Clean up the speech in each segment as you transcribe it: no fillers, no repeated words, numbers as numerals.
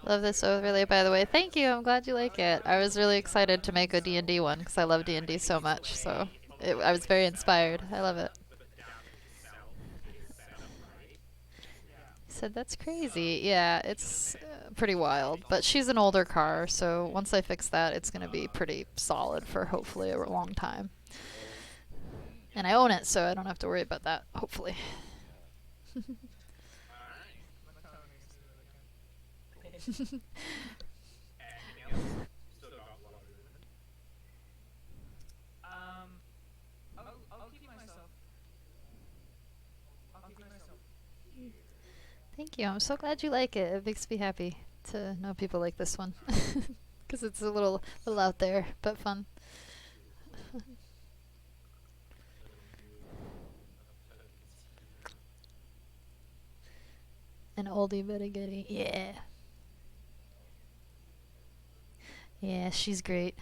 Love this overlay, by the way. Thank you. I'm glad you like it. I was really excited to make a D&D one because I love D&D so much. So I was very inspired. I love it. He said that's crazy. Yeah, it's pretty wild. But she's an older car, so once I fix that, it's going to be pretty solid for hopefully a long time. And I own it, so I don't have to worry about that, hopefully. Thank you. I'm so glad you like it. It makes me happy to know people like this one. Because it's a little out there, but fun. An oldie but a goodie. Yeah. Yeah, she's great.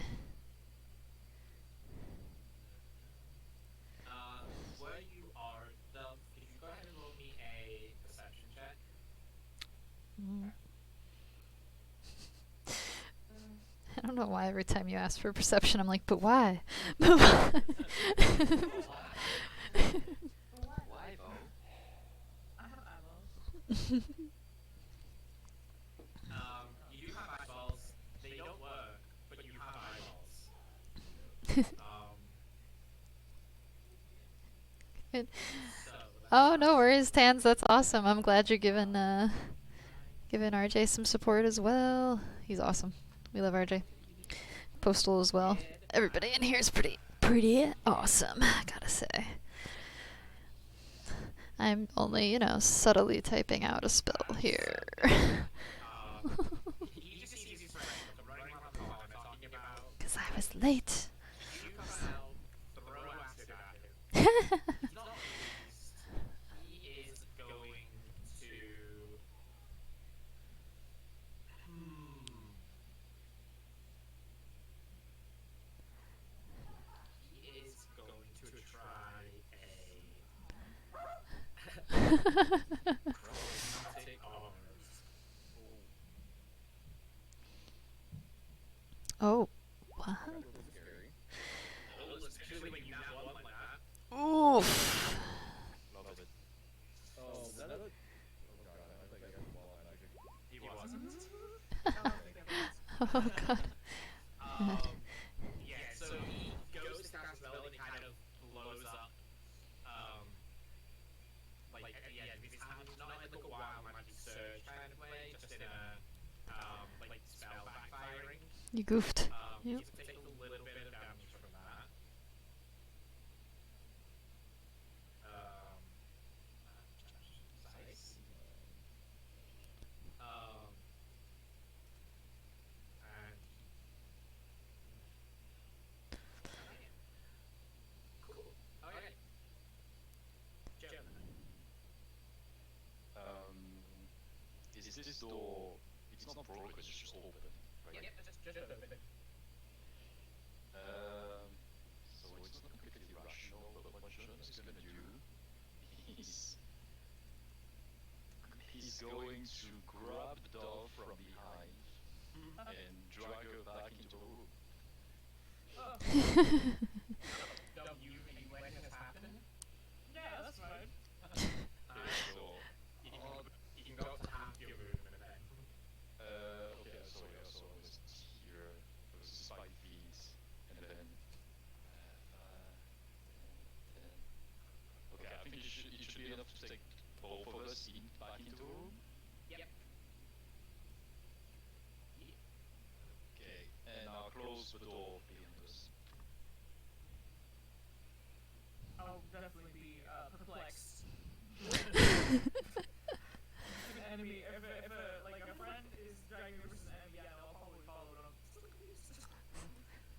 Mm. I don't know why every time you ask for perception, I'm like, but why? But why? Oh, no worries, Tans. That's awesome. I'm glad you're giving RJ some support as well. He's awesome. We love RJ. Postal as well. Everybody in here is pretty awesome, I gotta say. I'm only, subtly typing out a spell here. Because I was late. Oh, what? Oof. Oh god. God. You goofed. Yep. This door, it's not broken, it's just open, right? So it's not completely rational, but what John is gonna do is he's going to grab the doll from behind and drag her back into the room. Okay, so okay, so yeah, so it's here versus 5 feet, and then 10. Okay, I think it should be enough to take both of us back into the room. Okay, and now close the door behind us.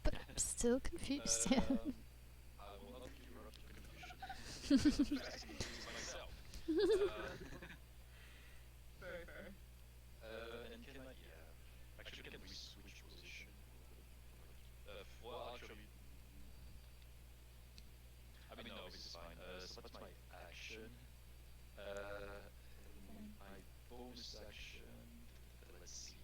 But I'm still confused. Yeah. I will not give her up to confusion. Because I'm just asking to use myself. And can I, yeah. Actually, can we switch position? Well, actually, I mean, no, this is fine. So that's my action. And my bonus action, let's see.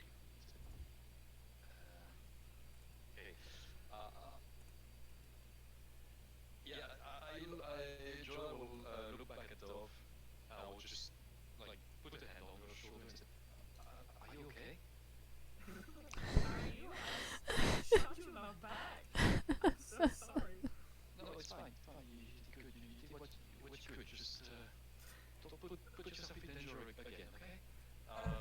put yourself in danger again, okay?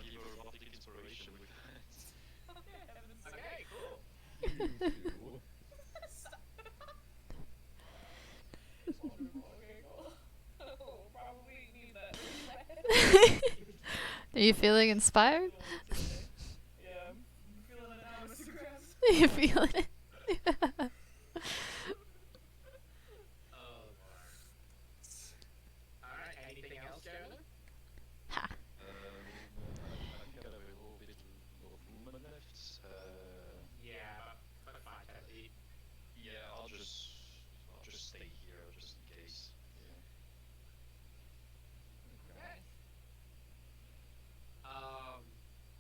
Give her bardic inspiration with that. Okay, cool. You two. Wonderful. Okay, cool. We'll probably need that later. Are you feeling inspired? Feeling it today. Yeah, I'm feeling it now, Mr. Krabs. You feeling it? Oh, Lord. Alright, anything else, Jonah? Ha. I think I have a little bit of movement left. Yeah, but 5 feet. Yeah, I'll just stay here just in case. Yeah. Okay.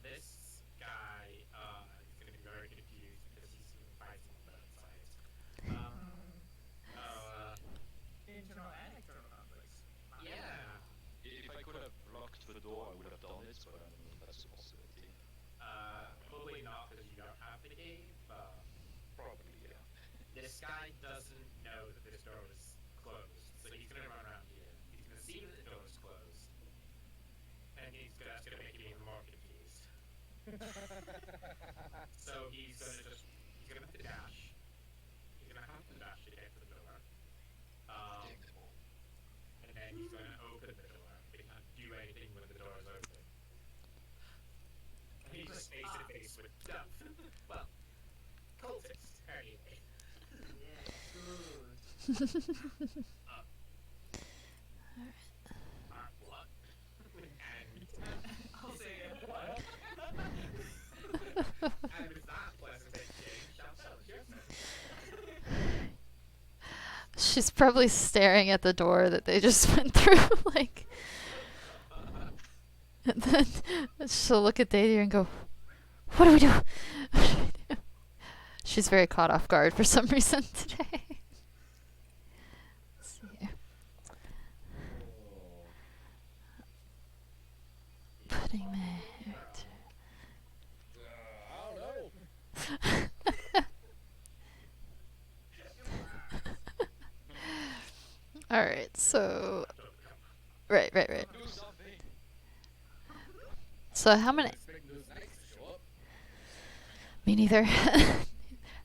This guy, is gonna be very confused because he's been fighting on both sides. Internal and external conflicts. Yeah. If I could have locked the door, I would have done it, but I don't know if that's a possibility. Probably not because you don't have the key, but Probably, yeah. this guy doesn't know that this door is closed, so he's gonna run around here. He's gonna see that the door is closed, and that's gonna make him even more confused. So he's gonna have to dash. He's gonna have to dash to get to the door. Take them all. And then he's gonna open the door, but he can't do anything when the door is open. And he's just face to face with Duff. Well, cultist, anyway. Yeah, good. What? And I'll say what? And with that pleasant exchange, I'll tell your turn. She's probably staring at the door that they just went through, like. And then she'll look at Dadier and go, "What do we do? What do we do?" She's very caught off guard for some reason today. Let's see here. Putting my hair I don't know. Alright, so. Right. Do something! So how many. Expect those knights to show up. Me neither.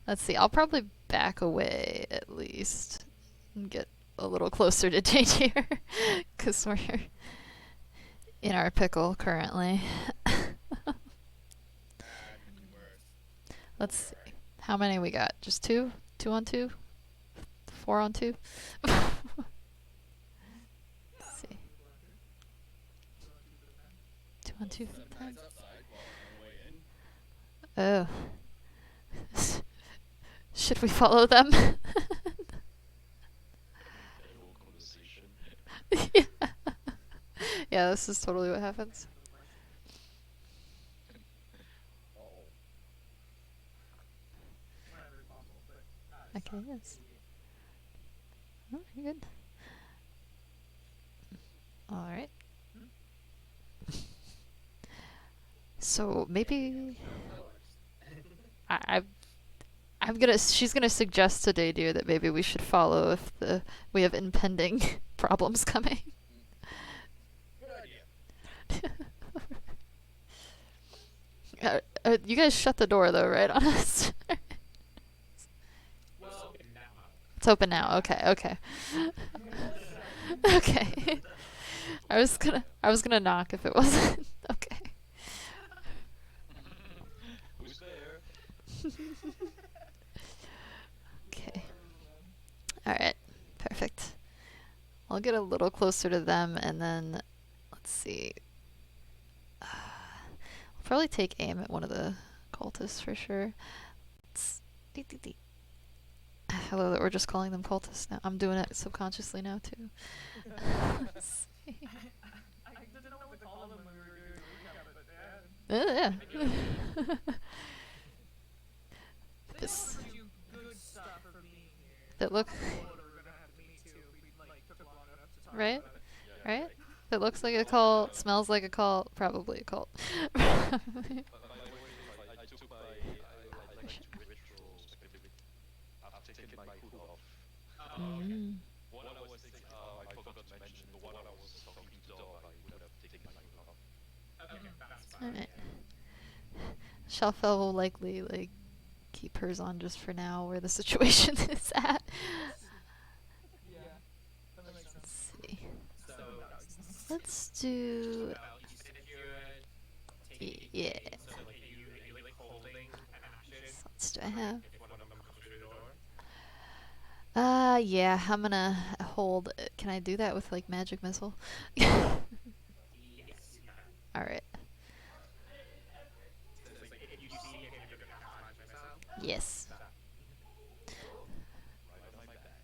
Let's see, I'll probably back away at least and get a little closer to Dadier because we're in our pickle currently. That could be worse. Let's see. How many we got? Just two? 2 on 2? 4 on 2? Let's see. 2 on 2 Some time. knights outside while on our way in. Oh. Should we follow them? Casual conversation. Yeah. Yeah, this is totally what happens. Oh. Okay, yes. Oh, you're good. Alright. So maybe I'm gonna. She's gonna suggest to Dadier that maybe we should follow if we have impending problems coming. Good idea. You guys shut the door though, right on us? Well, now. It's open now. Okay. Okay. I was gonna knock if it wasn't. Okay. Who's there? Okay. Alright. Perfect. I'll get a little closer to them and then let's see. I'll probably take aim at one of the cultists for sure. Hello, that we're just calling them cultists now. I'm doing it subconsciously now too. Let's see. I didn't know what to call them when we were doing the recap, but Yeah. they This offered you good stuff for being here. that look We're gonna have to meet too. We took long enough to talk right, about it. Yeah, right. That looks like a cult, smells like a cult, probably a cult. By the way, I took my I like to retrospectively. I've taken my hood off. Mm. What I was thinking, I forgot to mention, the one I was talking to Dov, I That's fine. Alright. Yeah. Shalfel will likely like keep hers on just for now where the situation is at. Yeah, that makes sense. Let's see. So, That makes sense. Let's do. well, you said you're taking Yeah. games, so like, are you like holding an action? So what do I Like, have? if one of them comes through the door? Yeah, I'm gonna hold. Can I do that with like magic missile? Yes, you can. Alright. So it's like, if you see him, you're gonna have magic missile. Yes. That. Right on my back.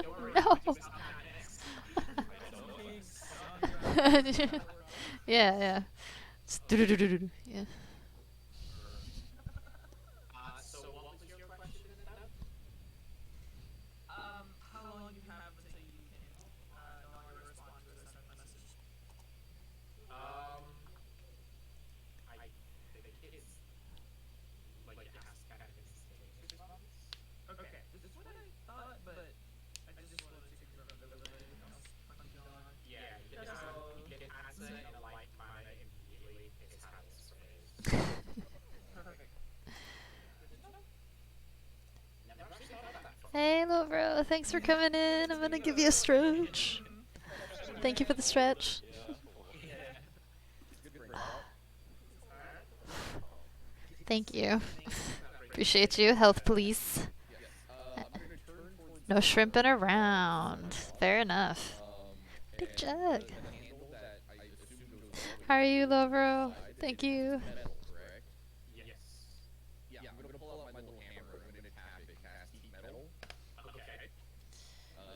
Don't worry, No. magic missile can't miss. Yeah, yeah. Just do-do-do-do-do. Yeah. So what was your question now? How long you have until you can no longer respond to a sent message? I think it's like it has kind of instantaneous response. Okay, this is what I thought, but I just wanted to confirm that there was anything else funky going on. Yeah, you can, So- you can answer in a light manner immediately. It's how it's phrased. Perfect. Good to know. Never actually thought of that before. Hey, Lovro, thanks for coming in. I'm gonna give you a stretch. Thank you for the stretch. Yeah. Yeah. It's good brain out. Thank you. Appreciate you. Health police. Yes. I'm going to turn towards No shrimping around. Fair enough. Big and jug. the handle that I assume goes all the way How are you, Lovro? inside Thank is you. metal, correct? Yes. Yeah, I'm going to pull out my little hammer. I'm going to tap it, cast heat metal. Okay.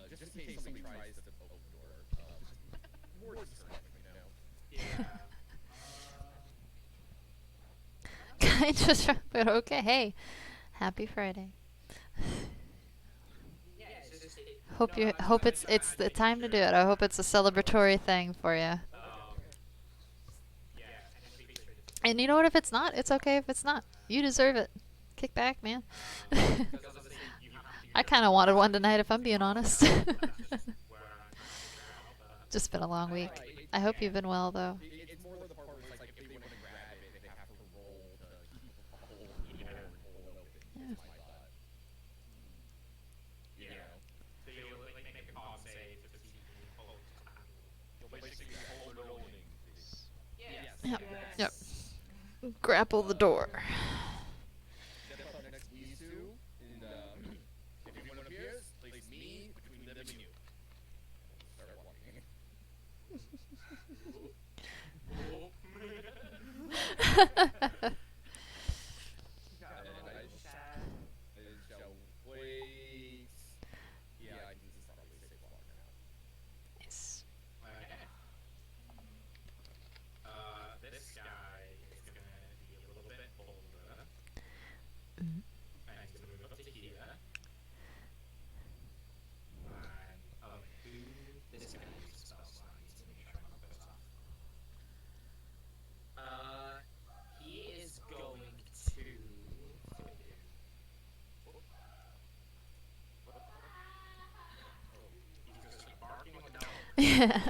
Just in case somebody tries to open the door. More discerning, you know. Yeah. Kind of, but okay. Hey, happy Friday. Yeah, it's just Hope you hope it's the time to do it. I hope it's a celebratory thing for you. yeah, and it's big. And you know what? If it's not, it's okay. If it's not, you deserve it. Kick back, man. Because obviously you have to do I your kind of wanted one tonight, if I'm being honest. where I'm at now, but Just been a long week. I hope you've been well, though. It's more the part where it's like if they want to grab it, they have to roll to keep a hole in the door and hold it open. Yeah. Is my thought. You Yeah. know? So you'll like make a con save to see the hold hand. You're basically overloading this. Yes. Yep. Yep. Grapple the door. Step up next to these two, and if anyone appears, place me between them and you. Start walking. Got And a I little shall chat. wait. Yeah, this is probably 6 o'clock now. Nice. Okay. This guy is gonna be a little bit bolder, Mhm. and he's gonna move up to here. And this guy uses spell slot. I need to make sure I'm not pissed off. He is going to. He's gonna start barking like a dog. Yeah.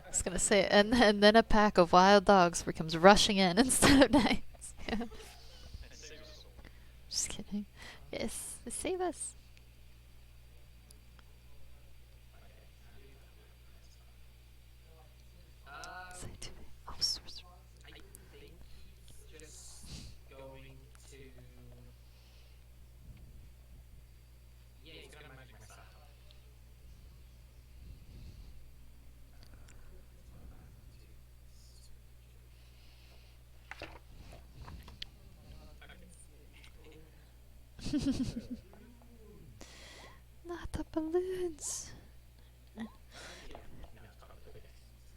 I was gonna say, and then a pack of wild dogs comes rushing in instead of knights. Yeah. And save your soul. Just kidding. Yes, save us. Say to me, oh, sorcerer. I think he's just going to. Yeah, he's gonna magic missile. Not the balloons. No,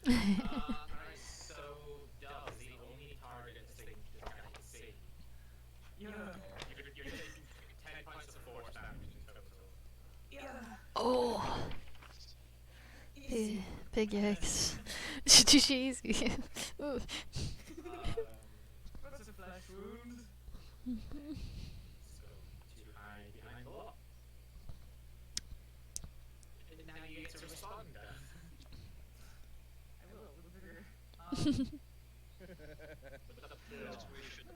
alright, so Dove is the only target this guy can see. Yeah. You're taking 10 points of force damage in total. Yeah. Oh, Easy. big yikes. Jeez. Ooh. That's a flesh wound. Let's go to hide behind the wall. And now you get to respond, Dove. I will with vigor. But the That's pill. where you should.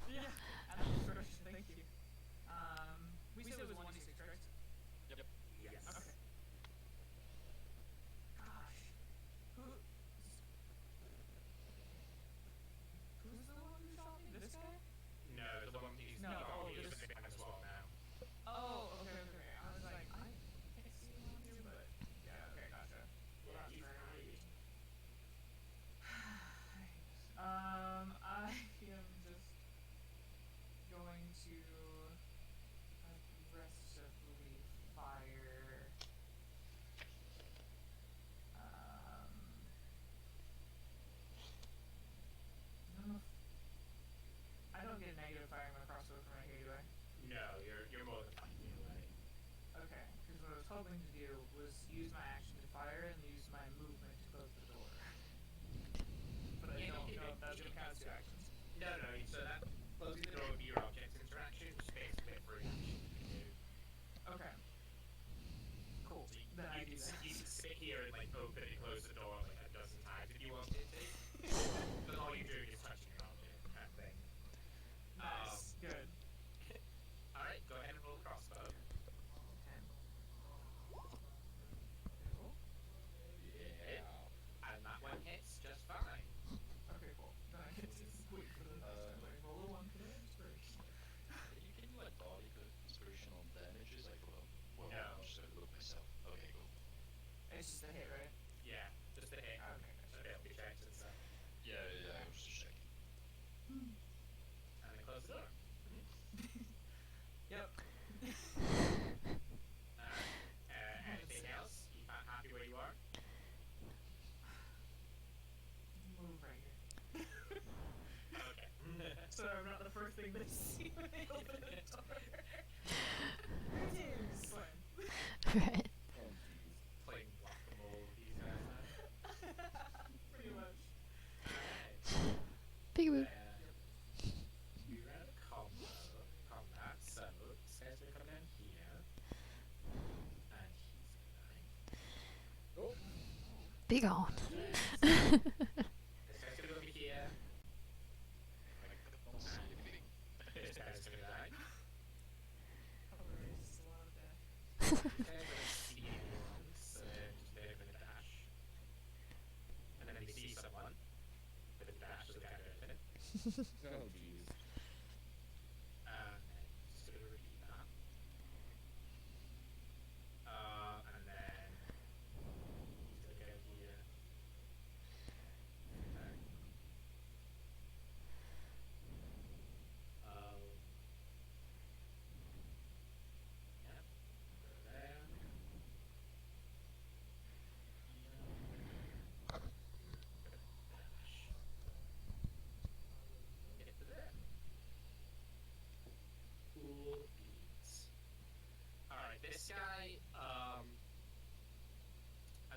Yeah. Add the discretion. Thank you. We said it was 1d6, right? Yep. Yes. Okay. Gosh. Who's the one who shot me? This guy? No, the one he's No, oh, he's this. with the gun as well now. Oh, okay, okay, okay. I was like, I can't see him on here, but yeah, okay, gotcha. Yeah, That's he's right. hiding. I am just going to aggressively fire. I don't get negative firing my crossbow from right here, do I? No, you're more than 5 feet away. Okay, because what I was hoping to do was use my action to fire and use my movement to close the door. But I Yeah, don't you know can- if that's you going to can- count as 2 actions. No, no. So that closing the door would be your object interaction, which is basically a free action you can do. Okay. Cool. So Then I do that. you can sit here and like open and close the door like a dozen times if you wanted to. But all you're doing is touching your object, kind of thing. Nice. Good. Alright, go ahead and roll the crossbow. 10. Cool. Yeah. And that one hits just fine. Okay, cool. Then I get to wait for the next time. Like, roll a 1 for the inspiration. Can you like body the inspiration on damages? Like, well, No. I'm just gonna look myself. Okay, cool. It's just a hit, right? Yeah, just a hit. Okay, Ability checks and stuff. Yeah, I was just checking. And then close the door. Yep. Anything else? You happy where you are? Move right here. Okay. So I'm not the first thing they see when they open the door. Slam. Right. Oh, jeez. Playing whack-a-mole with these guys now. Pretty much. Alright. Peekaboo. We ran a combat, so this guy's gonna come down here. And he's gonna Oh, Be gone. This guy's gonna go over here. Like, I don't see anything. This guy's gonna die. Cover is a lot of death. This guy's gonna see anyone, so they're gonna dash. And then they see someone. With a dash, so they can't do anything. oh, jeez. And then just gonna repeat that. And then he's gonna go here. Okay. Yep. Go there. Dash. Get to there. Cool beans. Alright, this guy,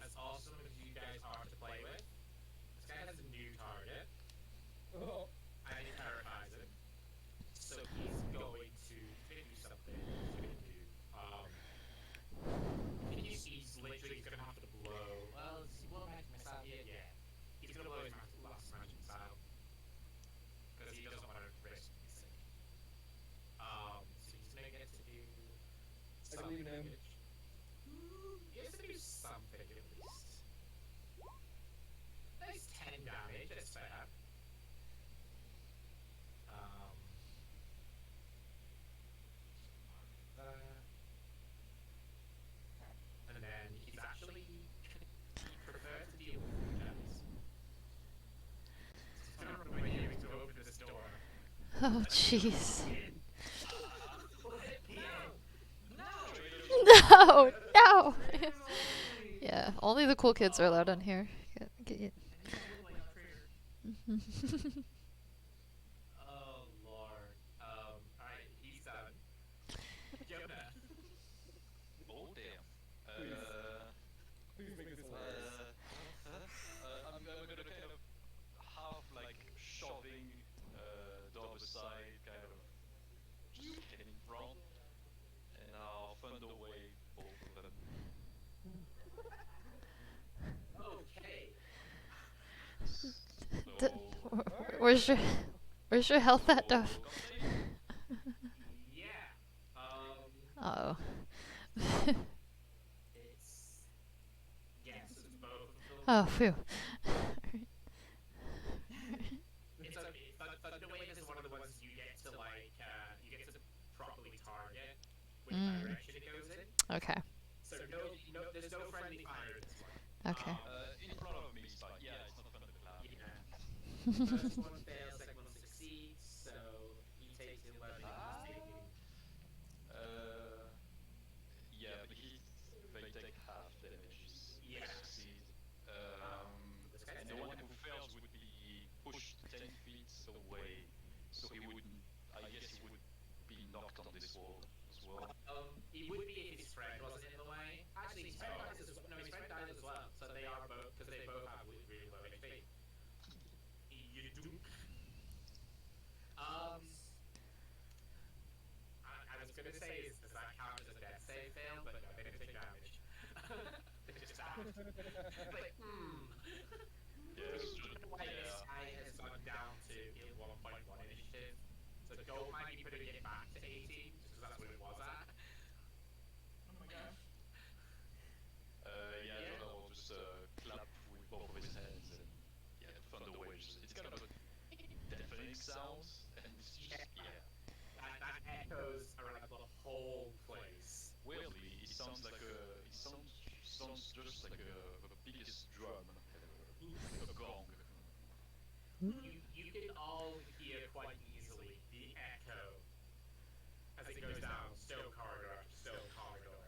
as awesome as you guys are to play with, this guy has a new target, Oh, and it terrifies him. So he's going to do something. He's literally gonna have to blow. Well, is he blowing magic missile here? Yeah. He's gonna blow his last magic missile. Because he doesn't want to risk missing. So he's gonna get to do I believe in him. damage. He has to do something at least. Nice 10 damage, that's fair. And then he's actually he prefers to deal with guns. So I don't remember you to open this door. Oh, jeez. No! No! No! Yeah, only the cool kids are allowed in here. Get And he's looking like a traitor. Oh lord. Alright, he's done. Jonah. Oh, damn. please make this hilarious. I'm gonna kind of half like shoving Dom aside, kind of just hitting front, and I'll fund away both of them. Okay. D- No. where's your where's your health at, No Duff? contain. Yeah. Oh. It's yes, it's both of them. Oh, phew. It's okay. Thunderwave is one of the ones you get to you get to properly target which direction it goes in. Okay. So there's no friendly fire in this one. Okay. In front of me is fine. Yeah, it's not fun to clap. Yeah. First one fails, second one succeeds. So he takes 11. He's taking. Yeah, but they take half damages. Yeah. Succeed. This guy's And the dead. one who fails would be pushed 10 feet away, so he wouldn't. I guess he would be knocked on this wall as well. He would be if his friend wasn't in the way. Actually, his friend dies as well. No, his friend dies as well. So they are both because they both have really low HP. You do. I was gonna say, does that count as a death save fail? But no, they didn't take damage. They just died. Like, Yes. why this guy has gone down to 1.1 initiative. So Gold might be putting it back to 18, just because that's what it was at. Oh my gosh. Yeah, Jonah will just clap with both of his hands and yeah, thunder waves. It's kind of a deafening sound, and it's just yeah. That echoes around the whole place. Weirdly, it sounds like sounds just like the biggest drum ever, like a gong. You can all hear quite easily the echo as it goes down stone corridor after stone corridor.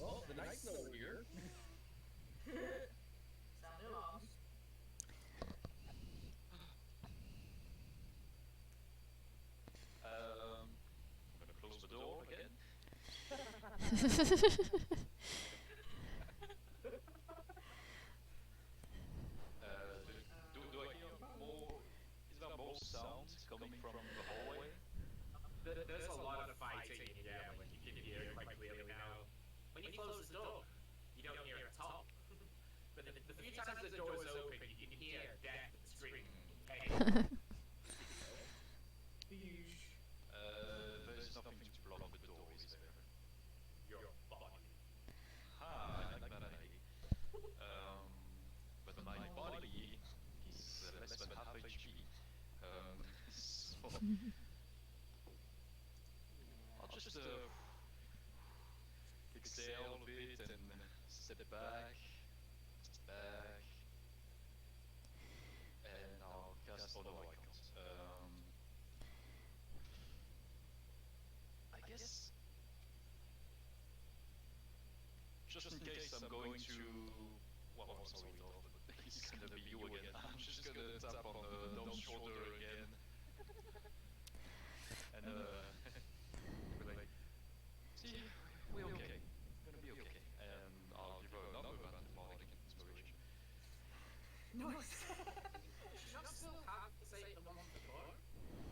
Well, the knights know we're here. Sound new alarms. I'm gonna close the door again. Do I hear more? Is there more sounds coming from the hallway? There's a lot of fighting, yeah, like you can hear it quite clearly now. When you close the door, you don't hear it at all. But the few times the door is open, you can hear death and screaming. Huge. There's nothing to block the door, is there? Your body. I like that idea. But my body is less than half HP. So I'll just exhale a bit and step back, and I'll cast. Oh no, I can't. I guess just in case I'm going to. Well, I'm sorry, Dolph, but it's gonna be you again. I'm just gonna tap on Don's shoulder again. And be like, see, we're okay. Gonna be okay. And I'll give her another bardic inspiration. Nice. Should not still have to say the one before?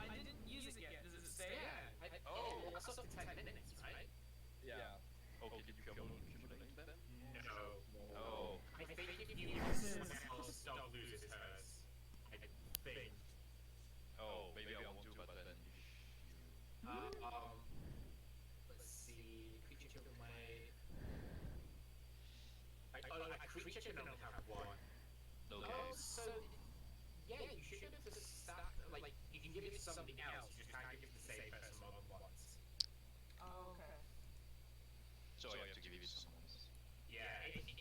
I didn't use it yet. Does it stay? Yeah. That's up to 10 minutes, right? Yeah. Okay, did you accumulate them? No. Oh. I think if you use else, don't lose hers. I think. Oh, maybe I won't do that then. If you... Let's see. Creature token away. A creature can only have one. Okay. Oh, so yeah, you should be able to stack. Like you can give it to something else. You just can't give it to the same person more than once. Oh, okay. So I have to give it to someone else. Yeah,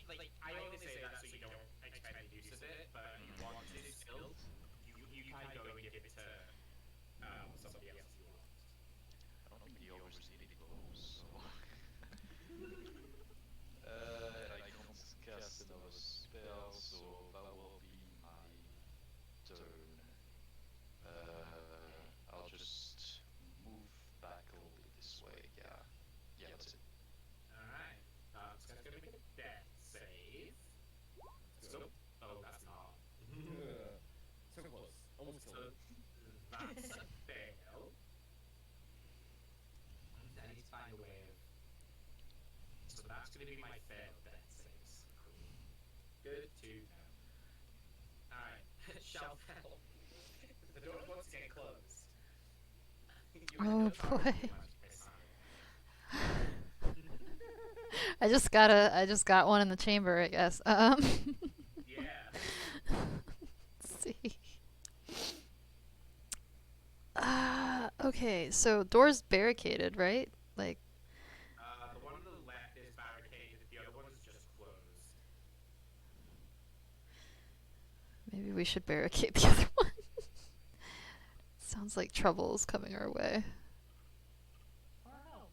like I only say that so you don't expend use of it, but if you want it still, you can go and give it to somebody else if you want. I don't think the ogres needed those, so... I can't cast another spell, so that will be my turn. I'll just move back a little bit this way, yeah. Yeah, that's it. Alright. This guy's gonna make a death save. Let's go. Oh, that's not. So close. Almost So killed it. that's a fail. I need to find a way of. So that's gonna be my failed death saves. Cool. Good to know. You and Oh those are boy. pretty much assigned. I just got one in the chamber, I guess. Yeah. Let's see. Okay, so door's barricaded, right? Like, The one on the left is barricaded, the other one's just closed. maybe we should barricade the other one. Sounds like trouble's coming our way. Or help.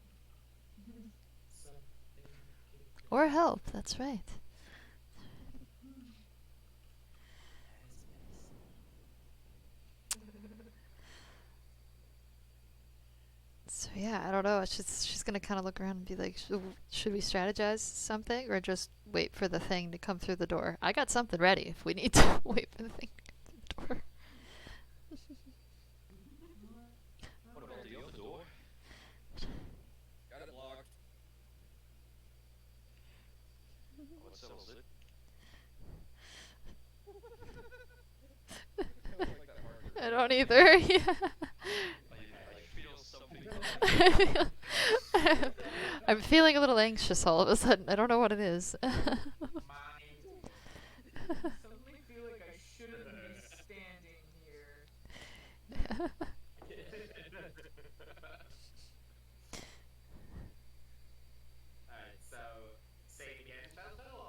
Or help, that's right. So yeah, I don't know. She's gonna kind of look around and be like, should we strategize something or just wait for the thing to come through the door? I got something ready if we need to wait for the thing to come through the door. What about the other door? Got it locked. What settles it? I don't like that hard. I don't either. Yeah. I feel something. I'm feeling a little anxious all of a sudden. I don't know what it is. Mine. Suddenly feel like I shouldn't be standing here. Alright, so say it again, Belleville,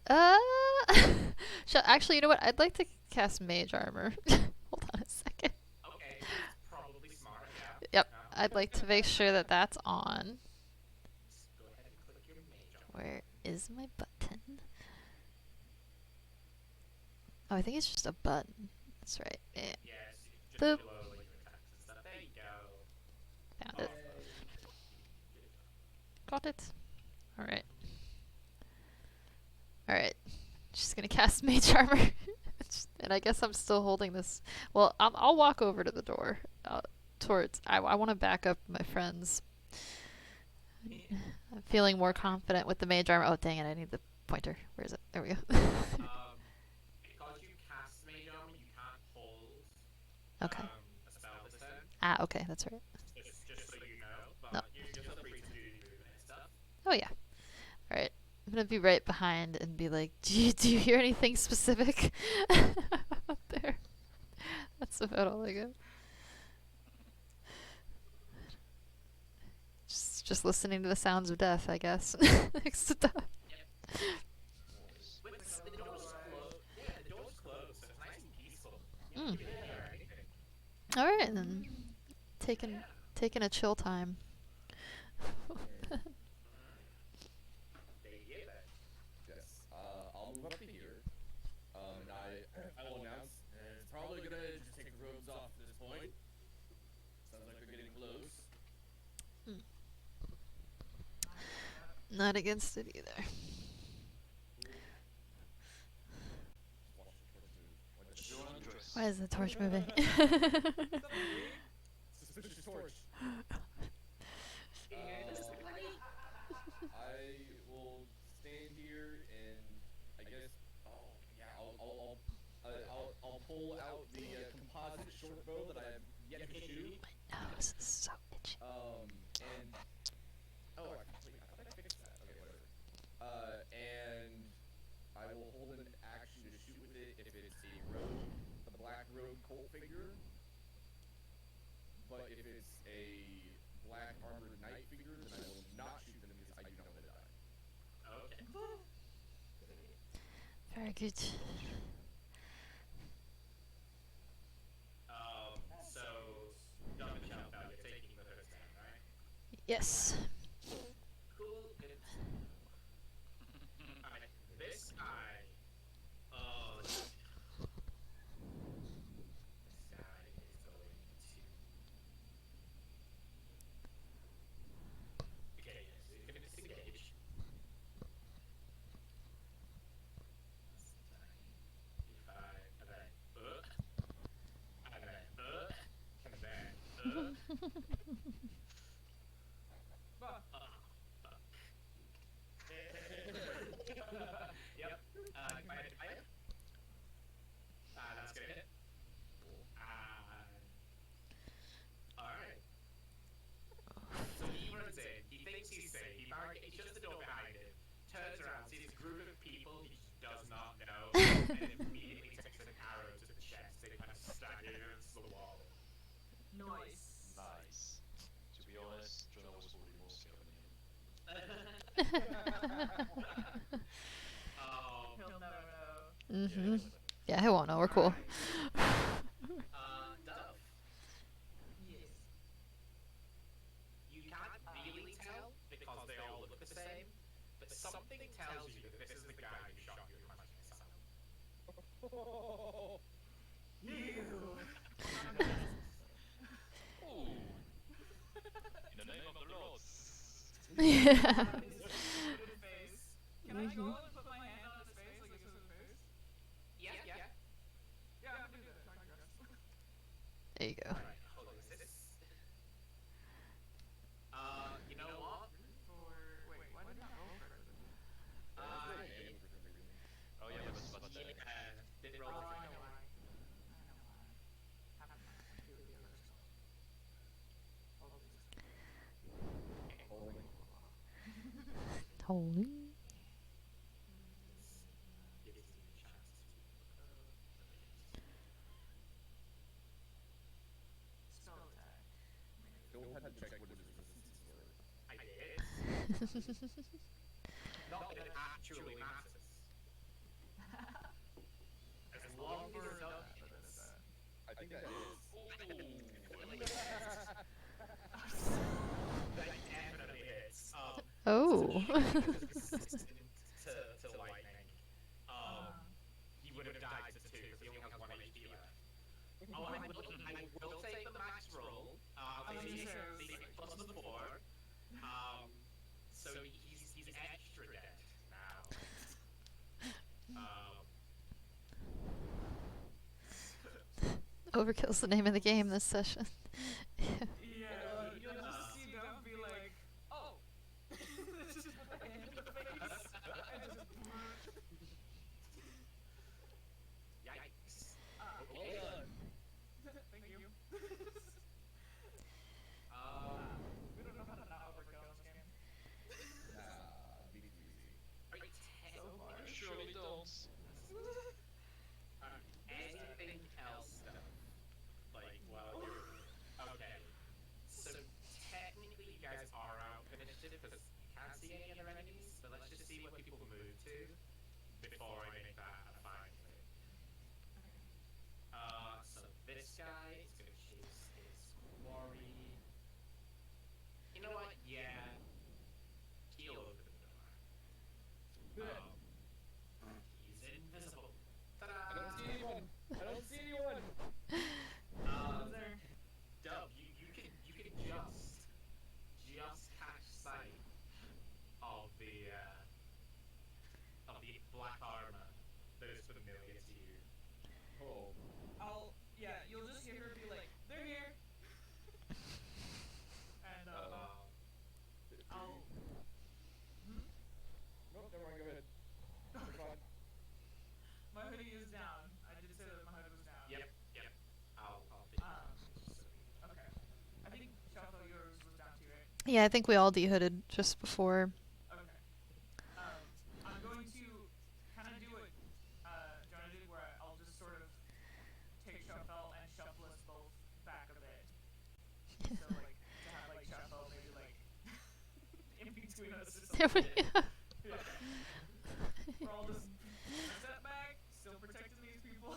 or Actually, you know what? I'd like to cast mage armor. Hold on a second. okay, that's probably smart, yeah. Yep, I'd like to make sure that that's on. Just go ahead and click your mage on. Where is my button? Oh, I think it's just a button. That's right. Yeah, Yes, just Boop. below like your attacks and stuff. There you go. found it. Got it. Alright. Alright. Just gonna cast mage armor. And I guess I'm still holding this. Well, I'll walk over to the door. Towards. I want to back up my friends. I'm feeling more confident with the mage armor. Oh, dang it. I need the pointer. Where is it? There we go. Because you cast mage armor, you can't hold Okay. a spell this turn. Ah, okay. That's right. Just so you know, but No. you're still free to do your movement and stuff. Oh, yeah. Alright. I'm gonna be right behind and be like, do you hear anything specific up there? That's about all I got. Just listening to the sounds of death, I guess. Next to death. With the door's closed. Yeah, the door's closed, so it's nice and peaceful. You Mm. don't even hear anything. Alright then. Taking a chill time. They hear that. Yes. I'll move up to here. And I will announce. It's probably gonna just take the robes off at this point. Sounds like they're getting close. Not against it either. Watch the torch move. What's your undress? Why is the torch moving? Suspicious torch. I will stand here and I guess. Oh yeah, I'll pull out the composite short bow that I have yet to shoot. My nose is so itchy. And oh, I thought I fixed that. Okay, whatever. And I will hold an action to shoot with it if it's a black robe cult figure. But if it's a black armored knight figure, then I will not shoot them because I do not want to die. Okay. Very good. So, double jump out, you're taking the first stand, right? Yes. Cool, good. Alright, this guy. Oh, this guy is going to. Okay, yes, he's going to disengage. Yep. Fire. That's gonna hit. and immediately takes an arrow to the chest and kind of stagger against the wall. Nice. Nice. To be honest, Jonah was probably more scared than him. He'll never know. Mhm. Yeah, he won't know. We're cool. Dove. Yes. You can't really tell because they all look the same, but something tells you that this is the guy who shot your imaginary son. You. Ooh. In the name of the Lord. Yeah. His hooded face. Can I go and put my hand on his face like his hooded face? Yeah. Yeah, I'm gonna do that. I guess. There you go. Right, hold on. Is this? You know what? Wait, why did I not roll for it? Oh yeah, but Didn't Oh, roll the I thing. know why. Have to do the others. Hold on. Holding. Holy. Gives you a chance to Spell attack. Phil had to check what his resistance were. I did. Not that it actually matters. As long as it does. I think that is. That definitely hits. Oh. Resistant to lightning. He would have died to 2 because he only has 1 HP left. Oh, I will take the max roll. I was The gonna say, plus the 4. So he's extra dead now. Overkill's the name of the game this session. Yeah, you'll just see them be like, oh! Just put my hand in the face and just... Yikes. Well done. Thank you. We don't know how to not overkill in this game. Nah, be too easy. Are you So far. you surely don't. anything else though? Like while you're okay. So technically you guys are out of initiative because you can't see any other enemies, but let's just see what people move to before I make that a final thing. So this guy is gonna chase his quarry. You know what? Yeah. He'll open the door. He's invisible. I Ta-da! don't see anyone. I don't see anyone. There. Dub, you can just catch sight of the black armor that is familiar to you. Oh. You'll just hear her be like, they're here! And, I'll... Nope, never mind, go ahead. You're fine. My hoodie is down. I did say that my hood was down. Yep. I'll take Okay. I think, Shuffle, yours was down too, right? Yeah, I think we all dehooded just before. Okay. I'm going to kind of do what Jonah did, where I'll just sort of take Shuffle and shuffle us both back a bit. So, like, to have, like, Shuffle maybe, like, in between us or something. Yeah. We're all just a step back, still protecting these people.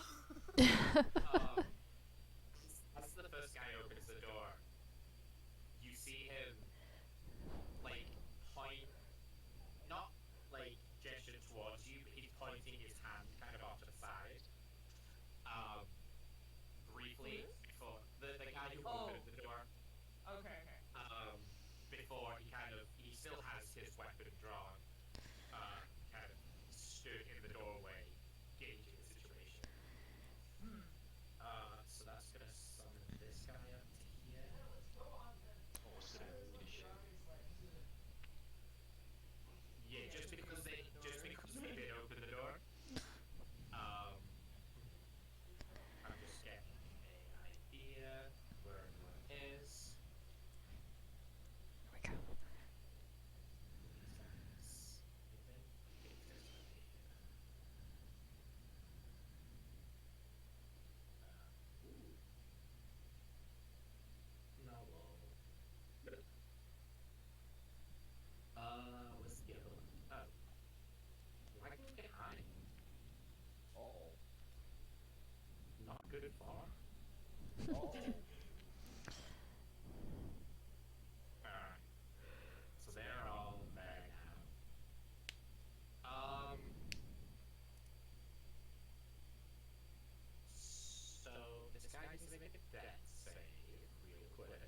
as the first guy opens the door, you see him like point, not like gesture towards you, but he's pointing his hand kind of off to the side. Briefly before the guy who opened the door. Okay. Before he still has his weapon drawn. Kind of stood in the doorway, gauging the situation. So that's gonna summon this guy up to here. Or still initiative. Yeah, just because they did open the door. I'm just getting an idea where everyone is. There we go. good far. Oh. Alright. So they're all there now. So this guy needs to make a death save real quick.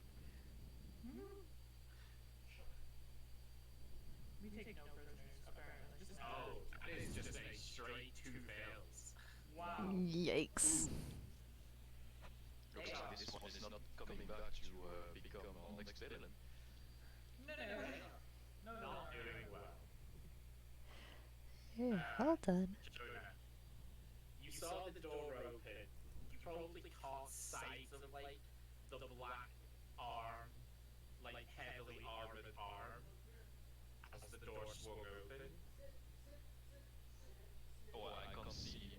We take no prisoners, apparently. Just Oh, that is just a straight 2 fails. wow. Yikes. Looks like this one is not coming back to become our next villain. No. Not doing well. Well done. Jonah, you saw the door open. You probably caught sight of like the black arm, like heavily armored arm, as the door swung open. Oh, I can't see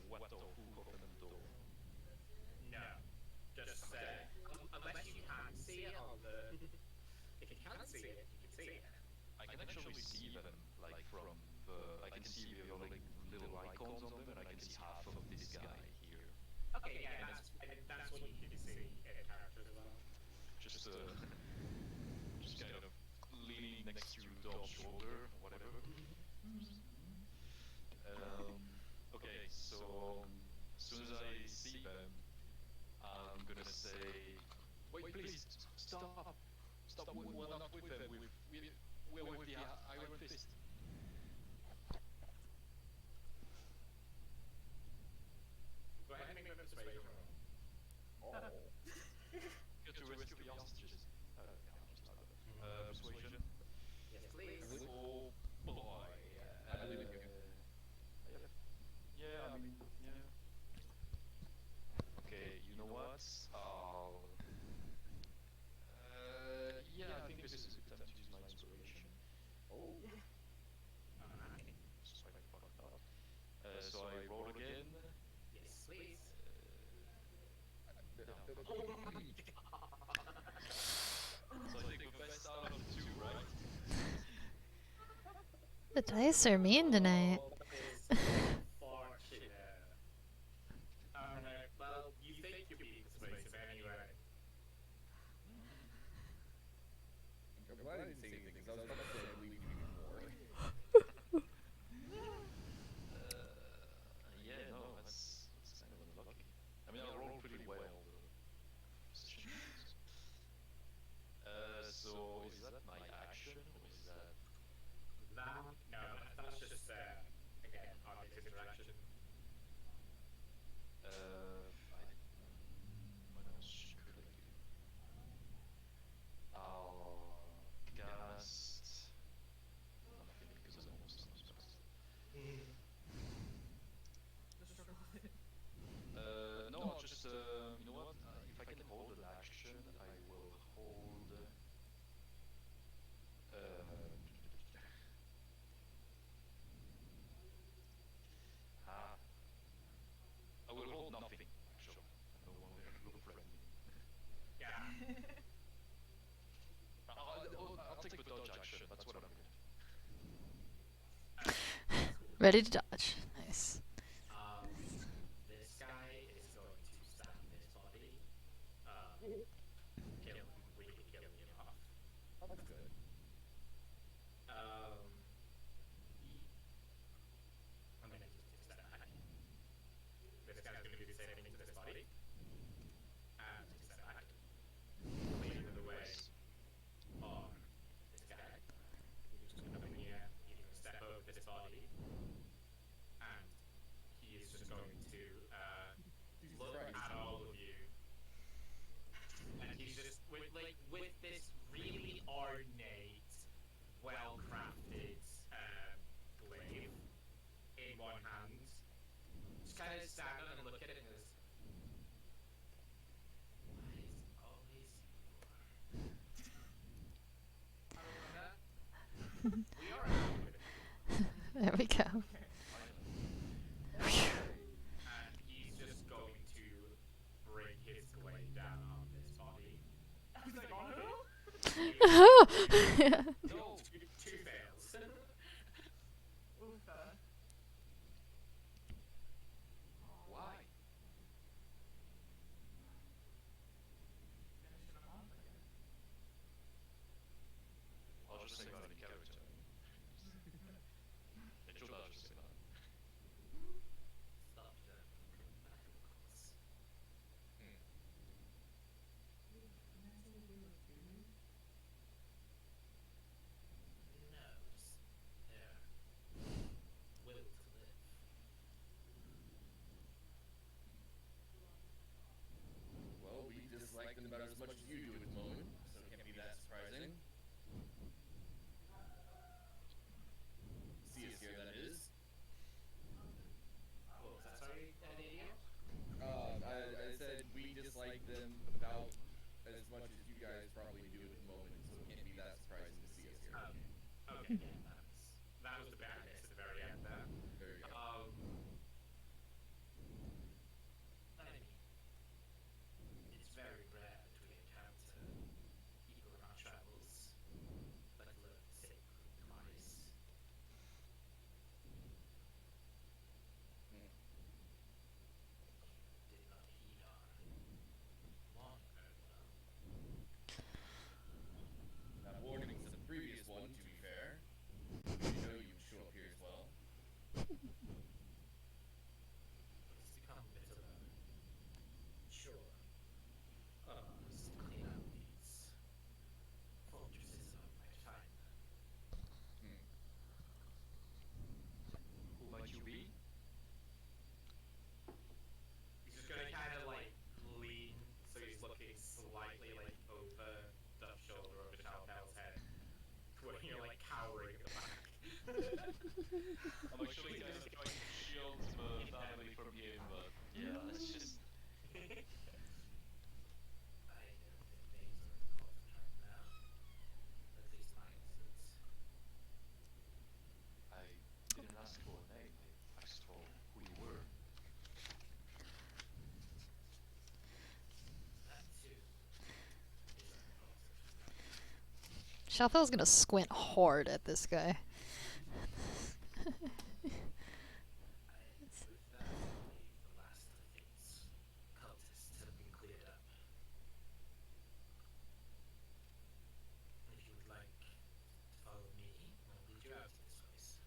what or who opened the door. No, just unless you can see it on the. If you can see it, you can see it. I can actually see them, like from the. I can see the like little icons on them, and I can see half of this guy here. Okay, yeah, that's what you can see in characters as well. Just kind of leaning next to Dom's shoulder, or whatever. Okay, so as soon as I see them, I'm gonna say, wait, please, stop. We're not with them. We're with the Iron Fist. Go ahead and make a persuasion roll. Here to rescue the hostages. Persuasion. Yes, please. Oh boy. I believe in you. Yeah, I mean, yeah. Okay, you know what? Yeah, I think this is a good time to use my inspiration. Oh. Just like fucked up. So I roll again. Yes, please. Oh my god! So I take the best out of 2, right? The dice are mean tonight. Oh, that is unfortunate. Alright, well, you think you're being persuasive anyway. I'm glad I didn't say anything because I was about to say I believe you even more. Yeah, no, that's kind of unlucky. I mean, I rolled pretty well. So is that my action, or is that? No, that's just again Arctic interaction. What else could I do? I'll cast nothing because I'm almost done. No, I'll just you know what? If I can hold an action, I will hold. I will hold nothing. Actually, I don't want to look friendly. Yeah. I'll take the dodge action. That's what I'm gonna do. Ready to dodge. Nice. This guy is going to stab this body. Completely killing him off. Oh, that's good. I'm gonna just take a step back. This guy's gonna do the same thing to this body. And take a step back. Clearing the way on this guy. You're just gonna come in here, you're gonna step over this body. And he is just going to look at all of you. And he's just with this really ornate, well-crafted glaive in one hand, just kind of stand and look at it and goes, "Why is it always you?" We are There we go. and he's just going to bring his glaive down on this body. I was like, on who? Yeah. No. Two fails. Oof. Why? much as you guys probably do at the moment, so it can't be that surprising to see us here. Okay, yeah, that was the bad news at the very end there. There you go. I mean, it's very rare that we encounter people in our travels, let alone sacred demise. Hmm. Did not heed our warning very well. That warning was the previous one, to be fair. We didn't know you'd show up here as well. But it's become a bit of a chore of ours to clean up these fortresses of my time. Hmm. Who might you be? He's just gonna kind of like lean, so he's looking slightly like over Duff's shoulder, over Chalpel's head, where you're like cowering at the back. I'm actually kind of trying to shield the family from him, but yeah, let's just. I don't think names are important right now. At least mine isn't. I didn't ask for a name. I asked for who you were. That too is unimportant. Shalfel's gonna squint hard at this guy. With that, I believe the last of these cultists have been cleared up. If you would like to follow me, I'll lead you out of this place.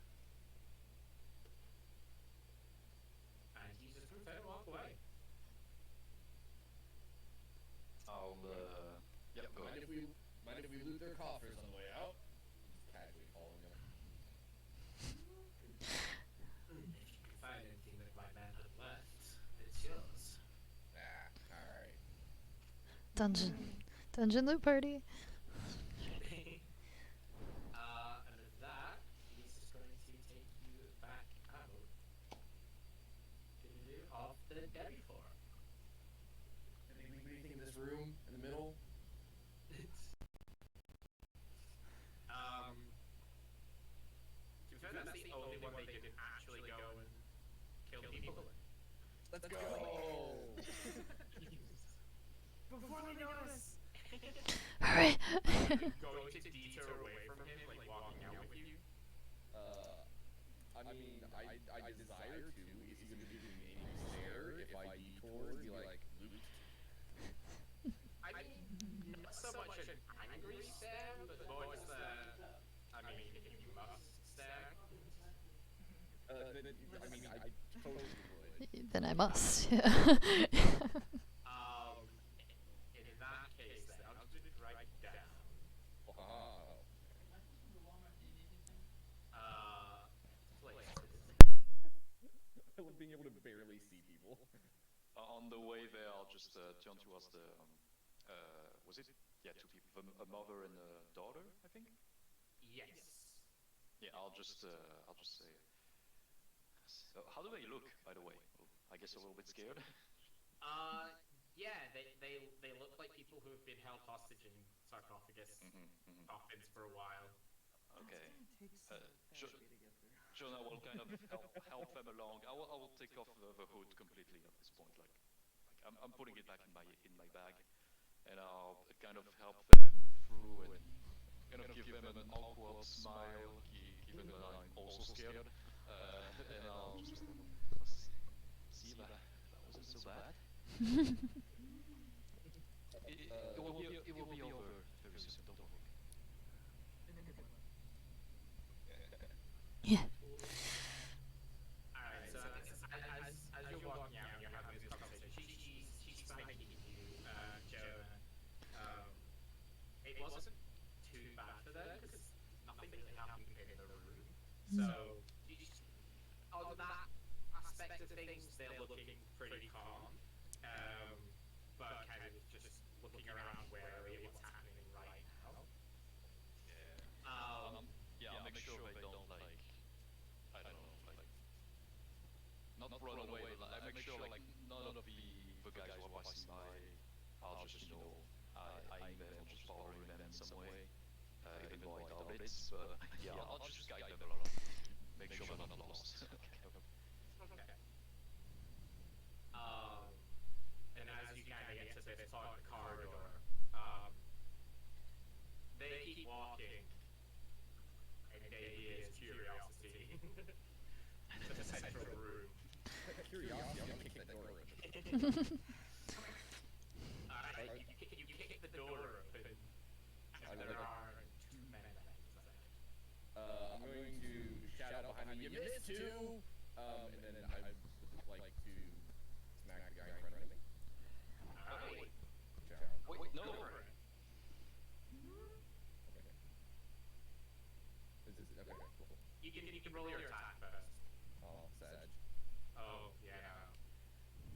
And he's just gonna turn and walk away. I'll, yep, go ahead. Mind if we loot their coffers on the way out? Just casually following them. If you can find anything that my man had left, it's yours. Alright. Dungeon loot party. And with that, he's just going to take you back out of the Debbie floor. Anything in this room in the middle? To be fair, that's the only one they didn't actually go and kill people in. Let's go! Before they notice. Hurry! Going to detour away from him, like walking out with you. I mean, I desire to. Is he gonna give me an angry stare if I detour and be like, loot? I mean, not so much an angry stare, but more just I mean, if you must stare. I totally would. Then I must. Yeah. In that case, then I'll just write down. Wow. Places. I love being able to barely see people. On the way there, I'll just turn towards the, was it? Yeah, two people, a mother and a daughter, I think? Yes. Yeah, I'll just say, how do they look, by the way? I guess a little bit scared. Yeah, they look like people who have been held hostage in sarcophagus coffins for a while. Okay. Jonah will kind of help them along. I will take off the hood completely at this point. Like I'm putting it back in my bag, and I'll kind of help them through and kind of give them an awkward smile, given that I'm also scared. And I'll just see that wasn't so bad. It will be over very soon. Don't worry. Yeah. Alright, so as you're walking out and you're having this conversation, she's thanking you, Jonah. It wasn't too bad for them because nothing really happened in the room. So, on that aspect of things, they're looking pretty calm. But kind of just looking around warily at what's happening right now. Yeah, I'll make sure they don't I don't know, not run away, but I make sure none of the guys who are passing by, I'll just I eyeing them or just following them in some way, even though I doubt it. But yeah, I'll just guide them along, make sure they're not lost. Okay. And as you kind of get to this part of the corridor, they keep walking, and Davey's curiosity to the central room. Curiosity, I'm gonna kick that door open. Alright, you kick the door open, and there are 2 men inside. I'm going to shout out behind me, "You missed two!" And then I would like to smack the guy in front of me. Alright. Shout. Wait, no. Go for it. Okay. Okay, cool. You can roll your attack first. Oh, Sag. Oh, yeah.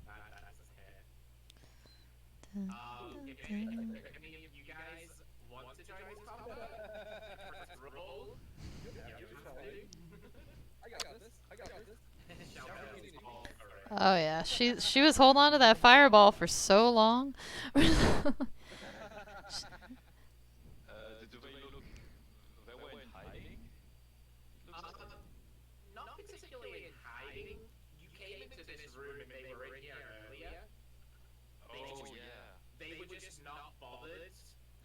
That's a hit. Dun, If dun, any dun. of you guys want to join this combat, first roll. Yeah, you have to. I got this. Shelby's all correct. Oh yeah, she was holding on to that fireball for so long. Do they look? They were in hiding. Looks like. Not particularly in hiding. You came into this room and they were in here earlier. Oh yeah. They were just not bothered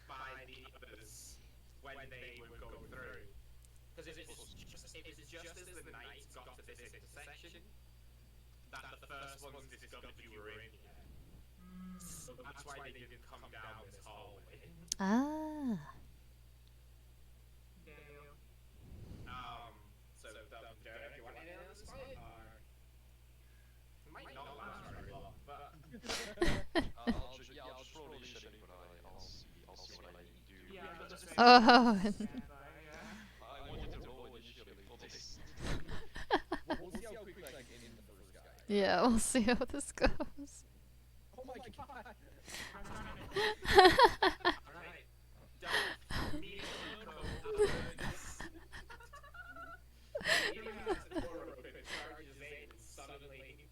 by the others when they would go through. Because it was just as the knights got to this intersection that the first ones discovered you were in here. So that's why they didn't come down this hallway. Ah. So Derek, you want to end this fight, or it might not last very long, but I'll just roll initiative, but I'll see what I can do. Yeah, I was just saying. Oh. Stand by, yeah. I wanted to roll initiative for this. We'll see how quickly I can end the first guy. Yeah, we'll see how this goes. Oh my god! alright. Don't meet Coco. Even as the door open, charges in suddenly.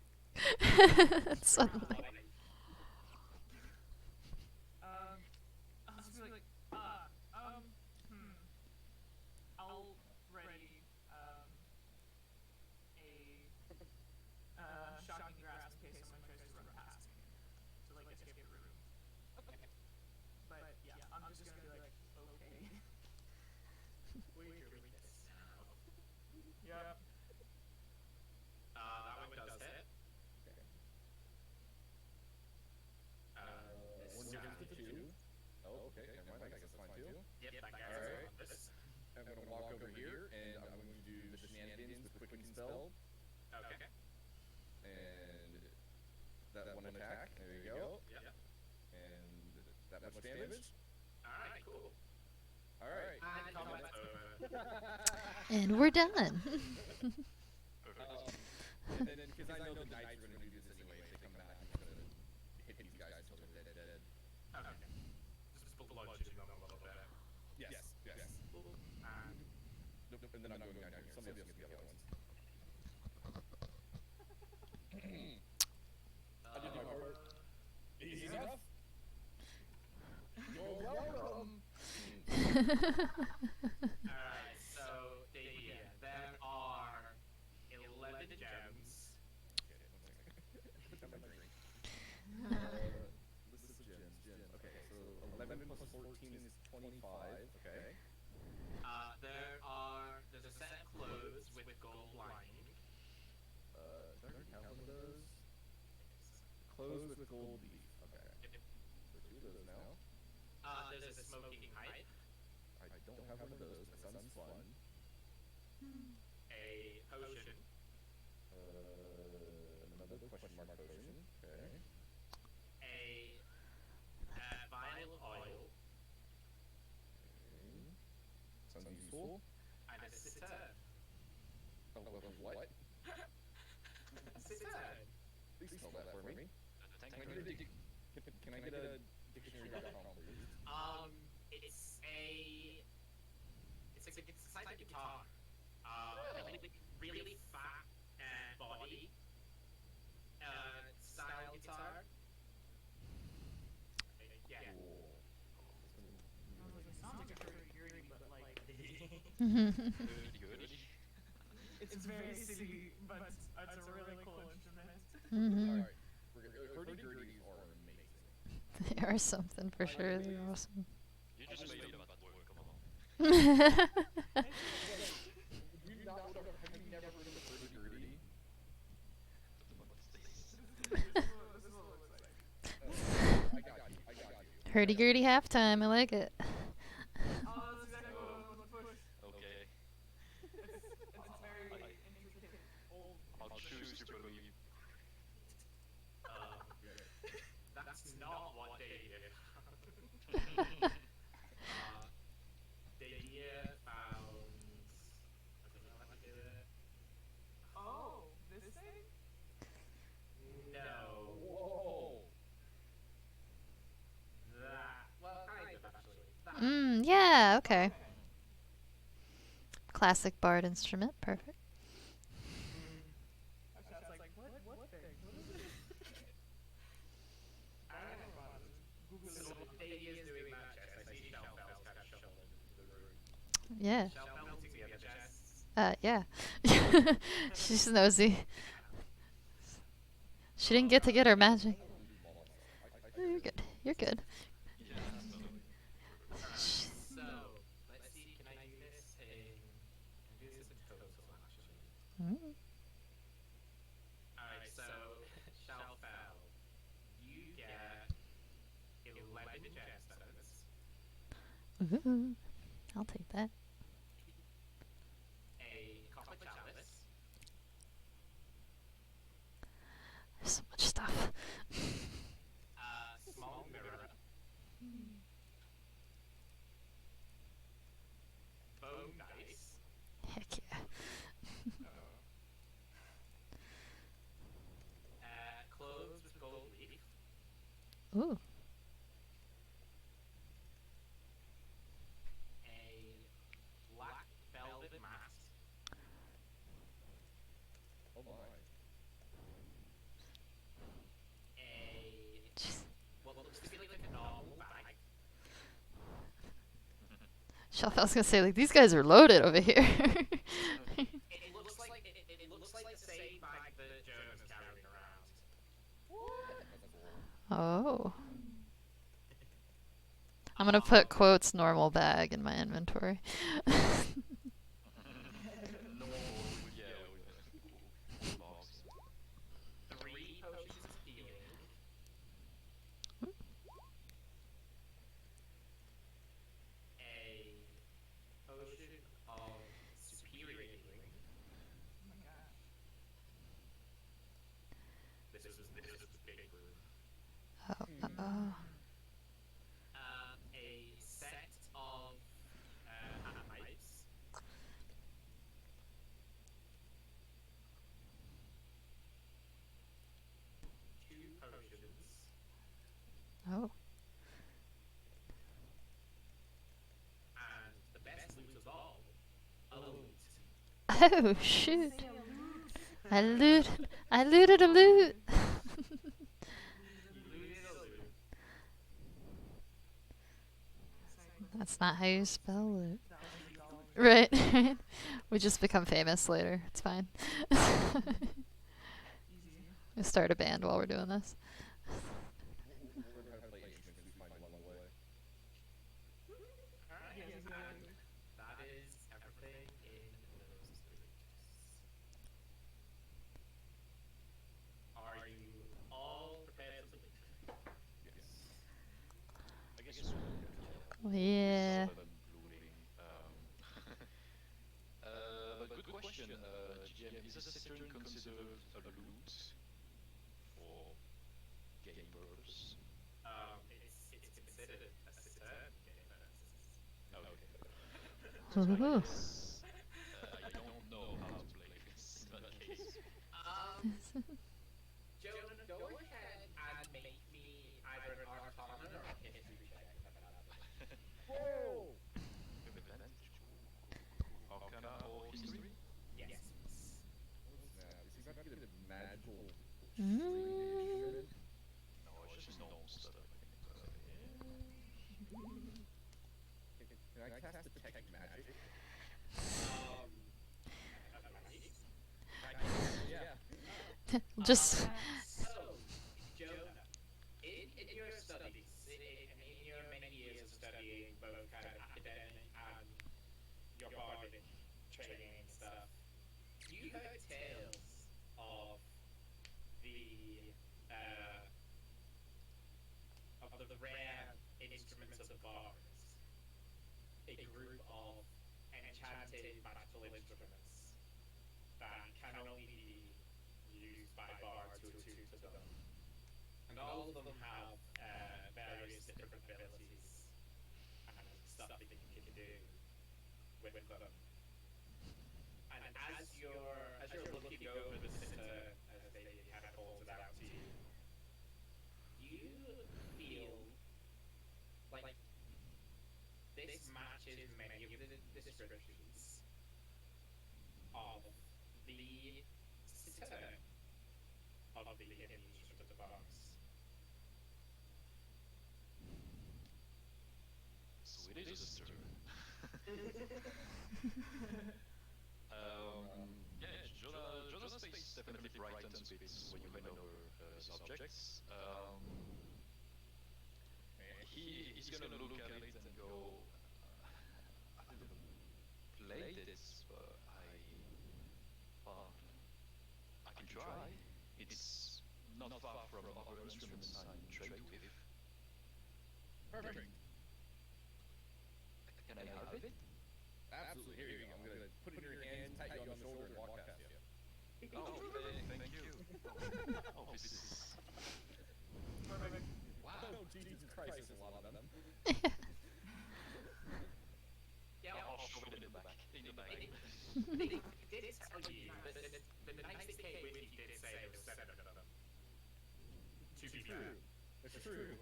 Suddenly. I'll just be like, I'll ready, a shocking grasp in case someone tries to run past me to, like, escape the room. Okay. But, yeah, I'm just gonna be like, okay. We're doing this now. Yep. That one does hit. Okay. This One guy. against the two. Oh, okay, never mind, I guess that's fine too. Yep, that guy's Alright. on this. I'm gonna walk over here, and I'm going to do the shenanigans with Quicken Spell, Okay. and that one attack, there you go, Yep. and that much damage. Alright, cool. Alright. And combat's over. And we're done. And then, because I know the knights are gonna do this anyway, if they come back, I'm gonna hit these guys till they're dead. Okay. Just bludgeon them a little bit. Yes. Nope, and then I'm going down here. Somebody else get the other ones. I did my part. Easy enough. You're welcome. Alright, so Davey, there are 11 gems. Okay, 1 second. Put down my drink. List of gems. Okay, so 11 plus 14 is 25. Okay. There's a set of clothes with gold lining. Did I already have one of those? Clothes with gold leaf. Okay. So 2 of those now. There's a smoking pipe, I don't have one of those. That sounds fun. a potion, Another question mark potion. Okay. a vial of oil, Okay. Sounds useful. and a citern. Oh, what? A citern. Please spell that for me. Thank Can I you. get a, can I get a dictionary.com, please? It's a type of guitar. Really fat body. Style guitar. Yeah. Cool. Hurdy gurdy. It's very silly, but it's a really cool instrument. Mhm. Alright, hurdy-gurdies are amazing. They are something for sure. They're awesome. You just made them at work, come on. Do you not know have you never heard of a hurdy-gurdy? What the fuck is this? This is what it looks like. I got you. Hurdy-gurdy halftime. I like it. Oh, that's exactly what I was supposed to push. Okay, It's very intricate, old. I'll choose to believe. That's not what they did. The year found. Okay, let me do it. Oh, this thing? No. Whoa! That. Well, kind of actually. That. Yeah, okay. Classic bard instrument. Perfect. Actually, I was like, what thing? What is it? I don't know about it. Google So it. Davey is doing that chest. I see Shelfel's kind of shuffling into the room. Yeah. Shelfel melting the other chests. Yeah. She's nosy. She didn't get to get her magic. Oh, you're good. You're good. Yeah, totally. So, let's see, can I do this in. Can I do this in total, actually? Mm. Alright, so, Shelfel, you get 11 gemstones, Ooh. I'll take that. a copper chalice, There's so much stuff. a small mirror, bone dice, Heck yeah. clothes with gold leaf, Ooh. a black velvet mask, Oh my. Jeez. what looks to be like a normal bag, Shelfel's gonna say, like, these guys are loaded over here. it looks like the same bag that Jonah's carrying around. Oh. I'm gonna put quotes normal bag in my inventory. Normal, yeah, with box. 3 potions of healing, a potion of superior healing. Oh my gosh. This is a big room. Oh. A set of handpipes. Two potions. Oh. And the best loot of all, a loot. Oh, shoot. I looted a loot. You looted a loot. That's not how you spell loot. That was the Right, right. We just become famous later. It's fine. easy. We start a band while we're doing this. We'll learn how to play instruments. We find along the way. Alright, Yeah, and exactly. that is everything in those 3 chests. Are you all prepared to leave? Yes. I guess so. Yeah. Some of them looting. But good question, GM. Is a cistern considered a loot for game purpose? It's considered a cistern game purposes. Okay. Ooh. I don't know how to play this in that case. Jonah, go ahead and make me either an Arcana or a History check. Whoa! With advantage. Arcana or history? Yes. Snap. Is he about to get a magical Mm. instrument? No, it's just normal stuff, I think. Can I cast detect magic? Just So, Jonah, in your studies, in your many years of studying both kind of academic and your bardic training and stuff, you heard tales of the uh, of the rare instruments of the bards, a group of enchanted magical instruments that can only be used by bards who attune to them. And all of them have various different abilities and stuff that you can do with them. And as you're looking over the center, as they kind of holds it out to you, you feel like this matches many of the descriptions of the center of the instrument of the bards. So it is a sister. Yeah, Jonah's face definitely brightens a bit when you hand over these objects. He's gonna look at it and go, I've never played this, but well, I can try. It's not far from other instruments I'm trained with. Perfect. Can I have it? Absolutely. Here you go. I'm gonna put it in your hand, tap you on the shoulder, and walk past you. Oh, thank you. Oh, this is... Wow. Oh, Jesus Christ, there's a lot of them. Yeah, I'll shove it in the back. In the bag. they did tell you that the knights that came with you did say there was 7 of them. To be fair. It's true.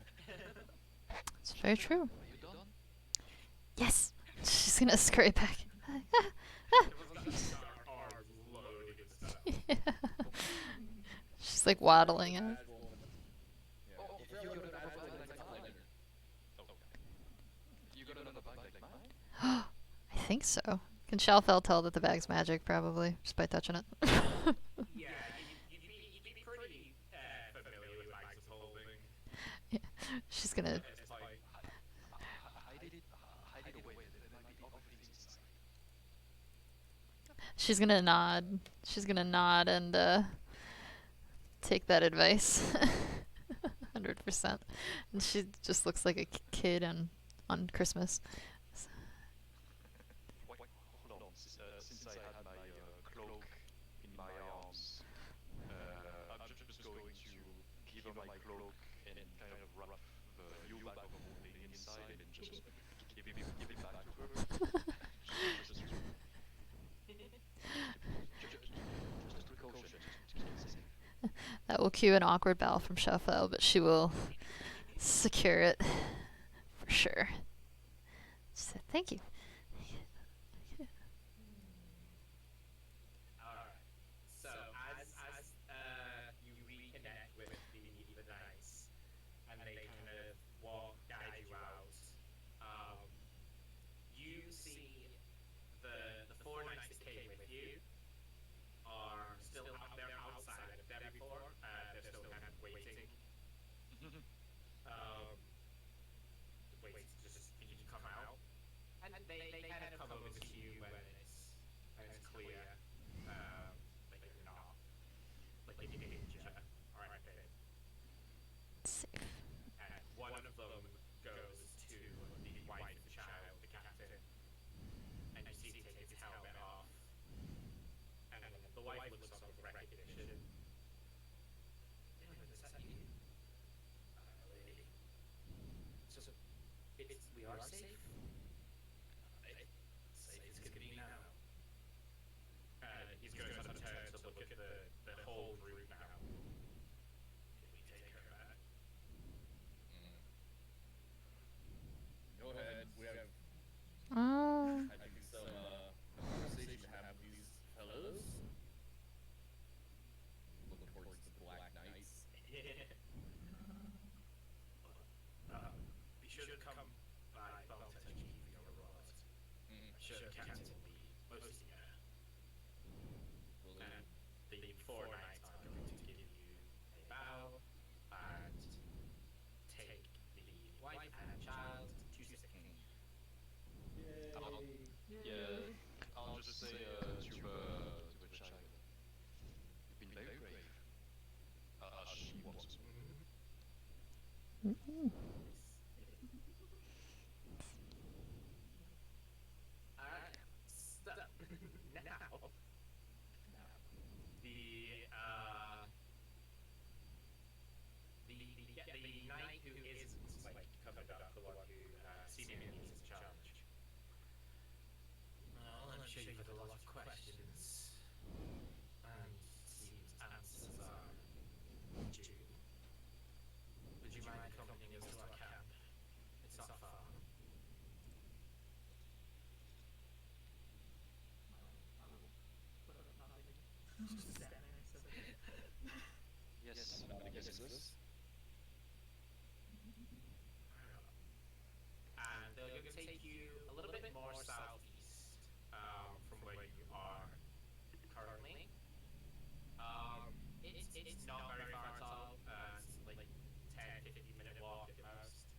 it's very true. Are you done? Yes. She's gonna scurry back. Everyone's got arms loaded with stuff. Yeah. She's like waddling in. Yeah. Oh, If you're gonna add one, it's fine. Okay. You got another bag like mine? I think so. Can Shalfel tell that the bag's magic? Probably just by touching it. Yeah, you'd be pretty familiar with bags of holding. Yeah. She's gonna. It's like, Hide it away. There might be other things inside. She's gonna nod. She's gonna nod and take that advice. 100%. And she just looks like a kid on Christmas. Wait, hold on. Since I had my cloak in my arms, I'm just going to give her my cloak and kind of wrap the new bag of holding inside and just give it back to her. Just a precaution. Just keep it safe. That will cue an awkward bow from Shalfel, but she will secure it for sure. She said, "Thank you." alright. So, as you reconnect with the knights, and they kind of guide you out, you see the 4 knights that came with you are still out there outside of Derryport. They're still kind of waiting. Waiting just for you to come out. And they Mm. Alright, so now the knight who isn't like covered up, the one who seemingly is in charge. Well, I'm sure you've had a lot of questions, and it seems answers are due. Would you mind accompanying us to our camp? It's not far. I will put up nothing. Just stand there, so. Yes, I'm not against this. And they're going to take you a little bit more southeast from where you are currently. It's not very far at all. It's like 10-15 minute walk at most.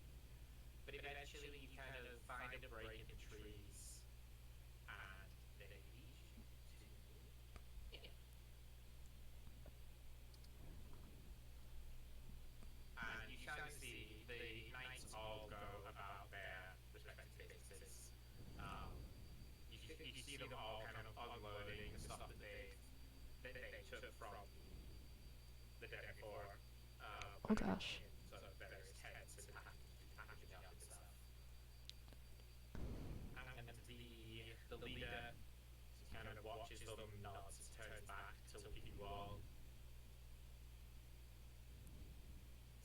But eventually you kind of find a break in the trees, and they lead you to here. And you kind of see the knights all go about their respective businesses. You see them all kind of unloading the stuff that they took from the day before. Oh gosh. In sort of various tents and packaging up and stuff. And the leader just kind of watches them, nods, turns back to look at you all.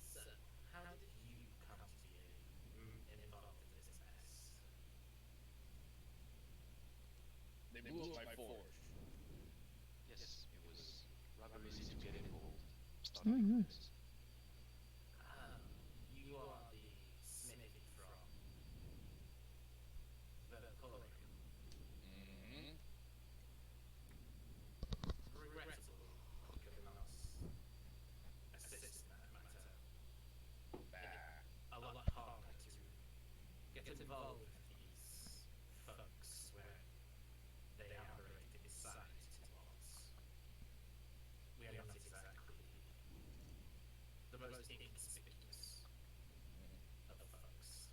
So, how did you come to be involved in this mess? They blew up my forge. Yes, it was rather easy to get involved. Mm-hmm. You are the smith from the Emporium. Mm-hmm. Regrettable you could not assist in that matter. Bah. A lot harder to get involved with these folks where they operate inside walls. We are not exactly the most inconspicuous of folks.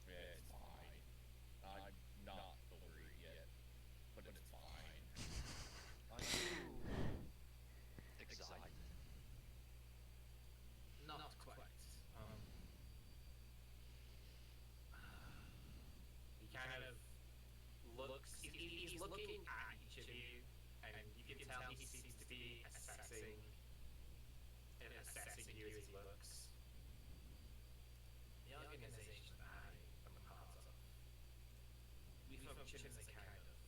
Yeah, it's fine. I'm not over it yet, but it's fine. Are you excited? Not quite. He kind of looks. He's looking at each of you, and you can tell he seems to be assessing you as he looks. The organization I am a part of, we function as a kind of,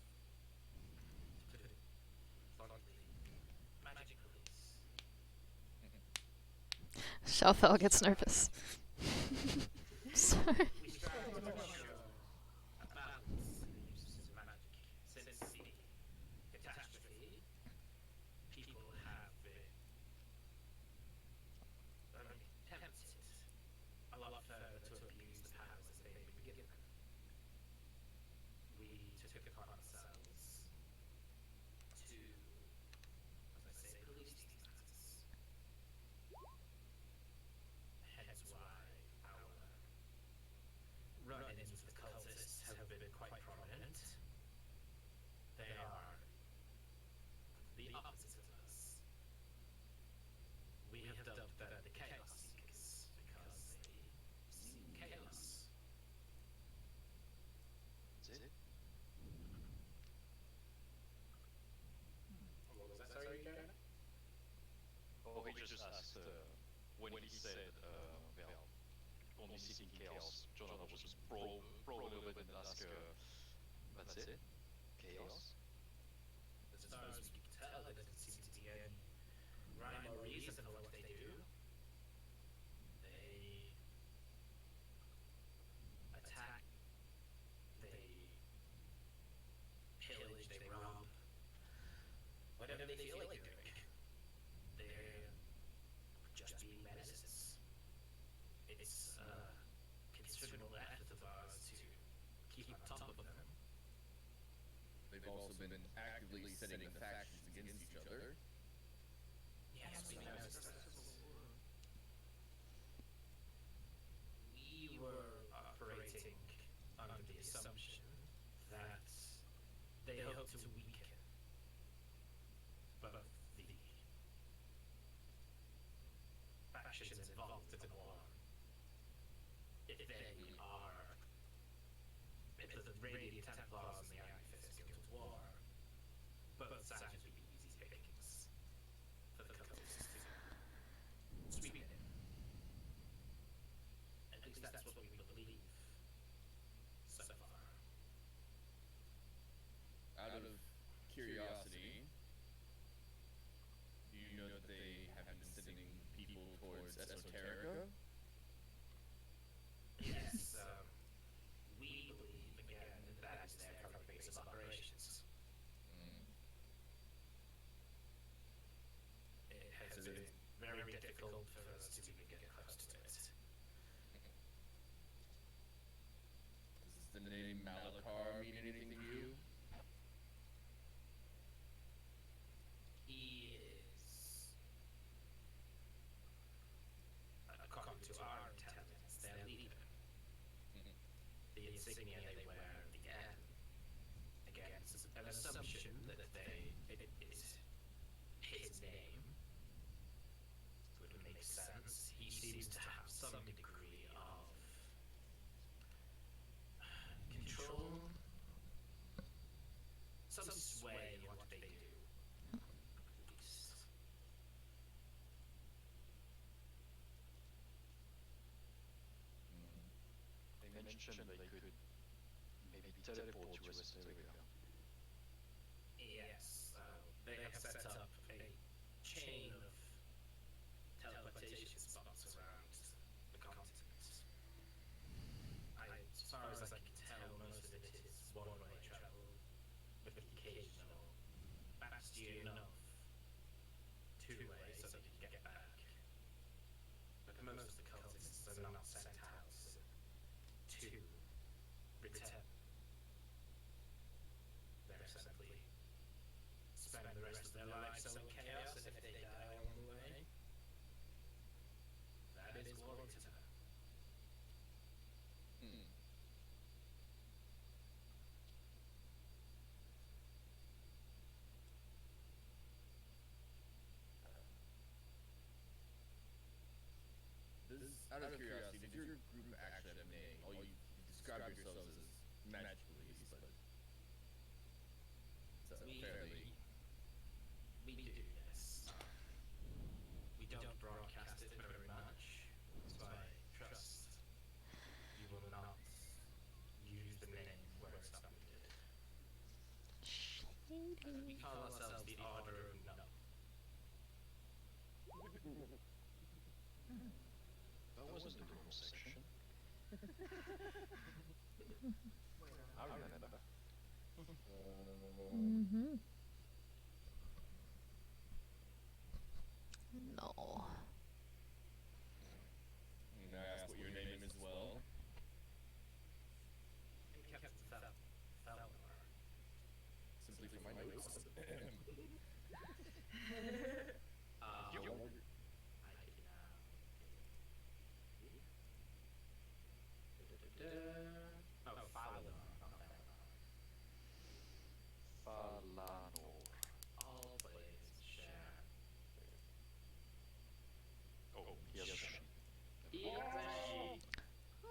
to put it bluntly, magic police. Shalfel gets nervous. Sorry. We strive to ensure a balance in the use of magic. Since the catastrophe, people have been tempted a lot further to abuse the powers that they've been given. We took it upon ourselves to, as I say, police these matters. Hence why our run-ins with the cultists have been quite prominent. They are the opposite of us. We have dubbed them the Chaos Seekers because they seek chaos. That's it? What was that, sorry, Jonah? Oh, he just asked when he said, well, only seeking chaos. Jonathan was just probe a little bit and ask, that's it? Chaos? As far as we can tell, there doesn't seem to be any rhyme or reason for what they do. They attack, they pillage, they rob, whatever they feel like doing. They're just being menaces. It's a considerable effort of ours to keep on top of them. They've also been actively setting the factions against each other. Yes, we noticed that. it's esoterica? Yes, we believe, again, that is their current base of operations. It has been very difficult for us to even get close to it. Does the name Malakar mean anything to you? He is, according to our intelligence, their leader. The insignia they wear at the end. Again, it's an assumption that it is his name. Would make sense. He seems to have some degree of control, some sway in what they do. At least. They mentioned they could maybe teleport to Esoterica. Yes, they have set up a chain of teleportation spots around the continent. As far as I can tell, most of it is one-way travel, with the occasional bastion of two-way so they can get back. But most of the cultists are not sent out to return. They're simply spend the rest of their lives sowing chaos, and if they die along the way, that is glory to them. Out of curiosity, did your group actually have a name? All you describe yourselves as magic police, but it's fairly. We do, yes. We don't broadcast it very much, so I trust you will not use the name where it's not needed. We call ourselves the Order of No. That wasn't the normal section. I remember. Mm-hmm. No. May I ask what your name is as well? Captain Felnor. Simply for my notes. Falanor, not Felnor. Falanor. All blades share. Oh, he has a sheep. He has a sheep.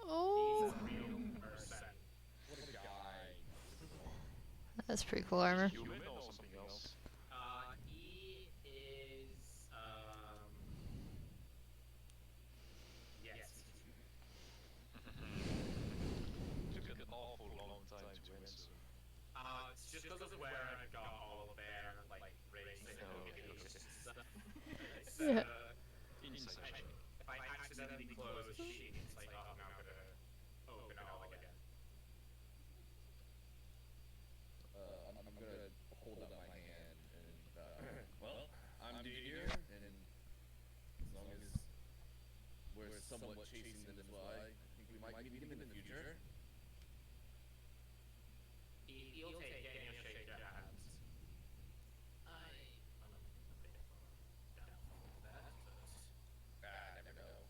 Oh, He's a real person. What a guy. that's pretty cool armor. Human or something else? He is, yes. Took an awful long time to answer. It's just because of where I got all of their, race and Okay. it's, Yeah. Inside check. if I accidentally close a sheet, it's like, oh, now I'm gonna open it all again. I'm gonna hold up my hand and, well, I'm new here, and as long as we're somewhat chasing them as well, I think we might meet him in the future. He'll take it and he'll shake your hands. I'm a bit doubtful of that, but Never know.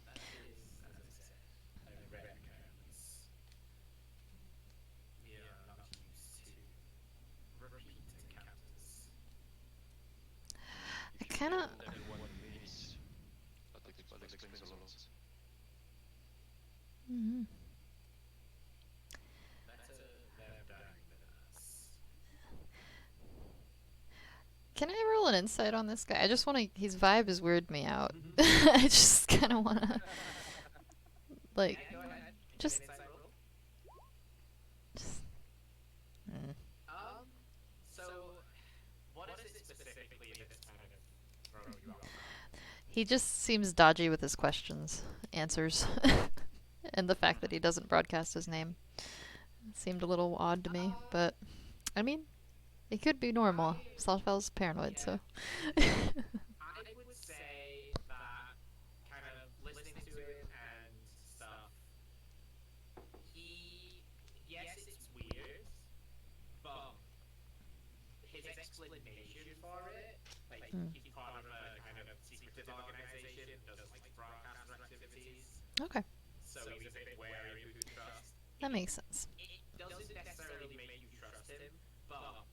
that is, as I said, a rare occurrence. We are not used to repeat encounters. I kind of. Everyone needs. That explains a lot. Mm-hmm. Better them dying than us. Can I roll an insight on this guy? I just want to. His vibe is weirding me out. I just kind of want to, like, Go ahead. just. Insight roll. just So, what throw you off now. He just seems dodgy with his answers, and the fact that he doesn't broadcast his name seemed a little odd to me. But I mean, it could be normal. Saltfell's paranoid, so. I would say that kind of listening to him and stuff, yes, it's weird, but his explanation for it, like, he's part of a kind of secretive organization, doesn't like to broadcast their activities, Okay, so he's a bit wary of who to trust. that makes sense. It doesn't necessarily make you trust him, but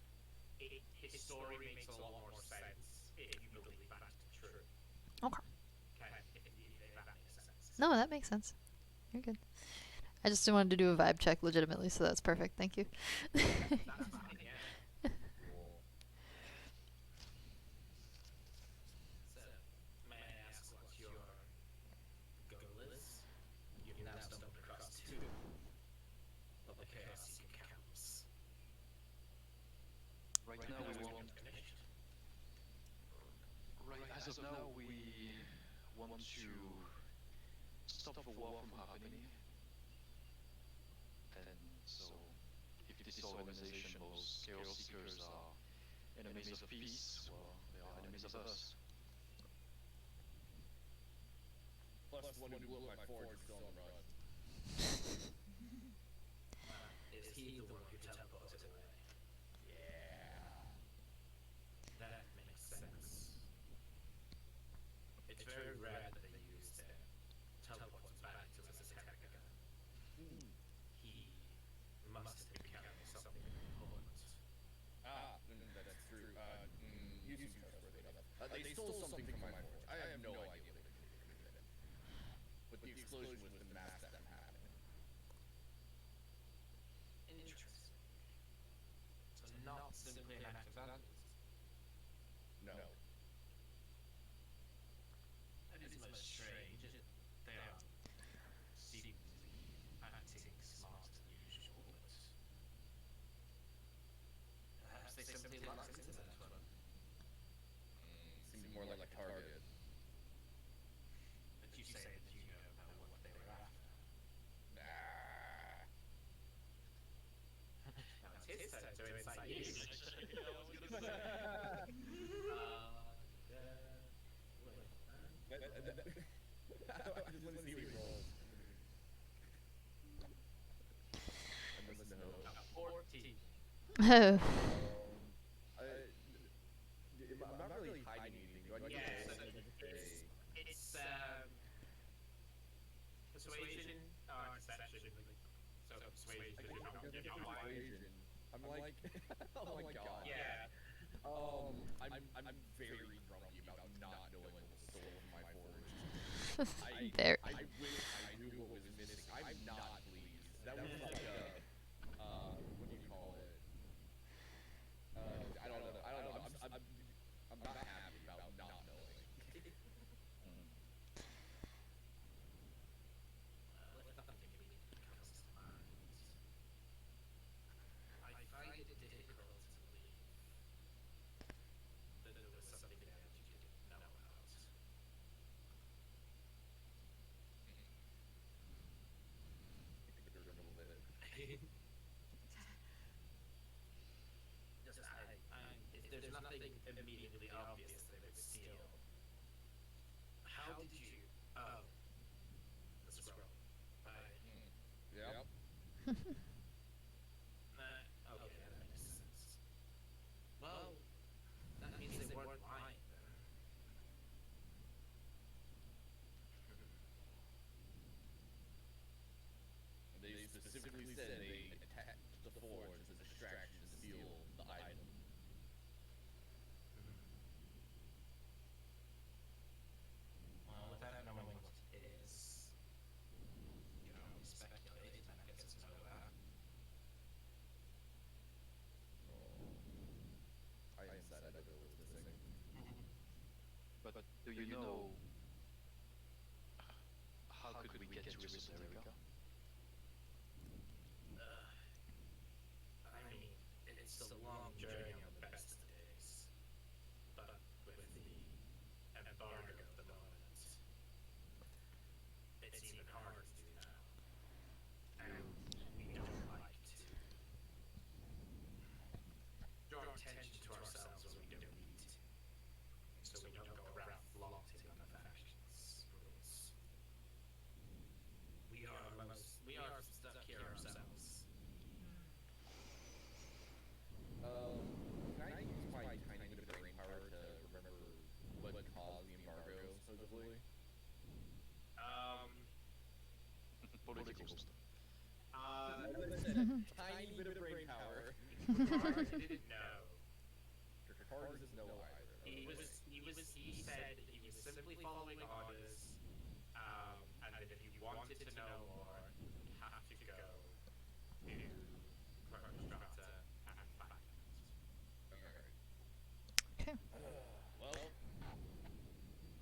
his story makes a lot more sense if you believe that to be true. Okay. Kind of, if that makes sense. No, that makes sense. You're good. I just wanted to do a vibe check legitimately, so that's perfect. Thank you. That's fine, yeah. Cool. So, may I ask what your goal is? You've now stumbled across two of the Chaos Seeker camps. Right now we want. Finished. Right as of now we want to stop the war from happening. And so, if this organization, those Chaos Seekers are enemies of peace, well, they are enemies of us. Plus, the one who blew up my forge is still on the run. Is he the one who teleported away? Yeah. That makes sense. It's very rare that they use their teleports back to us as a Technica. He must have been carrying something important. That's true. You seem trustworthy enough. They stole something from my forge. I have no idea what they did with it. But the explosion was the mask that happened. Interesting. So not simply an act of vandalism. No. That is most strange. They are seemingly acting smarter than usual, but perhaps they simply lucked into that one. Seems more like a target. But you say that you don't know what they were after. Nah. Now it's his turn to incite you. I just want to see what he rolls. I must know. 14. Oh. I'm not really hiding anything. Do I need Yeah, to so roll something? it's persuasion or deception. So persuasion is not Persuasion. I'm like, oh my god. Yeah. I'm very grumpy about not knowing what was stolen from my forge. There. I wish I knew what was missing. I'm not pleased. That was like what do you call it? I don't know. I'm not happy about not knowing. If nothing immediately comes to mind, I find it difficult to believe that there was something there that you didn't know about. A little bit. Just if there's nothing immediately obvious they would steal, how did you? Oh, the scroll. Right. Yep. Okay, that makes sense. Well, that means they weren't lying then. They specifically said they attacked the forge as a distraction to steal the item. Well, without knowing what it is, you can only speculate, and that gets us nowhere. I decided I go with missing. But do you know how could we get to Esoterica? I mean, it's a long journey on the best of days, but with the Ricard didn't know. Ricard doesn't know either. He said that he was simply following orders, and that if you wanted to know more, you'd have to go to Chronostrata and find out. Alright. Okay. Well,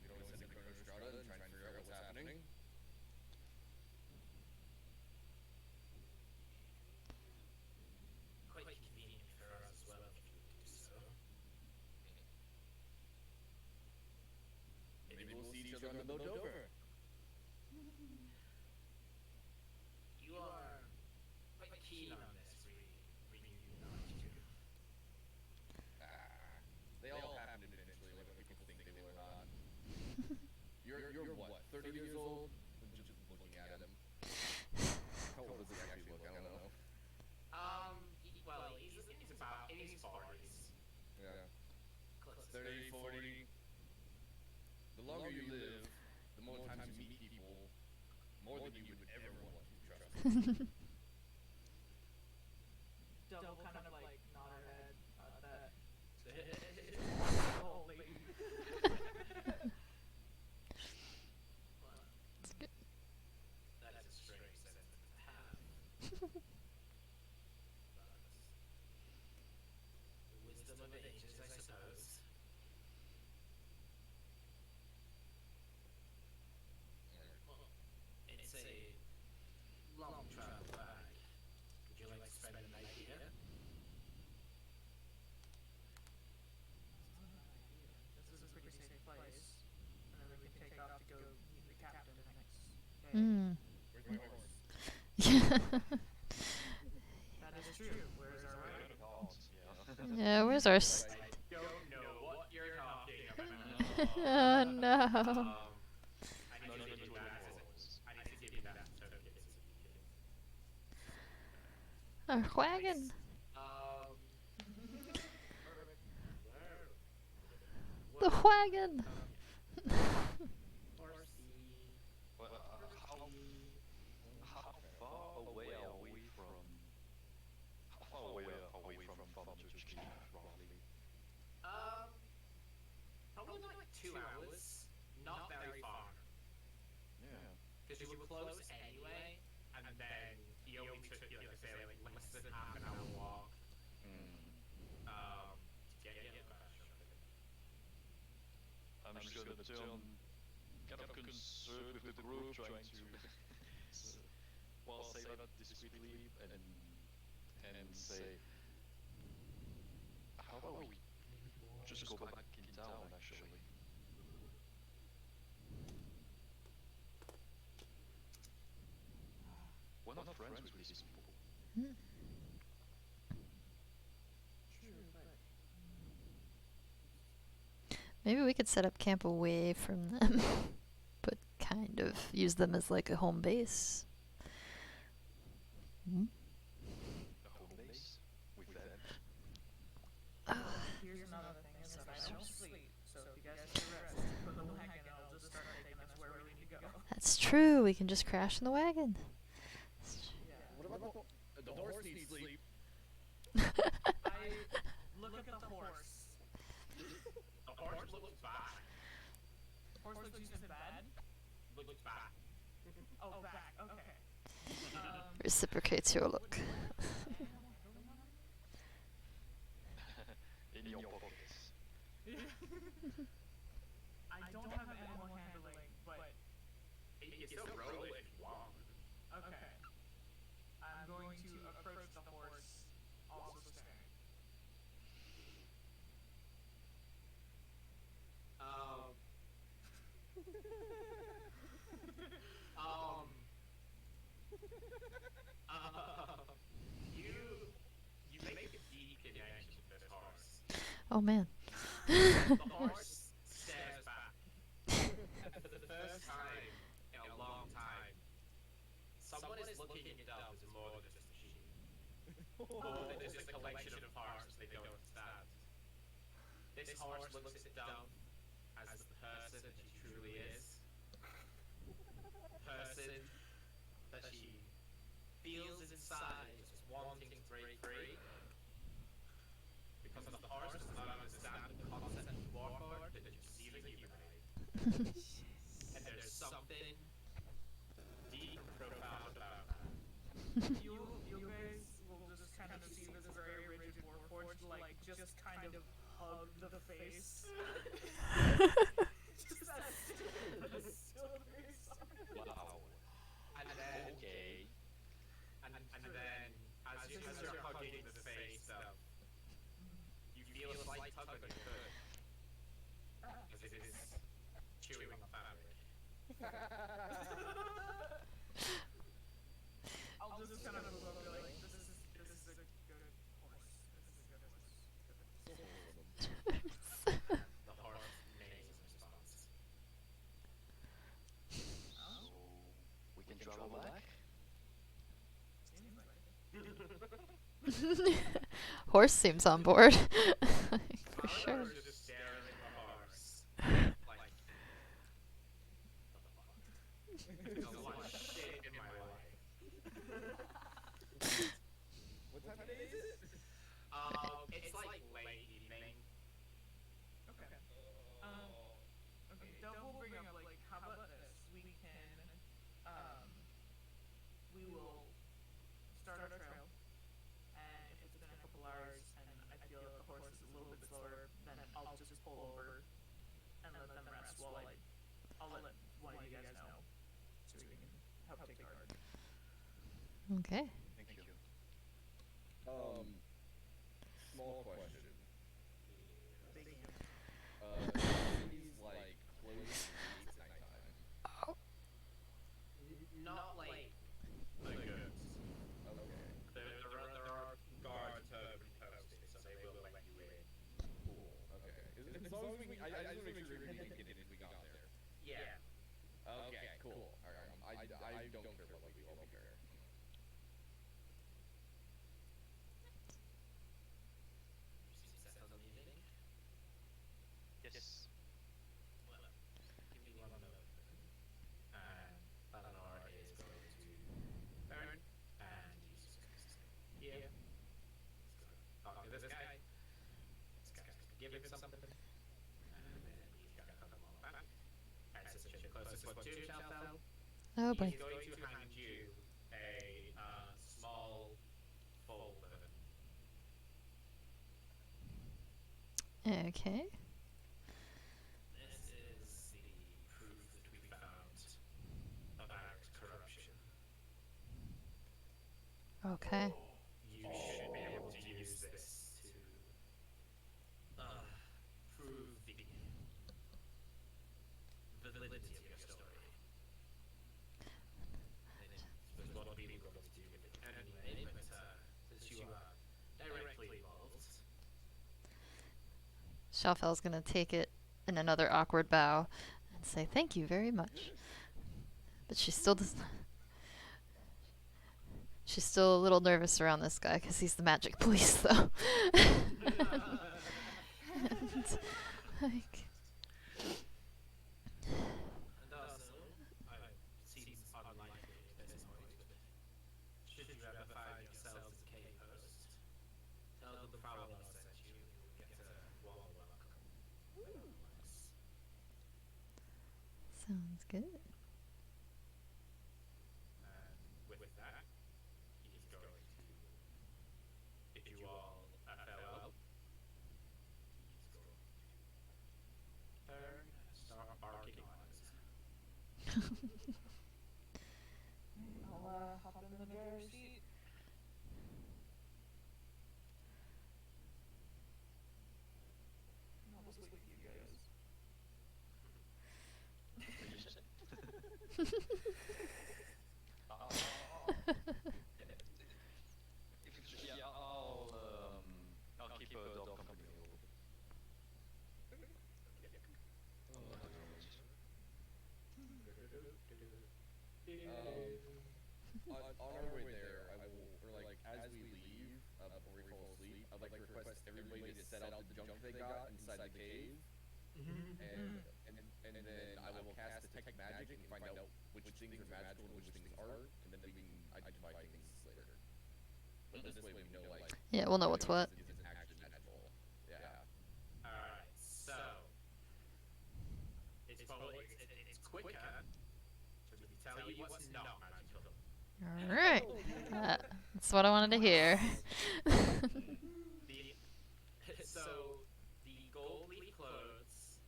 we don't send to Chronostrata and try and figure out what's happening. Quite convenient for us as well if you would do so. Maybe we'll see each other on the boat over. You are quite keen on this reunion, aren't you? They all happen eventually, whether people think they will or not. You're what, 30 years old? I'm just looking at him. How old does he actually look? I don't know. Well, he's about in his 40s. Yeah. Close to 30, 40. The longer you live, the more times you meet people, more than you would ever want to trust. Double kind of like nod her head at that old lady. Well, That's good. that is a strange sentiment to have. But the wisdom of ages, I suppose. Well, it's a long travel back. Would you like to spend the night here? This is a pretty safe place. And then we can take off to go meet the captain next day. Mm. Where's my horse? That is true. Where is our Good wagon? calls, yeah. Yeah, where's our... I don't know what you're talking about. Oh no. I need No, to no, give no, you no, that. no. I need to give you that token so you can. Our wagon. The wagon. Horsey. Well, how far away are we from? How far away are we from Turkey, roughly? Probably like 2 hours. Not very far. Yeah. Because you were close anyway, and then he only took you, like I say, like less than half an hour walk. To get you across. I'm just gonna turn kind of concerned with the group, trying to well say that discreetly and say, how about we just go back in town actually? We're not friends with these people. Maybe we could set up camp away from them, but kind of use them as like a home base. Hmm? A home base with them. Here's another thing is that I don't sleep. So if you guys need to rest, put the wagon and I'll just start taking us where we need to go. That's true. We can just crash in the wagon. Yeah. What about the horse needs sleep? I look at the horse. The horse looks bad. Horse looks used bad. Looks bad. Oh, back. Okay. Reciprocates your look. In your pockets. I don't have animal handling, but You can still roll it if you want. okay. I'm going to approach the horse, also staring. You make a deep connection with this horse. Oh man. The horse stares back. And for the first time in a long time, someone is looking at Dove as more than just a sheep. More than just a collection of parts they don't understand. This horse looks at Dove as the person that she truly is. The person that she feels inside just wanting to break free. And there's something deep and profound about that. You guys will just kind of see this very rigid warforged like just kind of hug the face. Just that still very sorry. Wow. And then, Okay. and then, as you're hugging the face, you feel a slight tug on your foot, as it is chewing on fabric. I'll just kind of move over like this is a good horse. This is a good horse. The horse neighs in response. We can travel back? Seems like it. Horse seems on board. For Oliver sure. is just staring at the horse. Like, there's a lot of shit in my life. What time of day is it? It's like late evening. Okay. Okay, Dove will bring up like how about this? We can we will start our trail. And if it's been a couple hours and I feel like the horse is a little bit slower, then I'll just pull over and let them rest while I'll let one of you guys know so we can help take guard. Okay. Thank you. Small question. Thank you. Cities like close gates at nighttime. Not like the goods. Okay. There are guards posted, so they will let you in. Cool. Okay. As long as I just want to make sure we didn't get in if we got there. Yeah. Okay. Cool. All right. I don't care about like I'll be fair. You seem set on the evening. Yes. Well, give me one moment. And Eleanor is going to turn and use his system. Here. He's going to talk to this guy. This guy's going to give him something. And then he's going to come along back. And since you're the closest one to Chalfel, Oh boy. he's going to hand you a small folder. Okay. This is the proof that we found of Eric's corruption. Okay. You should be able to use this to prove the validity of your story. I suppose what people are going to do with it anyway, but since you are directly involved, Shalfel's gonna take it in another awkward bow and say thank you very much. But she still does. She's still a little nervous around this guy because he's the magic police, though. And, like, and also, it seems unlikely at this point, but should you ever find yourselves in Cave Post, tell them the Prowler sent you, and you'll get a warm welcome. sounds good. And with that, he's going to bid you all farewell. He's going to turn and start barking orders. I'll hop in the driver's seat. And I'll just wait for you guys. Yeah, I'll keep Dove company a little bit. On our way there, I will, or like as we leave, before we fall asleep, I'd like to request everybody to set out the junk they got inside the cave, and then I will cast detect magic and find out which things are magical and which things aren't, and then we can identify things later. But this way we know like Yeah, we'll know what's what. is it actually magical? Yeah. Alright, so it's probably All right. That's what I wanted to hear. The so the gold leaf clothes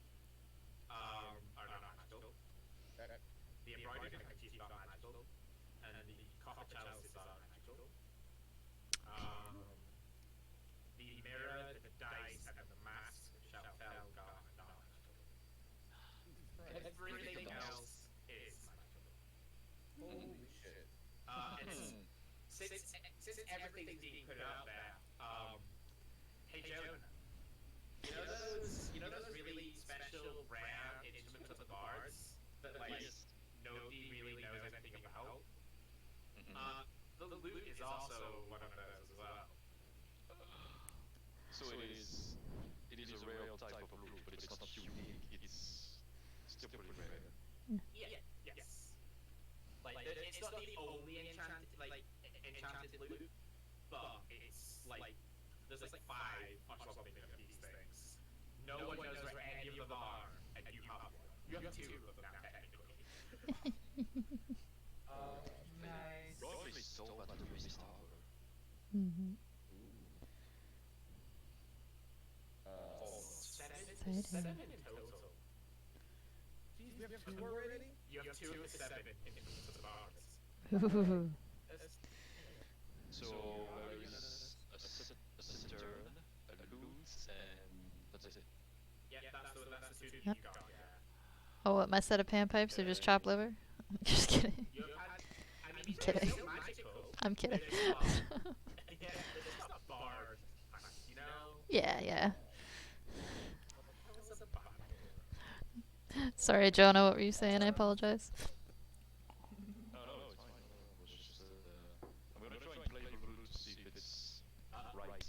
are not magical. Okay. The embroidered handkerchief is not magical, and the copper chalice is not magical. Um, the mirror, the dice, and the mask shall fell not magical. Everything else is magical. Holy shit. And since everything's being put out there, hey Jonah, you know those really special rare instruments of the bards that like Yes. nobody really knows anything about? Mhm. The lute is also one of those as well. So it is a rare type of loot, but it's not unique. It's still pretty rare. Yeah, yes. Like it's not the only enchanted lute, but it's like there's like five or something of these things. No one knows where any of them are, and you have one. You have two of them now, technically. Nice. Probably stole that to Mist Harbor. Mhm. Almost. Seven in total. Jeez, we have two already? You have two of the seven influence of the bards. Ooh. So there is a cittern, a lute, and that's it. Yeah, that's the two that Yep. you got. Yeah. Oh, what, my set of panpipes or just chopped liver? Just kidding. You've had. I mean, I'm they're kidding. still magical. I'm kidding. They're just not. Yeah, they're just not bard types, you know. Yeah, yeah. What the hell is a bard? Sorry, Jonah, what were you saying? I apologize. No, no, it's fine. It was just I'm gonna try and play the lute to see if it's right.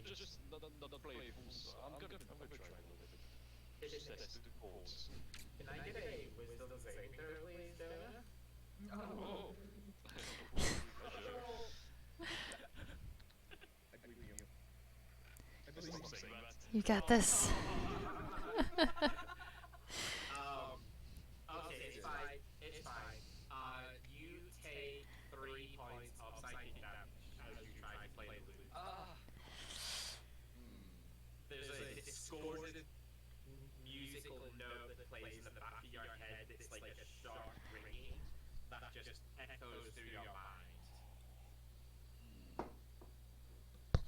Just not play it full. So I'm gonna try a little bit. Just test the chords. Can I get a wisdom saving throw, please, Jonah? Oh. I believe in you. I believe in Stop you. saying that. You got this. Okay, it's fine. It's fine. You take 3 points of psychic damage as you try to play the lute. There's a discordant musical note that plays in the back of your head that's like a sharp ringing that just echoes through your mind.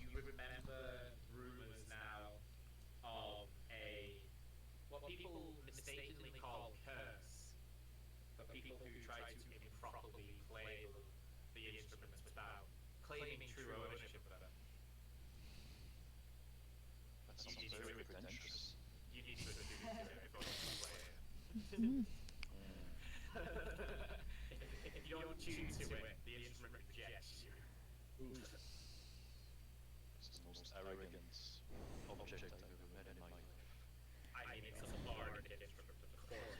You remember rumors now of what people mistakenly call curse, for people who try to improperly play the instruments without claiming true ownership of them. That sounds very pretentious. You need to attune to it before you play it. If you don't tune to it, the instrument rejects you. It's the most arrogant object I've ever met in my life. I mean, it's a bardic instrument, of course.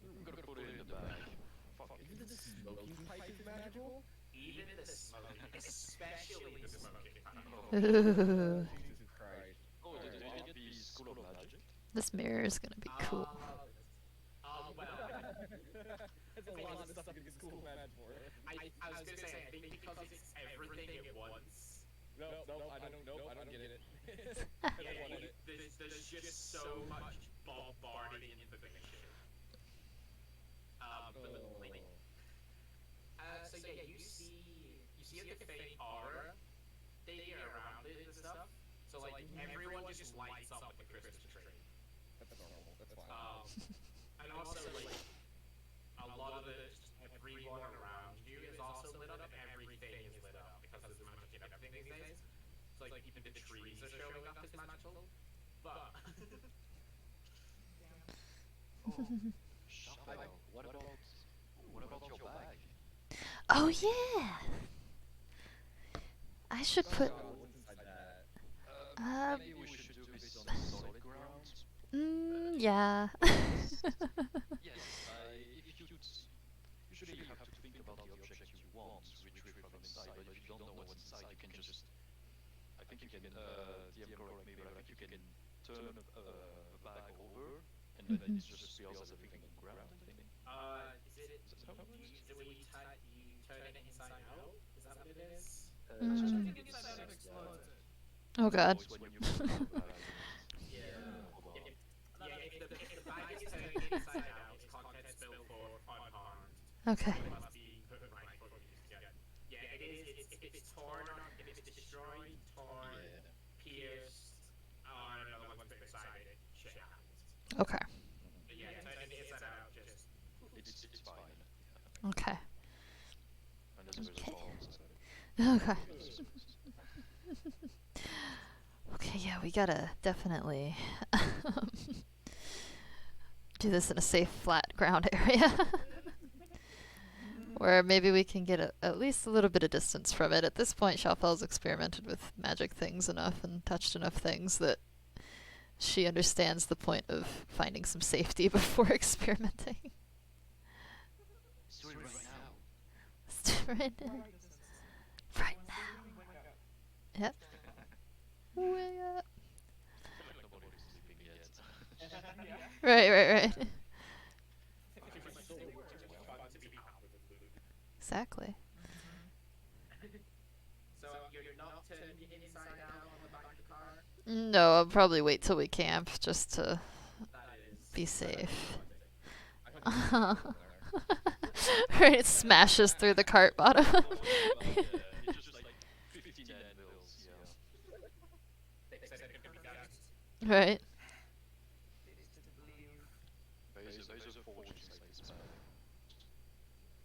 I'm gonna put it in the bag. Fuck it. Even the smoking pipe is magical? Even the smoking, especially the smoking pipe. Ooh. Jesus Christ. Oh, did you get the School of Magic? This mirror is gonna be cool. Well, That's a lot of stuff to get school mad for. I was gonna say, I think because it's everything at once. No, I don't get it. Yeah, there's just so much bombarding information. So yeah, you see like a faint aura thing around it and stuff. So like everyone just lights up like a Christmas tree. That's normal. That's fine. And also like a lot of everyone around you is also lit up, and everything is lit up because there's magic in everything these days. So like even the trees are showing up as magical. But Shadow, what about your bag? Oh yeah. I should put. What's inside that? Maybe we should do this on solid ground. Yeah. Yes, if you'd... Usually you have to think about the object you want to retrieve from inside, but if you don't know what's inside, you can just... I think you can, DM correct me, but I think you can turn a bag over, and then it just spills as everything ground, I think. Is Is that how it works? it where you turn it inside out? Is that what it is? I Mm. think inside out explodes it. Oh god. It's when you paralyze it. Yeah. Hold on. If the bag is turning inside out, its contents spill forth unharmed. Okay. It must be put right for you to get. Yeah, it is. If it's torn, if it's destroyed, torn, Yeah. pierced, or another one's put inside it, shit happens. Okay. But yeah, turning it inside out, just It's fine. Yeah. Okay. Unless there's a Okay. tall inside it. Okay. Okay, yeah, we gotta definitely do this in a safe, flat ground area. Where maybe we can get at least a little bit of distance from it. At this point, Shalfel's experimented with magic things enough and touched enough things that she understands the point of finding some safety before experimenting. Let's do it right now. Let's do it right now. Right now. Yep. Way up. I feel like nobody's sleeping yet. Right, right, right. Exactly. So you're not turning it inside out on the back of the car? No, I'll probably wait till we camp just to That is. be safe. I don't know. Right, it smashes through the cart bottom. It's just like 15 anvils, yeah. They said it could be done. Right. Those are fortunes like this, man.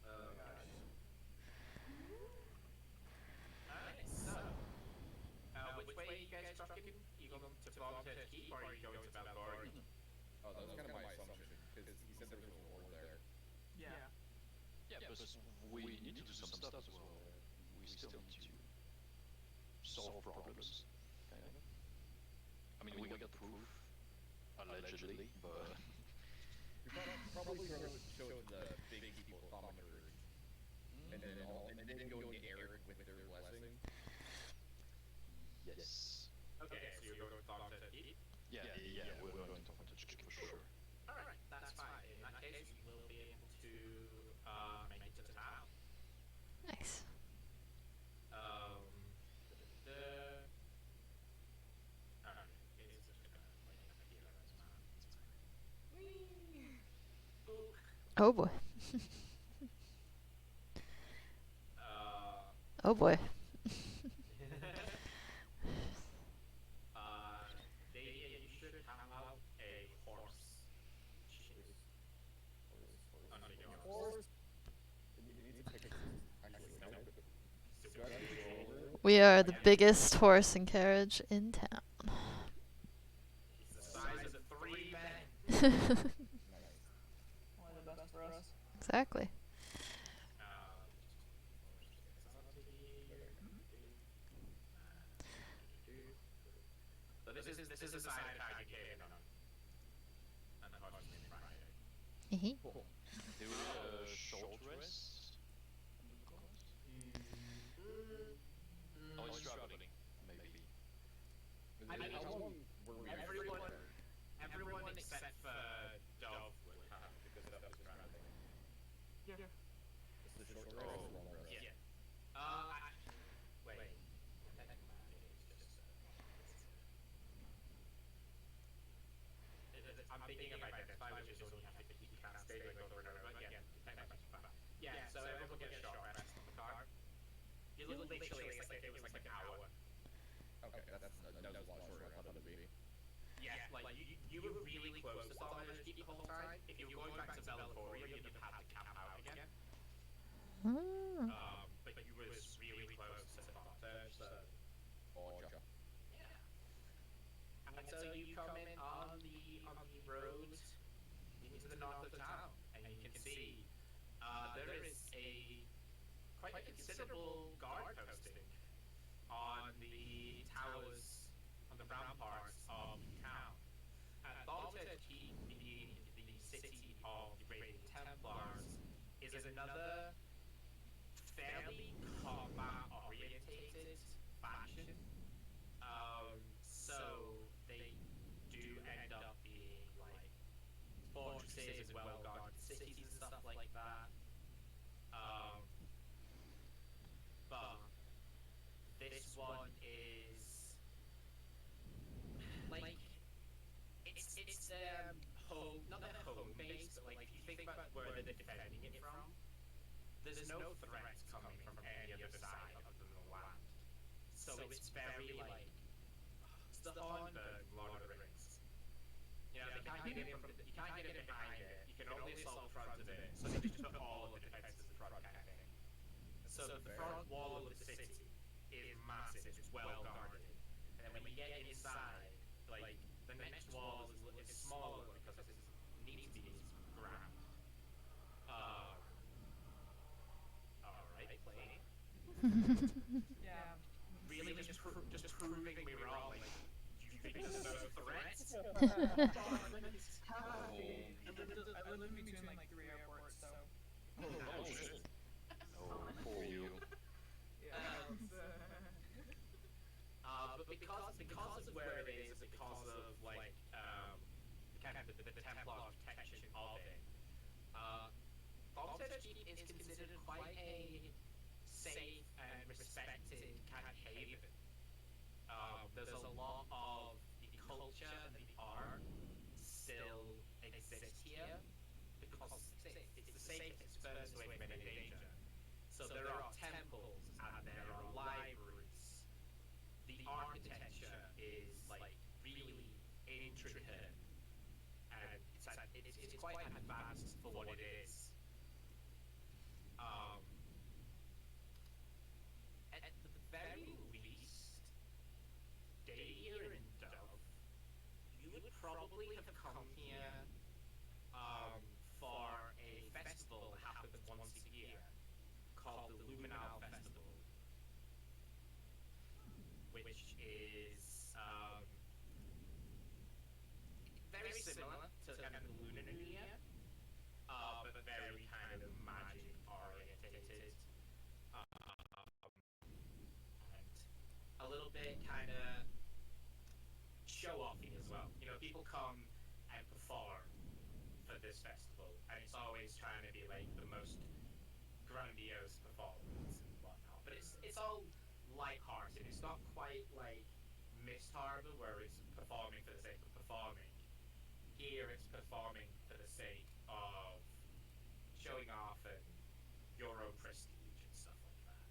Oh gosh. Alright, so. Which way are you guys trucking? You going to Volunteer Keep or are you going to Valgor? Oh, that was kind of my assumption, because he said there was a war there. Yeah. Yeah, but we need to do some stuff as well. We still need to solve problems, kind of. I mean, we got proof, allegedly, but You probably show it to the big people, commoners, and then go into Eric with their blessing. yes. Okay, so you're going to Volunteer Keep? Yeah, we're going to Vantage Keep for sure. Alright, that's fine. In that case, we will be able to make it to town. Nice. Alright, it's just gonna like appear on this map. Ooh. Oh boy. Oh boy. Davia, you should have out a horse. Under your horse. We are the biggest horse and carriage in town. He's the size of 3 men. Only the best for us. Exactly. So this is the side of how you came in on. Unfortunately, Friday. Hee. There was a short rest on the coast. Oh, it's traveling, maybe. Everyone except for Dove would have because Dove is traveling. Yeah. It's the short rest, long rest. Yeah. Wait. I'm thinking of identify, which is all you have to keep. You can't stay like over and over. But yeah, technically fine. Yeah. So everyone will get a short rest on the car. You literally, it's like it was like an hour. Okay, that was a lot shorter than I thought it would be. Yeah, like you were really close to Salvage Keep the whole time. If you were going back to Belatoria, you'd have had to camp out again. But you were really close to Salvage, so Gotcha. yeah. And so you come in on the road into the north of town, and you can see there is a quite considerable guard posting on the towers, on the ramparts of town. Baltic Keep, being the city of the Radiant Templars, is another fairly combat-orientated faction. So they do end up being like fortresses and well-guarded cities and stuff like that. Um, but this one is like it's their home, not their home base, but like if you think about where they're defending it from, there's no threat coming from any other side other than the land. So it's very like it's the Hornburg Lord of the Rings. You know, they can't get in from you can't get in behind it. You can only assault the front of it. So they just put all of the defenses in front kind of thing. So the front wall of the city is massive. It's well guarded. And then when you get inside, like the next wall is smaller because it needs to be ground. All right, play. Yeah. Really, just proving me wrong. Like, do you think there's no threat? I live in between like 3 airports, so. Oh shit. Oh, poor you. Yeah. But because of where it is, because of like kind of the Templar protection of it, Bombshed Keep is considered quite a safe and respected kind of haven. There's a lot of the culture and the art still exist here because it's the safest, it's furthest away from any danger. So there are temples and there are libraries. The architecture is like really intricate and it's quite advanced for what it is. At the very least, Dahlia and Dove, you would probably have come here for a festival that happens once a year called the Luminal Festival, which is very similar to kind of the Lunar New Year, but very kind of magic orientated, and a little bit kind of show offy as well. You know, people come and perform for this festival, and it's always trying to be like the most grandiose performance and whatnot. But it's all light-hearted. It's not quite like Mist Harbor where it's performing for the sake of performing. Here it's performing for the sake of showing off and your own prestige and stuff like that.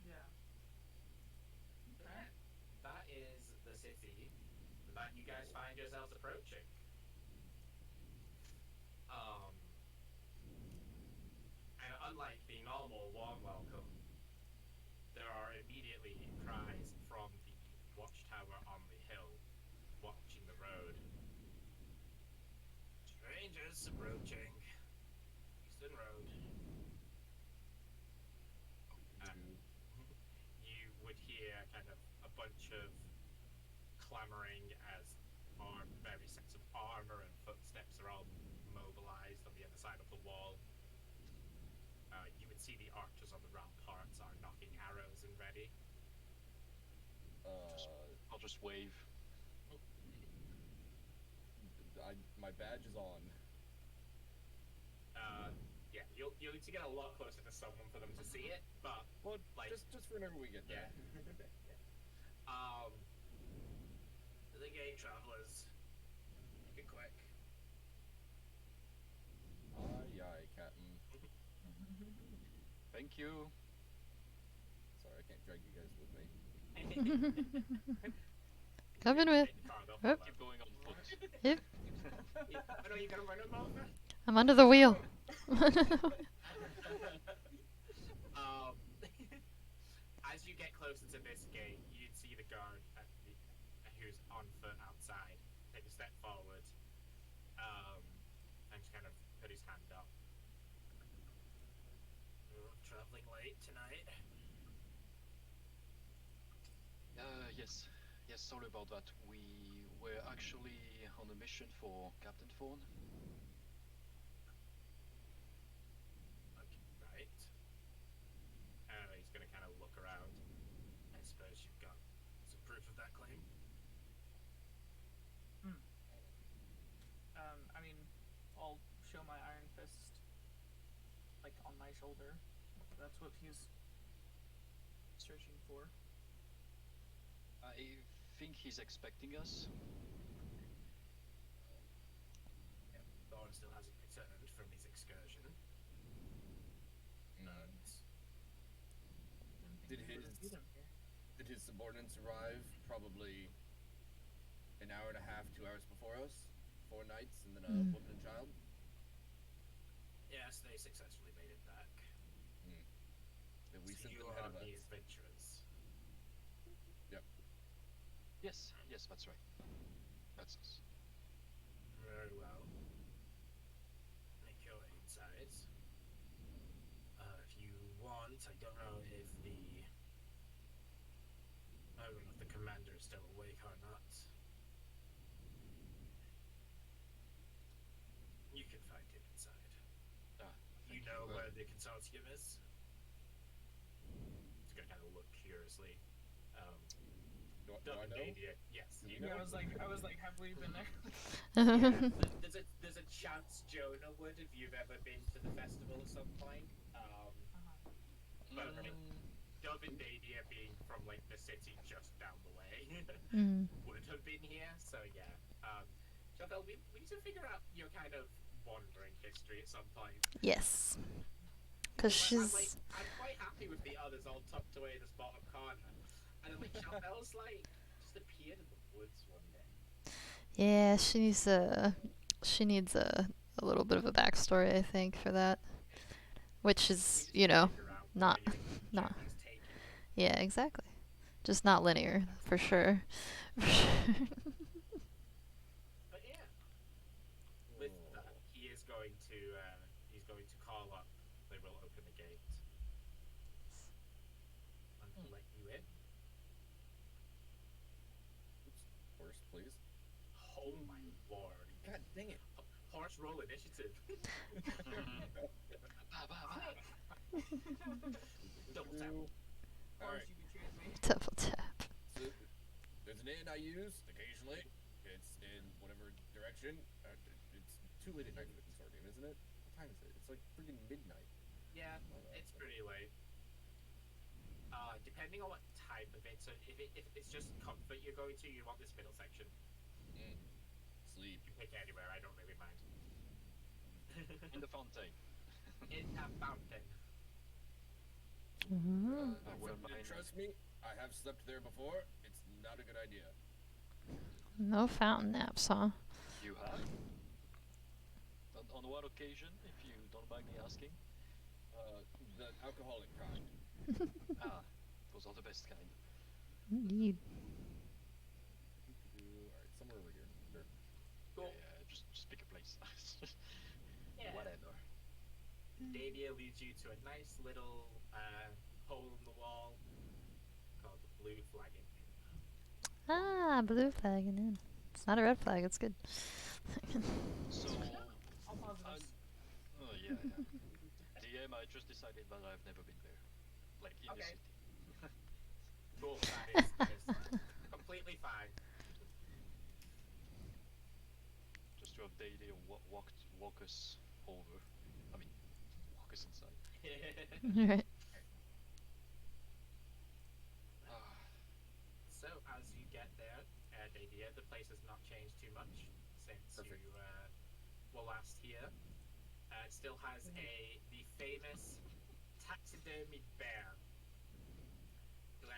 Yeah. Okay. That is the city that you guys find yourselves approaching. And unlike the normal warm welcome, there are immediately cries from the watchtower on the hill, watching the road. Strangers approaching Eastern Road. You would hear kind of a bunch of clamoring as various sets of armor and footsteps are all mobilized on the other side of the wall. You would see the archers on the ramparts are knocking arrows and ready. I'll just wave. My badge is on. Yeah, you'll need to get a lot closer to someone for them to see it, but Well, like just whenever we get there. The gate travelers. Make it quick. Aye, aye, Captain. Thank you. Sorry, I can't drag you guys with me. Coming with. Yep. Keep going on foot. Yep. I know you gotta run them over. I'm under the wheel. As you get closer to this gate, you'd see the guard who's on foot outside take a step forward, and just kind of put his hand up. Traveling late tonight. Yes. Yes, sorry about that. We were actually on a mission for Captain Thorne. Okay, right. He's gonna kind of look around. I suppose you've got some proof of that claim. I mean, I'll show my iron fist, like on my shoulder. That's what he's searching for. I think he's expecting us. Yeah, Thorn still hasn't returned from his excursion. Did his subordinates arrive probably an hour and a half, 2 hours before us? 4 nights and then a woman and child? Yes, they successfully made it back. That we So sent you them are ahead of the us. adventurers. Yep. Yes, that's right. That's us. Very well. Make your way inside. If you want, I don't know if the commander is still awake or not. You can find him inside. You know where the consortium is? He's gonna kind of look curiously. Do I know? Yes. Do we You know? I was like, have we been there? Yeah, there's a chance Jonah would if you've ever been to the festival at some point. But Dove and Dadia being from like the city just down the way would have been here. So yeah. Jovel, we need to figure out your kind of wandering history at some point. Yes. Because she's. I'm quite happy with the others all tucked away in this bottom corner. And then like Jovel's like just appeared in the woods one day. Yeah, she needs a little bit of a backstory, I think, for that. Which is, not. Yeah, exactly. Just not linear, for sure. But yeah, with that, he's going to call up. They will open the gate and let you in. Horse, please. Oh my lord! God dang it! Horse roll initiative. Double tap. Or you could choose me. Double tap. So, there's an inn I use occasionally. It's in whatever direction. It's too late at night for the consortium, isn't it? What time is it? It's like freaking midnight. Yeah, it's pretty late. Depending on what type of it. So if it's just comfort you're going to, you want this middle section. Sleep. You pick anywhere. I don't really mind. In the fountain. In a fountain. Trust me, I have slept there before. It's not a good idea. No fountain naps, huh? You have? On what occasion, if you don't mind me asking? The alcoholic kind. Those are the best kind. Indeed. Alright, somewhere over here. Sure. Cool. Yeah, just pick a place. Yeah. Whatever. Dadia leads you to a nice little hole in the wall called the Blue Flagon Inn. Ah, blue flag and in. It's not a red flag, it's good. So, All positives. oh yeah. DM, I just decided that I've never been there. Like, in the Okay. city. Cool, that is completely fine. Just to have Daily walk us over. I mean, walk us inside. Right. So as you get there, Dadia, the place has not changed too much since Perfect. you were last here. It still has the famous taxidermied bear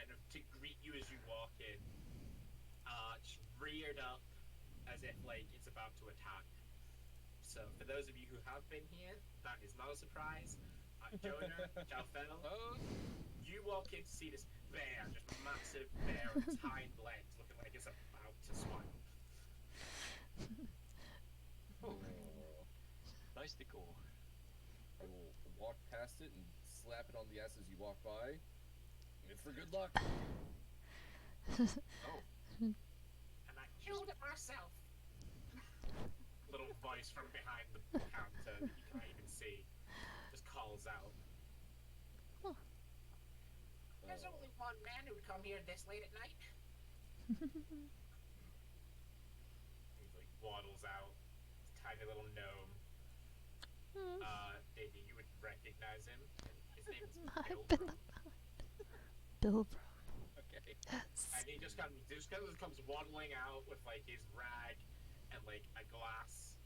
kind of to greet you as you walk in, reared up as if like it's about to attack. So for those of you who have been here, that is not a surprise. Jonah, Jalfel, you walk in to see this bear, just a massive bear with its hind legs, looking like it's about to swipe. Nice decor. I will walk past it and slap it on the ass as you walk by. It's for good luck. And I killed it myself. Little voice from behind the counter that you can't even see just calls out. There's only one man who would come here this late at night. He like waddles out, tiny little gnome, Maybe you would recognize him. His name is I've Bill been Brum. Bill. Okay. Yes. And he just kind of comes waddling out with like his rag and like a glass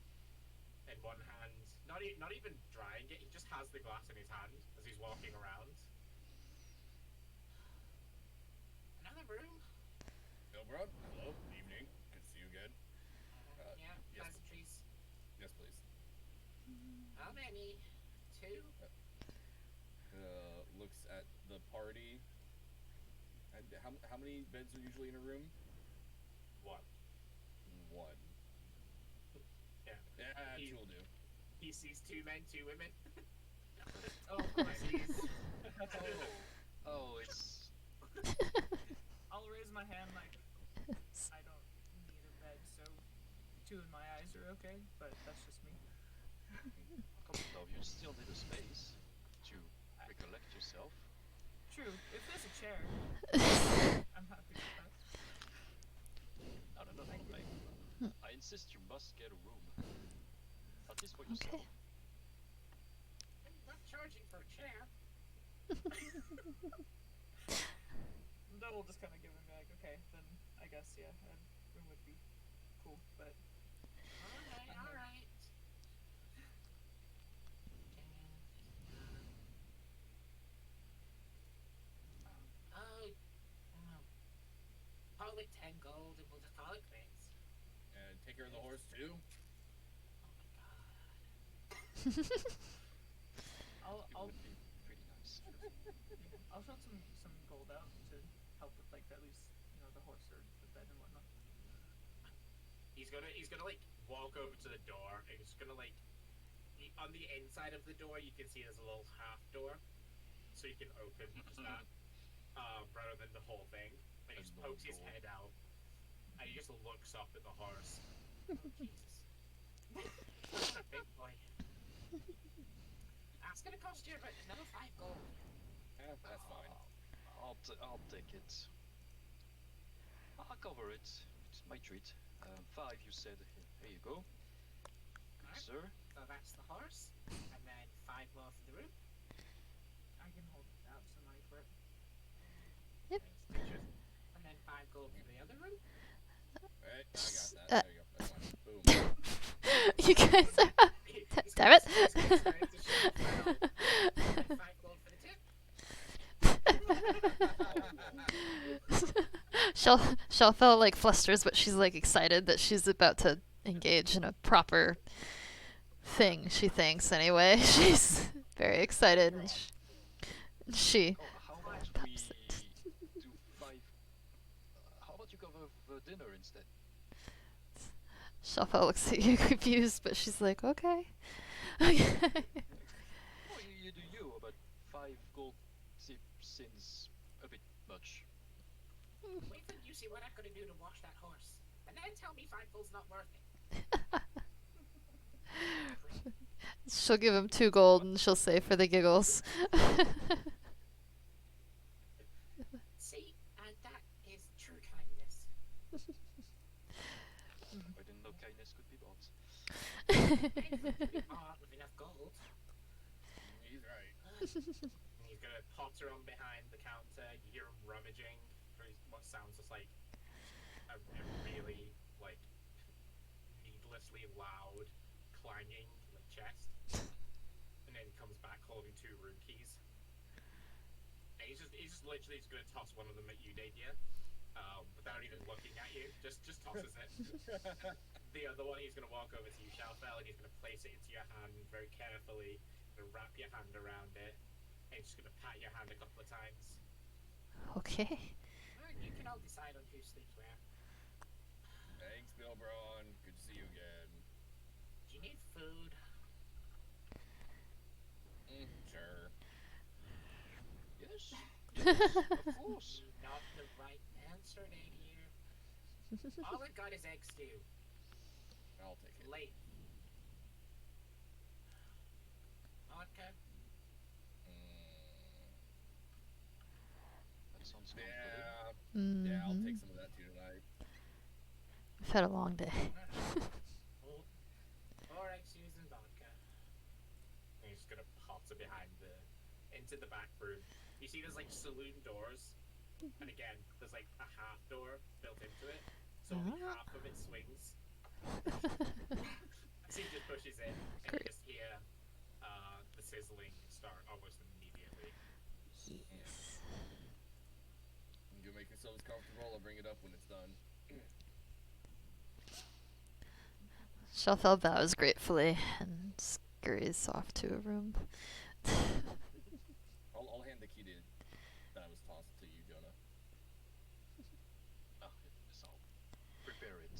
in one hand. Not even drying it. He just has the glass in his hand as he's walking around. Another room? Milbrod, hello, evening. Good to see you again. Yeah, yes, pleasantries. yes, please. How many? Two? Looks at the party. And how many beds are usually in a room? One. One. Yeah. Yeah, He- two will do. He sees two men, two women. Oh, please. Oh, it's I'll raise my hand like I don't need a bed, so two in my eyes are okay, but that's just me. come on, though. You still need a space to recollect yourself. True, if there's a chair, I'm happy with that. No. Thank you. I insist you must get a room. At least for yourself. Okay. I'm not charging for a chair. Then we'll just kind of give him like, okay, then I guess yeah, a room would be cool, but Alright. Call it 10 gold and we'll just call it quits. And take care of the horse too. Oh my god. I'll It would be pretty nice. I'll shell some gold out to help with like at least the horse or the bed and whatnot. He's gonna like walk over to the door and he's gonna like on the inside of the door you can see there's a little half door, so you can open just that, rather than the whole thing. And he just pokes his head out and he just looks up at the horse. Oh, Jesus. What a big boy. That's gonna cost you about another 5 gold. Yeah, that's fine. I'll take it. I'll cover it. It's my treat. 5, you said. Here you go. Good, Alright. sir. So that's the horse, and then 5 more for the room. I can hold out some money for it. Yep. And then 5 gold for the other room. Alright, I got that. There you go. That's fine. Boom. You guys are. Damn it. He's gonna turn to Sheffield, and then 5 gold for the tip. Shelfell like flusters, but she's like excited that she's about to engage in a proper thing. She thinks anyway. She's very excited. And she Oh, how about we pops it. do 5? How about you cover the dinner instead? Shelfell looks at you confused, but she's like, okay. Okay. Oh, you do you, but 5 gold seems a bit much. Wait till you see what I'm gonna do to wash that horse, and then tell me 5 gold's not worth it. She'll give him 2 gold and she'll say for the giggles. See, and that is true kindness. I didn't know kindness could be bought. Bought with enough gold. He's right. And he's gonna potter on behind the counter. You hear him rummaging for what sounds just like a really like needlessly loud clanging like chest. And then he comes back holding 2 room keys. And he's just literally just gonna toss one of them at you, Nadia. Without even looking at you, just tosses it. The other one, he's gonna walk over to you, Shalfell, and he's gonna place it into your hand very carefully. Gonna wrap your hand around it, and he's just gonna pat your hand a couple of times. Okay. Alright, you can all decide on who sleeps where. Thanks, Milbron. Good to see you again. Do you need food? Sure. Yes, of course. Not the right answer, Nadia. All I've got is egg stew. I'll take it. Late. Vodka? That sounds good. Yeah. Yeah, I'll take some of that too tonight. I've had a long day. 4 egg stews and vodka. into into the back room. You see there's like saloon doors, and again there's like a half door built into it, so only half of it swings. So he just pushes in, and you just hear the sizzling start almost immediately. Yes. You make yourselves comfortable. I'll bring it up when it's done. Shelfel bows gratefully and scurries off to a room. I'll hand the key that I was tossed to you, Jonah. Ah, yes, I'll prepare it.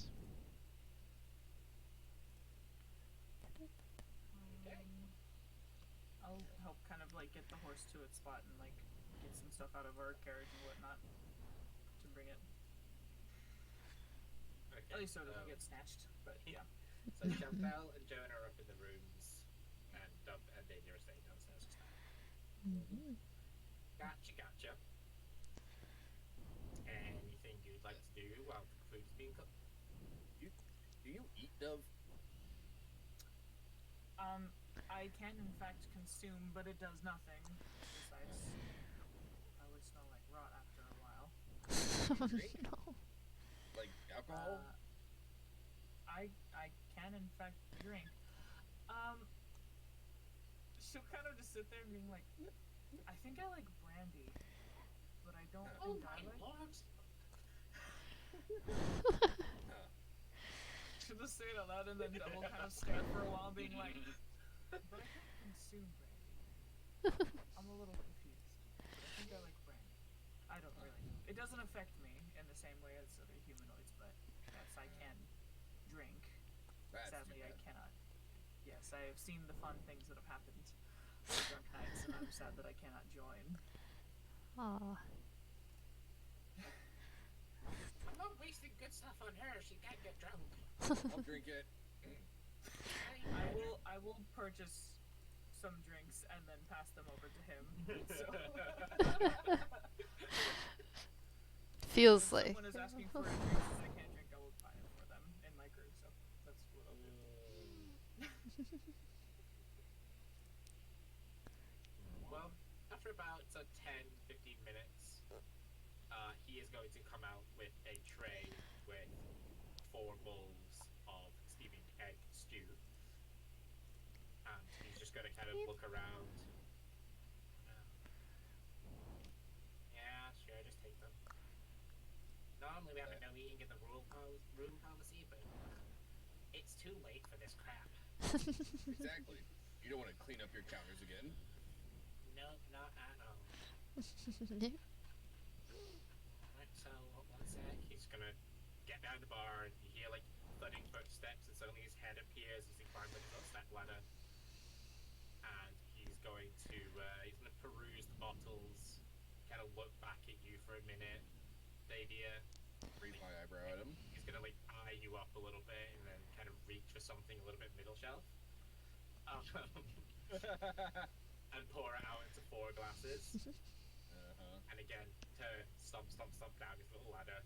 Okay. I'll help kind of like get the horse to its spot and like get some stuff out of our carriage and whatnot to bring it. Okay. At least so it doesn't get snatched. But yeah. So Chantal and Joan are up in the rooms, and Dub and Davey are staying downstairs. Gotcha. Anything you'd like to do while the food's being cooked? Do you eat dove? I can in fact consume, but it does nothing. Besides, I would smell like rot after a while. Oh, Drink? no. Like alcohol? I can in fact drink. She'll kind of just sit there being like, I think I like brandy, but I don't think I like. lord! She'll just say it out loud and then Double kind of stare for a while, being like, but I don't consume brandy. I'm a little confused. But I think I like brandy. I don't really know. It doesn't affect me in the same way as other humanoids, but yes, I can drink. That's Sadly, too I bad. cannot. Yes, I have seen the fun things that have happened on drunk nights, and I'm sad that I cannot join. Aw. I'm not wasting good stuff on her. She can't get drunk. I'll drink it. I will purchase some drinks and then pass them over to him. So Feels if like. someone is asking for a drink that I can't drink, I will buy it for them in my crew. So that's what I'll do. Well, after about 10-15 minutes, he is going to come out with a tray with 4 bowls of steaming egg stew. And he's just going to kind of look around. Yeah, sure, just take them. Normally we have a no eating in the room policy, but it's too late for this crap. Exactly. You don't want to clean up your counters again. Nope, not at all. Yeah. Right, so one sec, he's gonna get down the bar, and you hear like thudding footsteps, and suddenly his head appears as he climbs like a little step ladder. And he's going to peruse the bottles, kind of look back at you for a minute. Davia, Raise my eyebrow at him. he's gonna like eye you up a little bit, and then kind of reach for something a little bit middle shelf. And pour it out into 4 glasses. And again, to stomp down his little ladder,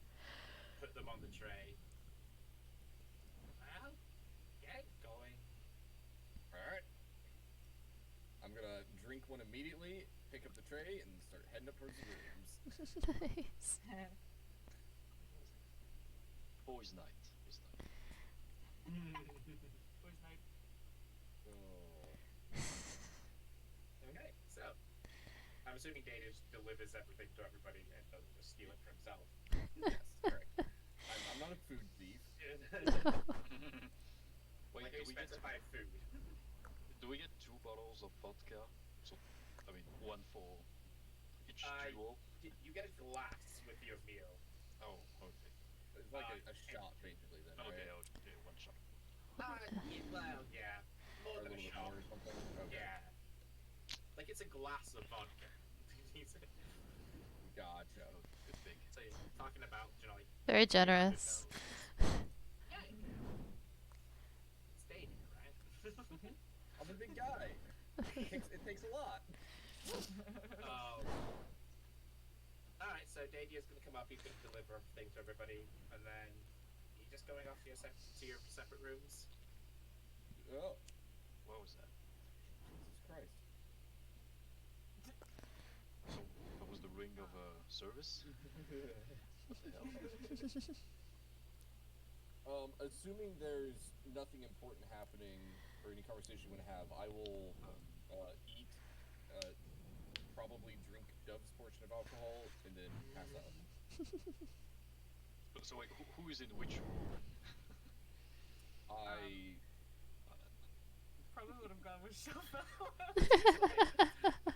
put them on the tray. Well, get going. Alright. I'm gonna drink one immediately, pick up the tray, and start heading up towards the rooms. Nice. Boys' night. Boys' night. Oh. Okay, so I'm assuming Data delivers everything to everybody and doesn't just steal it for himself. Yes, correct. I'm not a food thief. Wait, Like do you we get specify food. 2 bottles of vodka? So, I mean, 1 for each duo. You get a glass with your meal. Oh, okay. It's like a shot, basically, then, Okay, right? okay, 1 shot. Well, yeah. More Or a than a little bit shot. more or something? Okay. Yeah. Like it's a glass of vodka. Gotcha. Good thing. So you're talking about, like... Very generous. Yeah, it's dating, right? I'm a big guy. It takes a lot. Alright, so Dadia's gonna come up, he's gonna deliver everything to everybody, and then you're just going off to your separate rooms. Oh, What was that? Jesus Christ. service. What the hell? Assuming there's nothing important happening or any conversation you want to have, I will eat, probably drink Dove's portion of alcohol, and then pass out. So wait, who is in which room? I Probably would have gone with Shofel.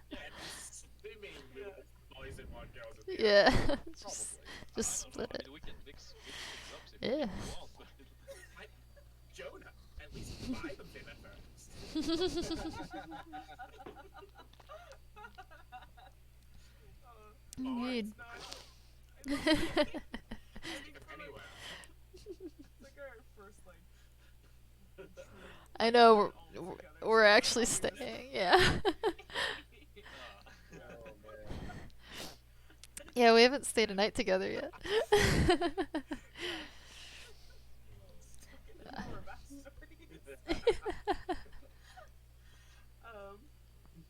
Yeah, assuming we Yeah. were boys and one girls at the end. Yeah. probably. Just I split don't it. know. I mean, we can mix things up if Yeah. we want. But Jonah, at least buy them dinner first. Indeed. It's not. I think Anywhere. it's like our first like. I know all we're together, we're so actually I'll be with staying. Yeah. Oh man. Yeah, we haven't stayed a night together yet. More backstories.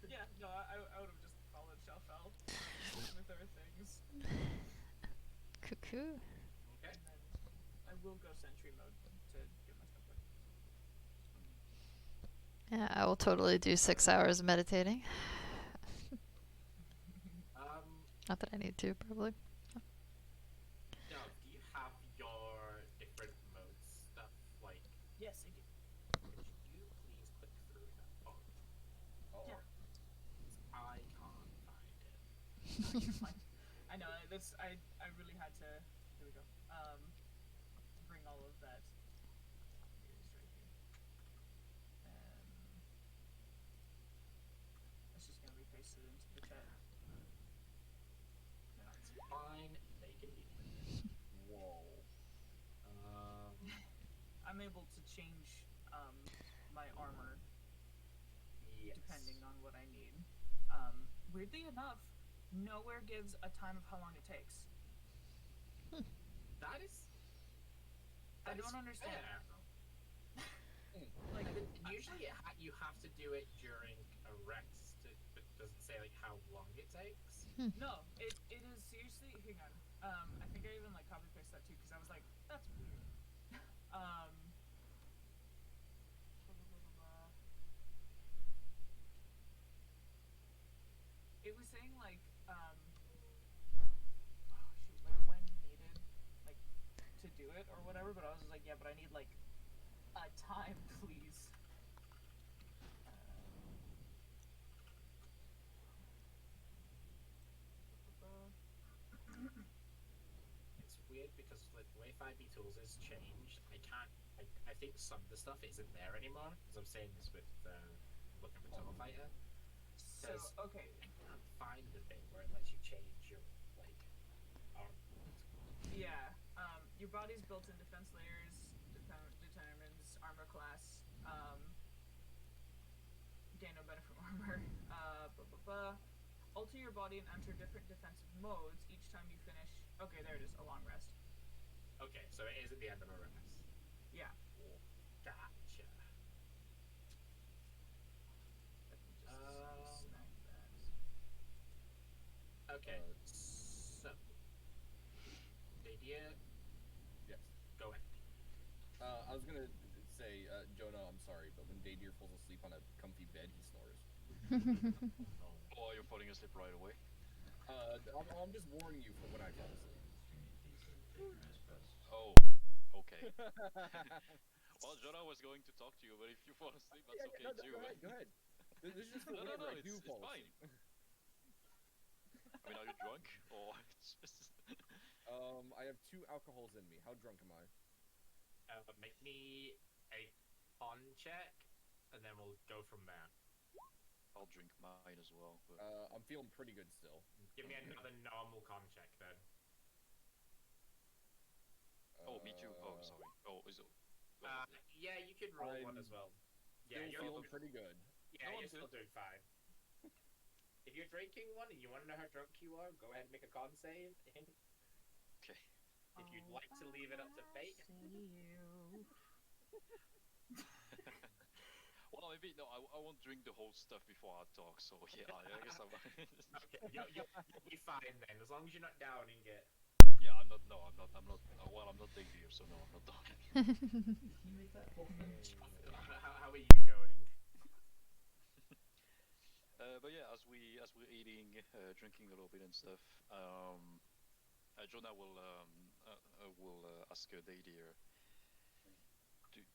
Yeah, no, I would have just followed Shofel with our things, Cuckoo. Okay. and then I will go sentry mode to get my stuff ready. Yeah, I will totally do 6 hours of meditating. Not that I need to, probably. Dove, do you have your different modes stuff? Like, Yes, I do. could you please click through that book? Oh. Yeah. I can't find it. You're fine. I know that's I really had to. Here we go. Bring all of that. It is right here. It's just gonna be pasted into the chat. That's fine. They can be. Whoa. I'm able to change my armor Yes. depending on what I need. Weirdly enough, nowhere gives a time of how long it takes. That is. I that don't is understand. fair. Like, Usually you have to do it during a rest, but it doesn't say like how long it takes. no, it is seriously. Hang on. I think I even like copy paste that too because I was like, that's weird. Blah, blah, blah, blah, blah. It was saying like oh shoot, like when needed, like to do it or whatever. But I was just like, yeah, but I need like a time, please. It's weird because like, the way 5e tools is changed, I think some of the stuff isn't there anymore. Because I'm saying this with looking for Tunnel Fighter. So Says- okay, I can't find the thing where it lets you change your like arm. yeah. Your body's built-in defense layers determines armor class. Gain no benefit from armor. Alter your body and enter different defensive modes each time you finish. Okay, there it is. A long rest. Okay, so it is at the end of a rest. Yeah. Gotcha. Let me just Um, snag that. Okay, so Nadia, Yes. go ahead. I was gonna say, Jonah, I'm sorry, but when Daydeer falls asleep on a comfy bed, he snores. oh, you're falling asleep right away. I'm just warning you for when I fall asleep. Oh, okay. Well, Jonah was going to talk to you, but if you fall asleep, that's okay too. Go ahead, go ahead. This is just for No, whenever I do it's fall fine. asleep. I mean, are you drunk or it's just? I have 2 alcohols in me. How drunk am I? Make me a con check, and then we'll go from there. I'll drink mine as well. But I'm feeling pretty good still. Give me another normal con check then. oh, me too. Oh, sorry. Oh, is it? Yeah, you can roll one I'm as well. Yeah, Still you're feeling pretty good. Yeah, No, I'm you're still good. doing fine. If you're drinking one and you want to know how drunk you are, go ahead and make a con save. Okay. If you'd like to leave it up to fate. Well, maybe no. I won't drink the whole stuff before I talk. So yeah, I guess I'm. Okay, you'll be fine then, as long as you're not downing it. Yeah, I'm not. No, I'm not. I'm not. Well, I'm not Dave here, so no, I'm not talking. How are you going? But yeah, as we're eating, drinking a little bit and stuff, Jonah will ask Dady here. Do you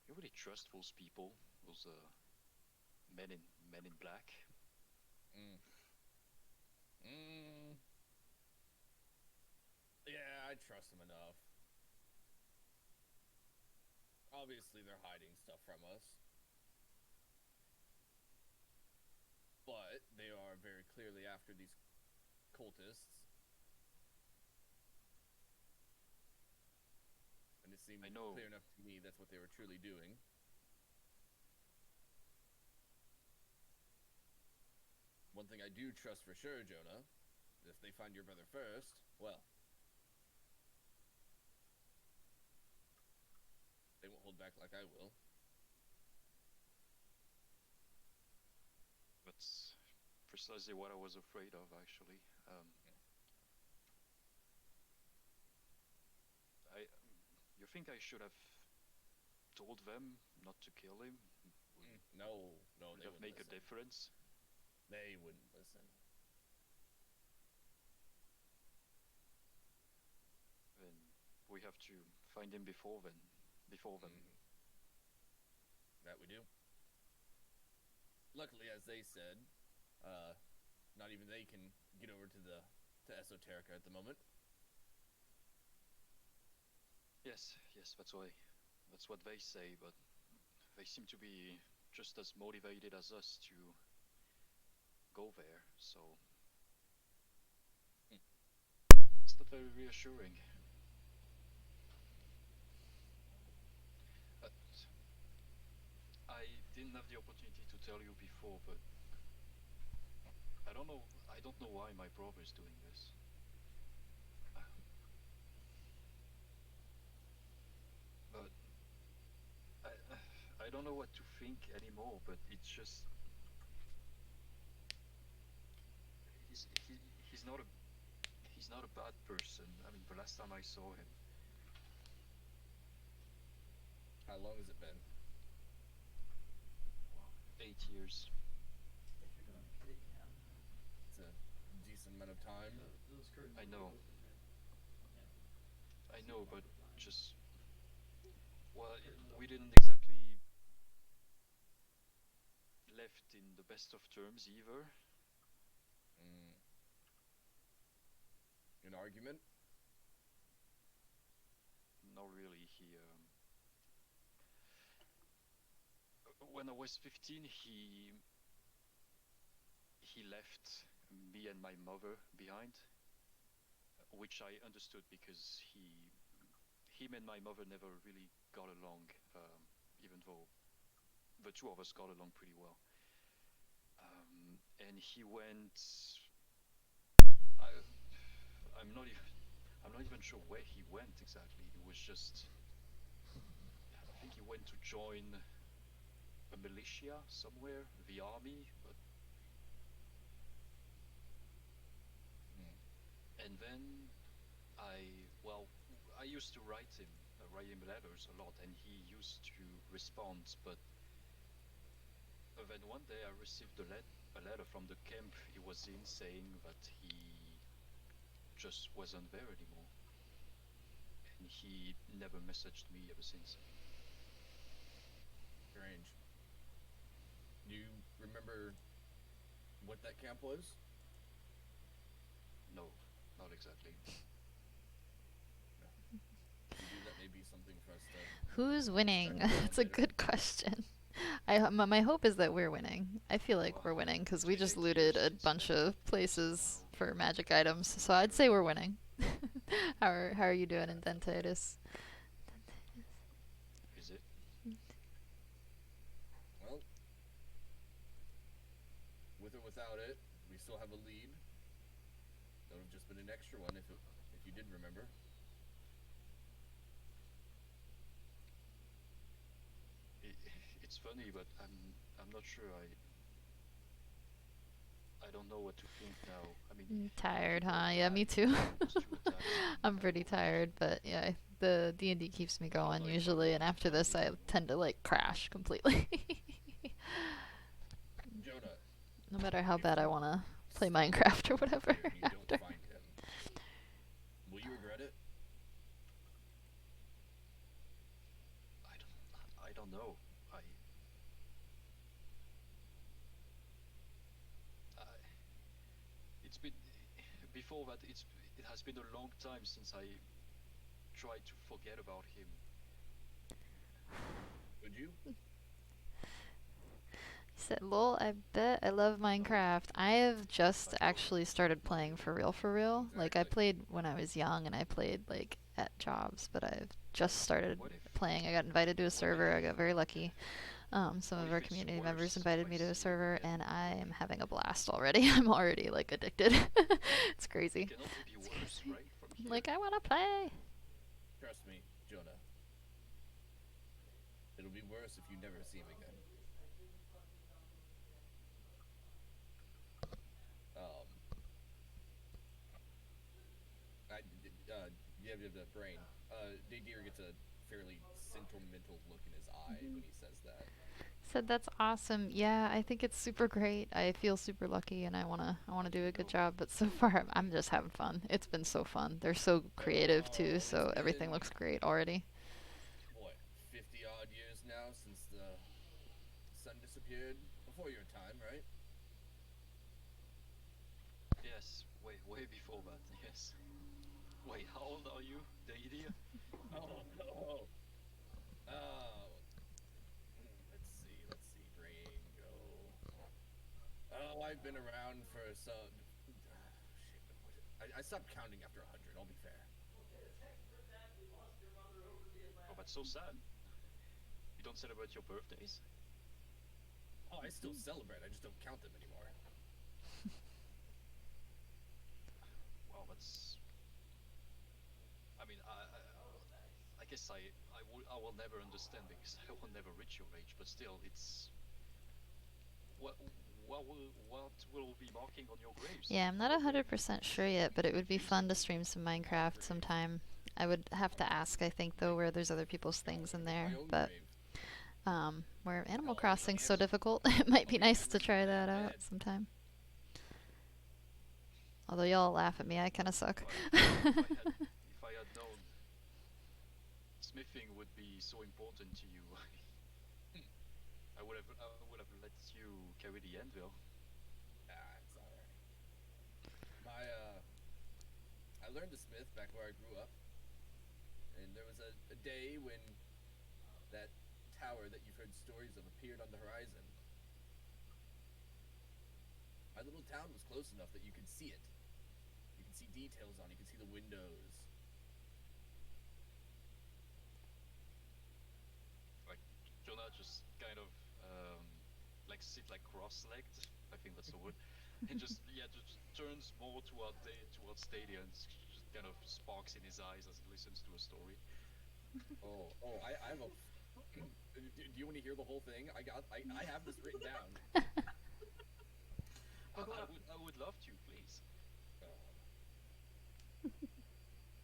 really trust those people? Those men in men in black? Mm. Mm. Yeah, I trust them enough. Obviously, they're hiding stuff from us. But they are very clearly after these cultists. And it seemed I know. clear enough to me that's what they were truly doing. One thing I do trust for sure, Jonah, if they find your brother first, well, they won't hold back like I will. That's precisely what I was afraid of, actually. I, you think I should have told them not to kill him? No, Would they that wouldn't make a listen. difference? They wouldn't listen. Then we have to find him before then. Before them. That we do. Luckily, as they said, not even they can get over to Esoterica at the moment. Yes, that's what they say, but they seem to be just as motivated as us to go there, so it's not very reassuring. Uh, I didn't have the opportunity to tell you before, but I don't know why my brother is doing this. But I don't know what to think anymore, but it's just he's he, he's not a he's not a bad person. I mean, the last time I saw him, How long has it been? 8 years. It's a decent amount of time. I know. I know, but just well, we didn't exactly left in the best of terms either. An argument? Not really. When I was 15, he left me and my mother behind, which I understood because him and my mother never really got along, even though the two of us got along pretty well. And he went. I, I'm not even. I'm not even sure where he went exactly. It was just. I think he went to join a militia somewhere, the army, but. And then I used to write him letters a lot, and he used to respond. But then one day I received a letter from the camp he was in saying that he just wasn't there anymore, and he never messaged me ever since. Strange. Do you remember what that camp was? No, not exactly. If you do, that may be something for us to. Who's winning? That's a good question. My hope is that we're winning. I feel like we're winning because we just looted a bunch of places for magic items. So I'd say we're winning. How are you doing in Dentitis? Is it? Well, with or without it, we still have a lead. That would have just been an extra one if you did remember. it's funny, but I'm not sure. I don't know what to think now. I mean, Tired, you huh? brought Yeah, me back too. those two attacks, and I'm pretty tired, but yeah, the D&D keeps me going Like, usually, and after this I tend to like crash completely. Jonah, No matter how if bad I you want to play stumble Minecraft or upon him whatever here and you don't after. find him, will you regret it? I don't know. I it's been before that. It has been a long time since I tried to forget about him. Would you? He said, "Lol, I bet I love Minecraft." I have just actually started playing for real. Like I Exactly. played when I was young and I played like at jobs, but I've just started What if playing. I got invited to a server. I got very lucky. Some what of if our it's community members worse? invited Like me to a seeing server, again and I am maybe. having a blast already. I'm already like addicted. It's It crazy. cannot be It's worse, crazy. right? From I'm here. like, I want to play. Trust me, Jonah. It'll be worse if you never see him again. Um, you have the brain. Deer gets a fairly sentimental look in his eye when he says that. Said that's awesome. Yeah, I think it's super great. I feel super lucky, and I wanna do a good job. But so far, I'm just having fun. It's been so fun. They're so creative too, Oh, it's so everything been looks great already. what, 50 odd years now since the sun disappeared? Before your time, right? Yes, way before that. Yes. Wait, how old are you, the idiot? Oh. Oh. Let's see. Brain go. Oh, I've been around for some. Shit. I stopped counting after 100. I'll be fair. Oh, that's so sad. You don't celebrate your birthdays? Oh, I still celebrate. I just don't count them anymore. Well, that's. I mean, I guess I will never understand because I will never reach your age. But still, it's what what will be marking on your graves? Yeah, I'm not 100% sure yet, but it would be fun to stream some Minecraft sometime. I would have to ask, I think, though, where there's other people's things in My there. own But grave. where Animal Hell, Crossing's so if- difficult, it might be I'll be nice to buried try in that that out bed. sometime. Although y'all laugh at me, I kind of suck. If I had known smithing would be so important to you, I would have let you carry the anvil. It's alright. I learned to smith back where I grew up, and there was a day when that tower that you've heard stories of appeared on the horizon. My little town was close enough that you could see it. You could see details on it. You could see the windows. Like Jonah just kind of like sit like cross-legged. I think that's the word. And just turns more towards Stadia and just kind of sparks in his eyes as he listens to a story. I have a. Do you want to hear the whole thing? I have this written down. I would love to, please.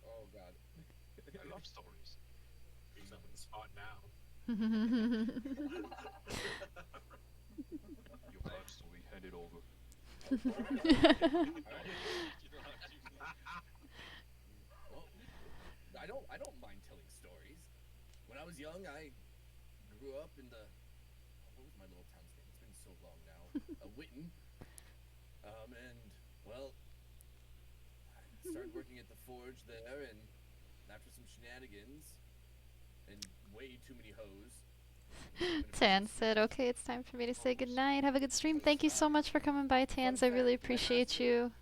Oh God. I love stories. He's up in the spot now. Your backstory, hand it over. Well, I don't mind telling stories. When I was young, I grew up in the. What was my little town's name? It's been so long now. Witten. And well, I started working at the forge there, and after some shenanigans and way too many hoes. Tan said, okay, it's time for me to say goodnight. Have a good stream. Thank you so much for coming by, Tans. I really appreciate you.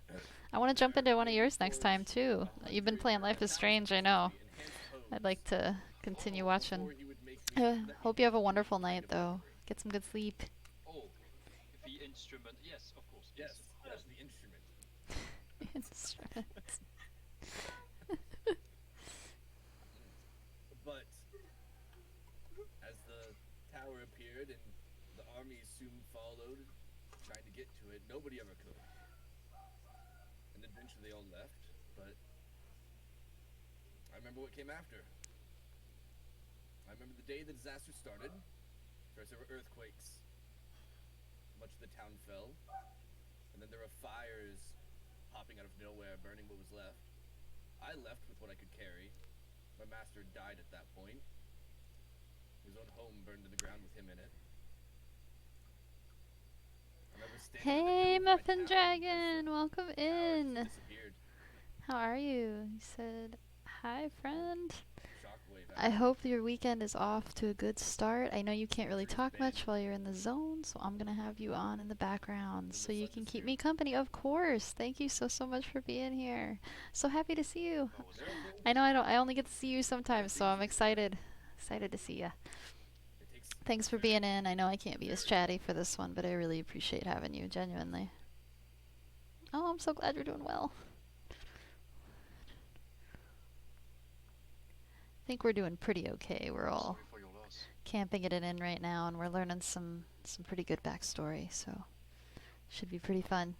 I want to jump into one of yours next time, too. You've been playing Life is Strange, I know. I'd like to continue watching. Hope you have a wonderful night, though. Get some good sleep. Oh, the instrument. Yes, of course. Yes, the instrument. Instruments. But as the tower appeared and after they all left, but I remember what came after. I remember the day the disaster started. First there were earthquakes. Much of the town fell. And then there were fires popping out of nowhere, burning what was left. I left with what I could carry. My master died at that point. His own home burned to the ground with him in it. I remember standing at the Hey, hill of my Muffin town as Dragon, the welcome towers in. disappeared. How are you? He said, hi, friend. Shockwave I hope your weekend is off to a good start. I know you can't really talk much while you're in the zone, so I'm going to have you on in the background so you can keep me company. Of course. Thank you so much for being here. So happy to see you. I know I only get to see you sometimes, so I'm excited to see you. Thanks for being in. I know I can't be as chatty for this one, but I really appreciate having you, genuinely. Oh, I'm so glad you're doing well. I think we're doing pretty okay. We're all camping it in right now, and we're learning some pretty good backstory, so should be pretty fun.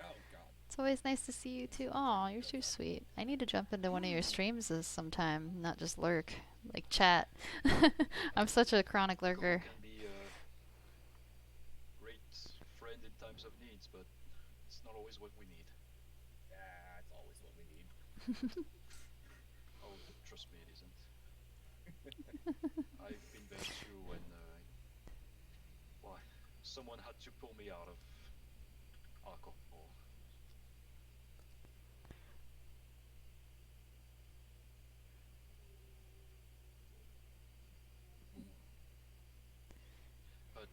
Oh, God. It's always nice to see you too. Aw, you're too sweet. I need to jump into one of your streams sometime, not just lurk, like chat. I'm such a chronic lurker. Can be a great friend in times of needs, but it's not always what we need. Yeah, it's always what we need. Oh, trust me, it isn't. I've been there too when, well, someone had to pull me out of alcohol. But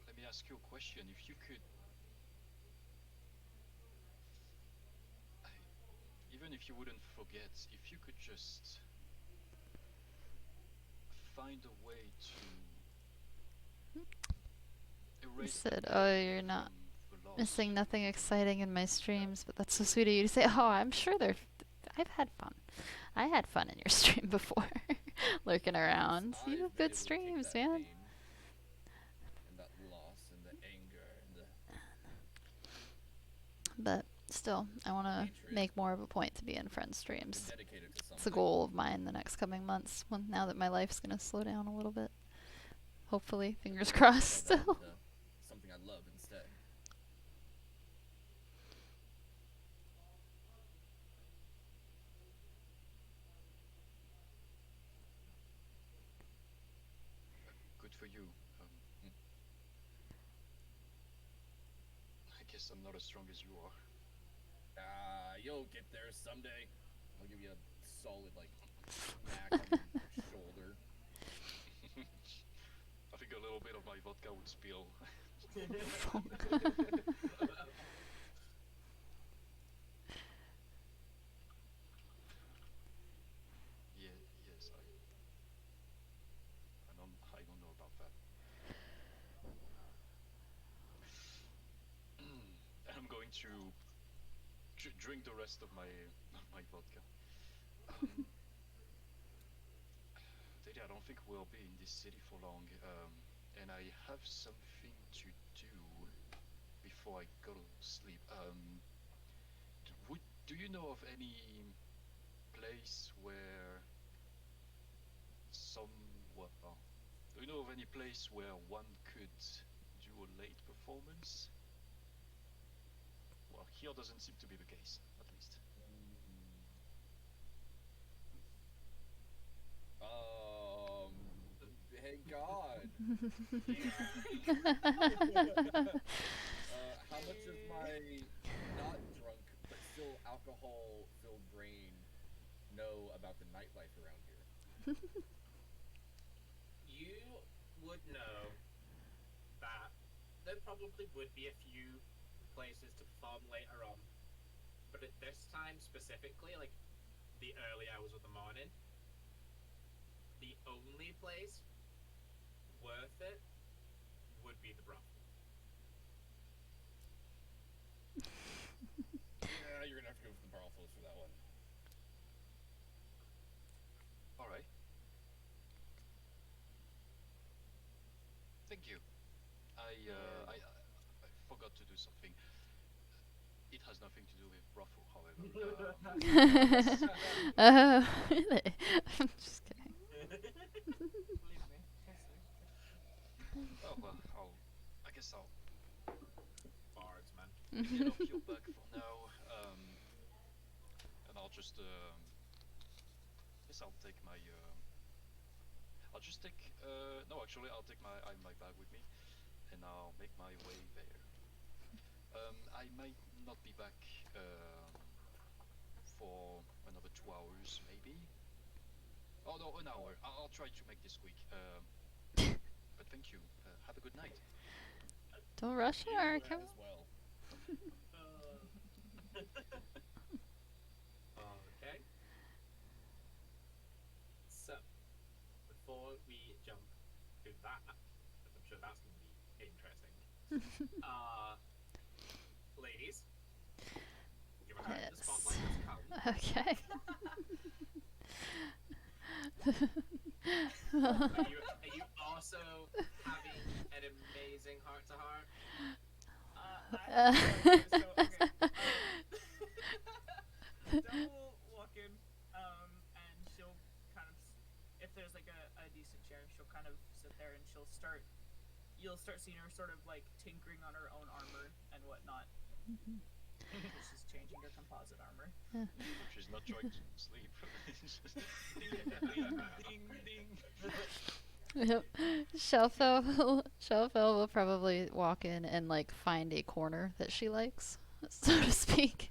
let me ask you a question. If you could, even if you wouldn't forget, if you could just find a way to erase Said, the oh, pain you're not from the loss. missing nothing exciting in my streams, but that's so sweet of you to say. Oh, I'm sure I've had fun. I had fun in your stream before, lurking around. I've You been have good able to take streams, that man. pain and that loss and the anger and the But still, I want to hatred make more of a point to be in friend and streams. dedicate it to something. It's a goal of mine the next coming months, now that my life's going to slow down a little bit. Hopefully, fingers crossed Tell that still. into something I love instead. Good for you. I guess I'm not as strong as you are. You'll get there someday. I'll give you a solid, like, smack on the shoulder. I think a little bit of my vodka would spill. Yeah, yes, I don't know about that. I'm going to drink the rest of my vodka. Daddy, I don't think we'll be in this city for long, and I have something to do before I go to sleep. Do you know of any place where do you know of any place where one could do a late performance? Well, here doesn't seem to be the case, at least. Hey God. How much of my not drunk but still alcohol-filled brain know about the nightlife around here? You would know that there probably would be a few places to perform later on, but at this time specifically, like the early hours of the morning, the only place worth it would be the brothel. Yeah, you're gonna have to go for the brothels for that one. All right. Thank you. I forgot to do something. It has nothing to do with Ruffle, however. Yes. Oh, really? I'm just kidding. Believe me. Oh well, I guess I'll Bards, man. get off your back for now. And I'll just guess I'll take my I'll just take no, actually I'll take my bag with me, and I'll make my way there. I might not be back for another 2 hours, maybe. Oh no, an hour. I'll try to make this quick. But thank you. Have a good night. Don't rush it, You Arkham. as well. Okay. So, before we jump to that, I'm sure that's going to be interesting. Ladies, give a hand to the spotlight has come. Okay. Are you also having an amazing heart to heart? Adele will walk in, and she'll kind of, if there's like a decent chair, she'll kind of sit there and you'll start seeing her sort of like tinkering on her own armor and whatnot. She's changing her composite armor. She's not trying to sleep. It's just ding, ding, ding. Yep. Shelfel will probably walk in and like find a corner that she likes, so to speak,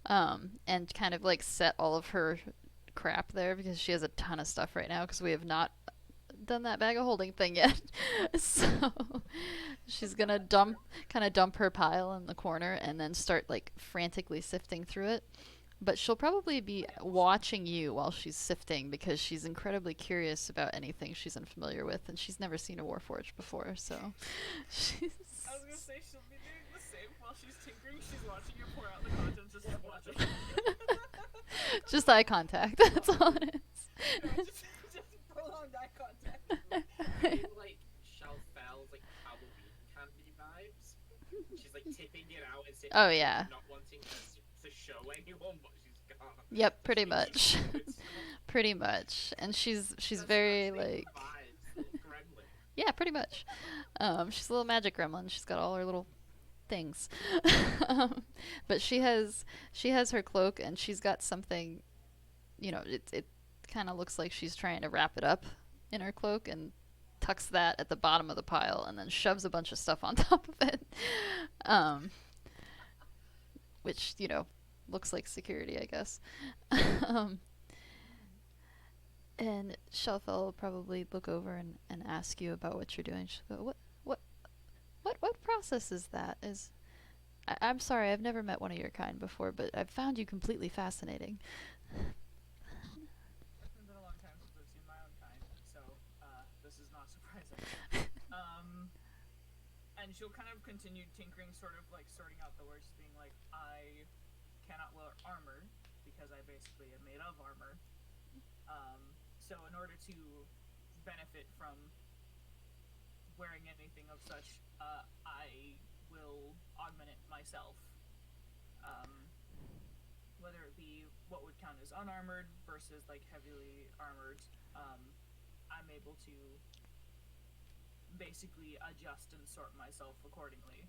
and kind of like set all of her crap there because she has a ton of stuff right now because we have not done that bag of holding thing yet. So she's gonna dump her pile in the corner and then start like frantically sifting through it. But she'll probably be watching you while she's sifting because she's incredibly curious about anything she's unfamiliar with, and she's never seen a Warforged before, so she's... I was gonna say she'll be doing the same while she's tinkering. She's watching you pour out the contents, just watching. Just eye contact, that's all it is. Just prolonged eye contact. Like Shelfel's like Halloween candy vibes. She's like tipping it out and sitting Oh, yeah. not wanting to show anyone what she's got. Yep, pretty much. Pretty much. And she's very like... Vibes, little gremlin. Yeah, pretty much. She's a little magic gremlin. She's got all her little things. But she has her cloak, and she's got something, it kind of looks like she's trying to wrap it up in her cloak and tucks that at the bottom of the pile and then shoves a bunch of stuff on top of it. Which, looks like security, I guess. And Shelfel will probably look over and ask you about what you're doing. She'll go, what process is that? I'm sorry, I've never met one of your kind before, but I've found you completely fascinating. It's been a long time since I've seen my own kind, so this is not surprising. And she'll kind of continue tinkering, sort of like sorting out the words, being like, I cannot wear armor because I basically am made of armor. So in order to benefit from wearing anything of such, I will augment it myself. Whether it be what would count as unarmored versus like heavily armored, I'm able to basically adjust and sort myself accordingly.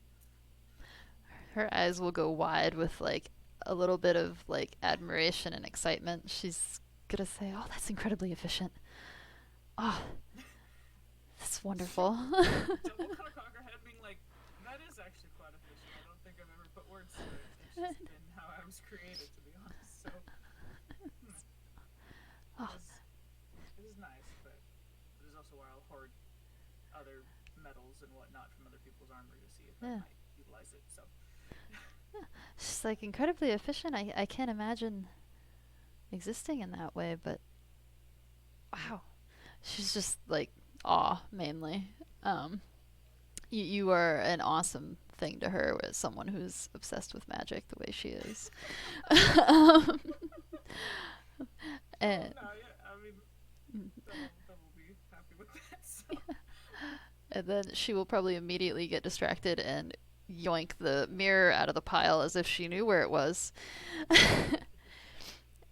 Her eyes will go wide with like a little bit of like admiration and excitement. She's gonna say, "Oh, that's incredibly efficient. Oh, that's wonderful." Double kind of cock her head, being like, "That is actually quite efficient. I don't think I've ever put words to it. It's just been how I was created, to be honest." So, Oh. it is nice, but it is also where I'll hoard other metals and whatnot from other people's armor to see if I might utilize it. So, She's like incredibly efficient. I can't imagine existing in that way, but wow. She's just like awe mainly. You are an awesome thing to her as someone who's obsessed with magic the way she is. And no, yeah, I mean, they'll be happy with that. So. and then she will probably immediately get distracted and yoink the mirror out of the pile as if she knew where it was,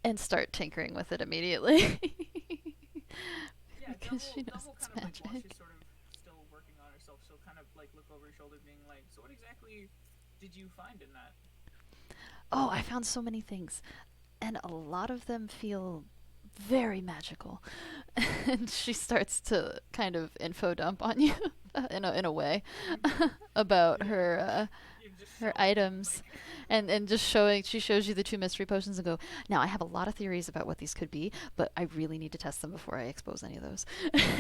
and start tinkering with it immediately. Yeah, Because she knows Double it's kind of like while magic. she's sort of still working on herself, she'll kind of like look over her shoulder, being like, "So what exactly did you find in that?" Oh, I found so many things, and a lot of them feel very magical. And she starts to kind of info dump on you in a way about her You just her show up and, items, like, and just she shows you the 2 mystery potions and go, now I have a lot of theories about what these could be, but I really need to test them before I expose any of those.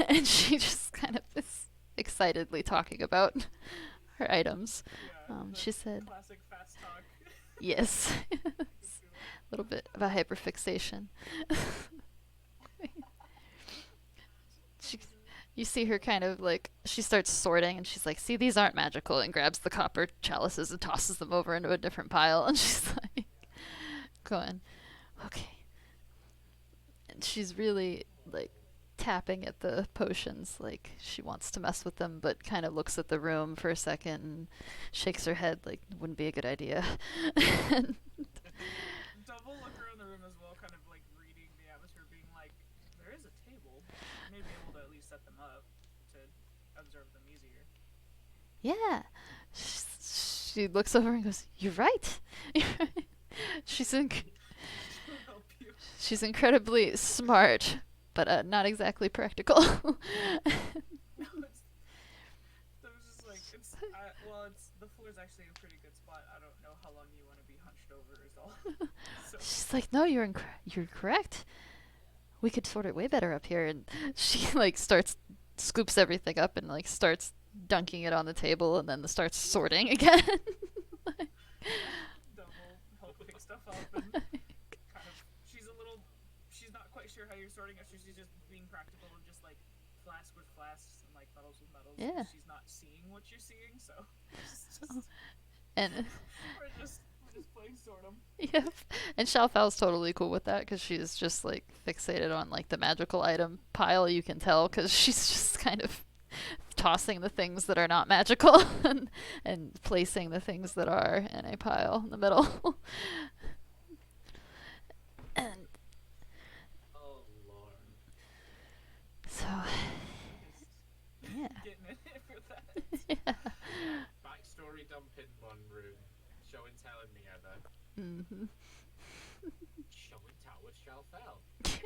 And she just kind of is excitedly talking about her items. yeah, the She said, classic fast talk. yes, a Just be like, little bit of a hyperfixation. she, you see her kind of like, she starts sorting and she's like, see, these aren't magical, and grabs the copper chalices and tosses them over into a different pile. And she's like, going, okay. And she's really like tapping at the potions, like she wants to mess with them, but kind of looks at the room for a second and shakes her head like wouldn't be a good idea. And Double look around the room as well, kind of like reading the atmosphere, being like, there is a table. You may be able to at least set them up to observe them easier. yeah, she looks over and goes, "You're right." she's inc- To help you. she's incredibly smart, but not exactly practical. No, that was just like, well, the floor's actually a pretty good spot. I don't know how long you want to be hunched over is all. So, She's like, "No, you're correct. We could sort it way better up here." And she like scoops everything up and like starts dunking it on the table, and then starts sorting again. Double help pick stuff up and kind of, she's not quite sure how you're sorting it, so she's just being practical and just like flask with flasks and like metals with metals. Yeah. She's not seeing what you're seeing, so And we're just playing sort 'em. yep. And Xiaofao's totally cool with that because she's just like fixated on like the magical item pile. You can tell because she's just kind of tossing the things that are not magical and placing the things that are in a pile in the middle. And Oh lord. so, yeah. Getting in it for that. Yeah. Backstory dump in one room. Show and tell in the other. Mm-hmm. Show and tell with Shelfell.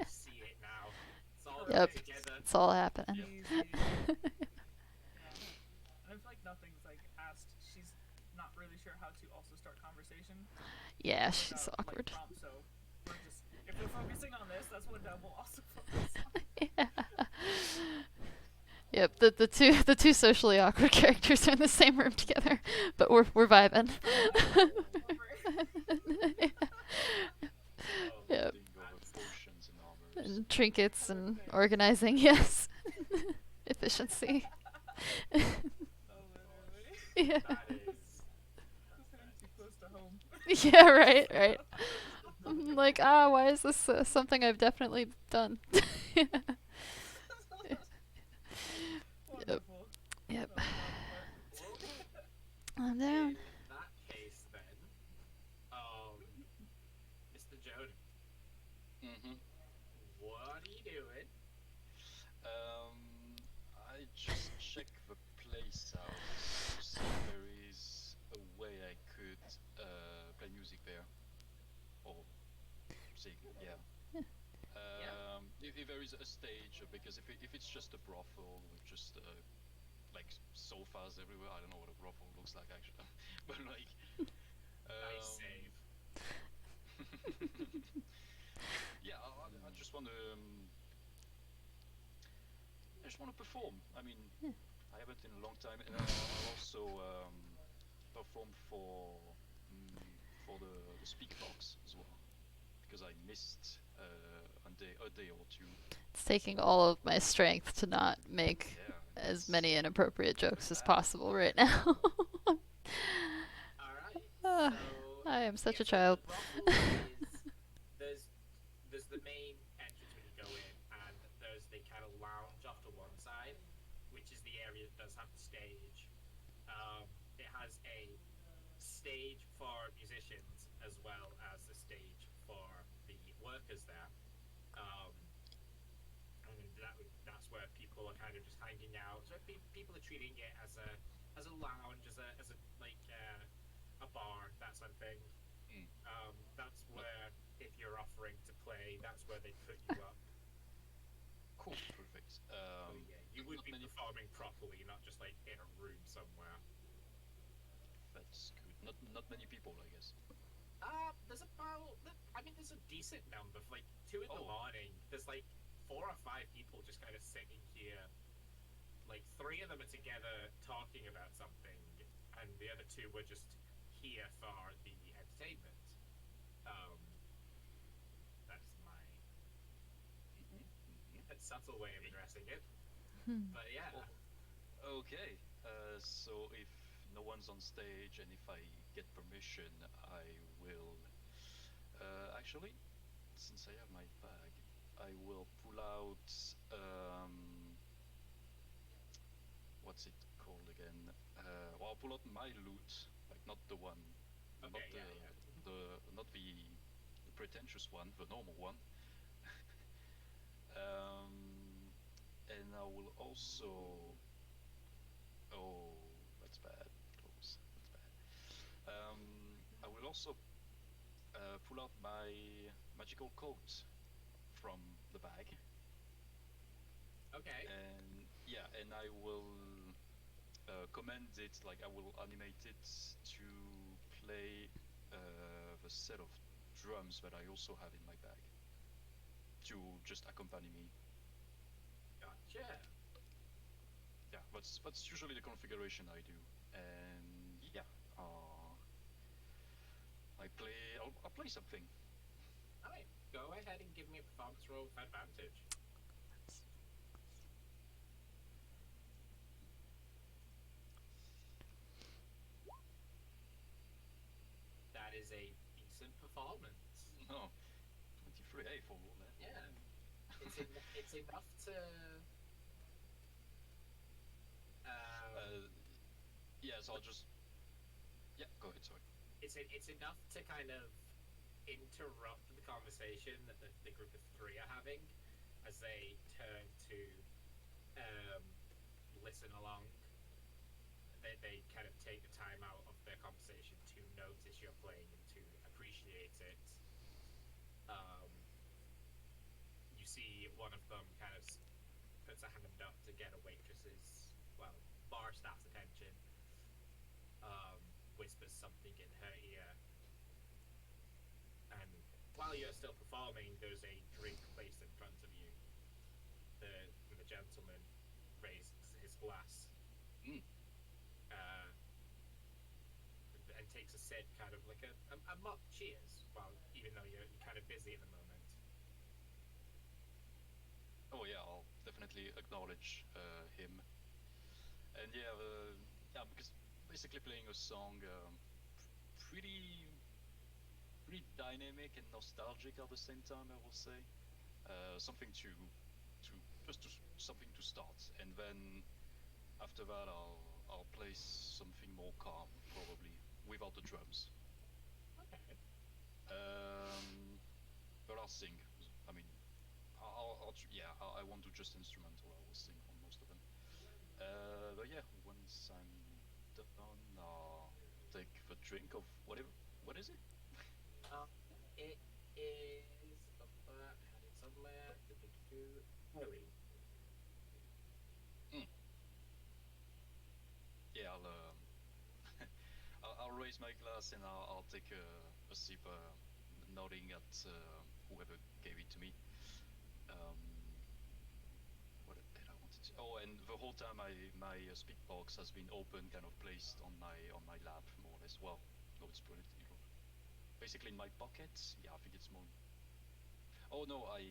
See it now. It's all Yep. together. It's all happening. Easy. Yeah. And I feel like nothing's like asked. She's not really sure how to also start conversation. Yeah, she's without, awkward. Like, prompt, so we're just, if we're focusing on this, that's what Deb will also focus on. Yeah. Yep, the two socially awkward characters are in the same room together, but we're vibing. Yep. Putting over potions and armors. And trinkets and organizing, yes. Efficiency. Oh, literally. Yeah. That is. This hitting too close to home. Yeah, right. I'm like, why is this something I've definitely done? Yeah. Wonderful. Yep. That was a lot of fun. I'm down. In that case, then, Mr. Jody, Mm-hmm. what are you doing? I just check the place out to see if there is a way I could play music there. Or sing, yeah. If there is a stage, because if it's just a brothel with just like sofas everywhere, I don't know what a brothel looks like actually, but like. Nice save. Yeah, I just want to. I just want to perform. I mean, I haven't in a long time, and I'll also perform for the speak box as well, because I missed a day or two. It's taking all of my strength to not make Yeah, as it's- many inappropriate jokes as possible right now. Alright. Ah, So I am such a yeah, child. the brothel is there's the main entrance when you go in, and there's the kind of lounge off to one side, which is the area that does have the stage. It has a stage for musicians as well as a stage for the workers there. Um, and that's where people are kind of just hanging out. So people are treating it as a lounge, as a like a bar, that sort of thing. Mm. That's where if you're offering to play, that's where they put you up. Cool, perfect. So yeah, you would Not be many. performing properly, not just like in a room somewhere. That's good. Not many people, I guess. There's about, I mean, there's a decent number. For like 2 in the Oh, morning, there's like 4 or 5 people just kind of sitting here. Like 3 of them are together talking about something, and the other two were just here for the entertainment. Um, that's my subtle way of addressing it. But yeah, well, okay. So if no one's on stage and if I get permission, I will. Actually, since I have my bag, I will pull out. What's it called again? Well, I'll pull out my loot, like not the one, not okay, yeah, yeah. not the pretentious one, the normal one. um, and I will also. Oh, that's bad. Close. That's bad. I will also pull out my magical coat from the bag, Okay, and yeah, and I will command it, like I will animate it to play the set of drums that I also have in my bag to just accompany me. gotcha. Yeah, that's usually the configuration I do, and yeah, I'll play something. All right, go ahead and give me a performance roll with advantage. That is a decent performance. No, 23. Hey, for all that. Yeah, it's enough to um, uh, yeah, so I'll just yeah, go ahead. Sorry. it's enough to kind of interrupt the conversation that the group of three are having as they turn to um, listen along. They kind of take the time out of their conversation to notice you're playing and to appreciate it. Um, you see one of them kind of puts a hand up to get a waitress's, well, bar staff's attention, whispers something in her ear, and while you're still performing, there's a drink placed in front of you. The gentleman raises his glass Mm. uh, and takes a sip, kind of like a mock cheers, well, even though you're kind of busy at the moment. Oh yeah, I'll definitely acknowledge him. And yeah, yeah, because basically playing a song pretty pretty dynamic and nostalgic at the same time, I will say. Something to just to something to start, and then after that I'll play something more calm, probably without the drums. Okay. But I'll sing. I mean, yeah, I won't do just instrumental. I will sing on most of them. But yeah, once I'm done, I'll take the drink of whatever. What is it? Um, it is. I had it somewhere. Hurry. Mm. Yeah, I'll raise my glass and I'll take a sip, nodding at whoever gave it to me. Um, what did I wanted to? Oh, and the whole time my speak box has been open, kind of placed on my lap, more or less. Well, no, it's put it, basically in my pocket. Yeah, I think it's more. Oh no, I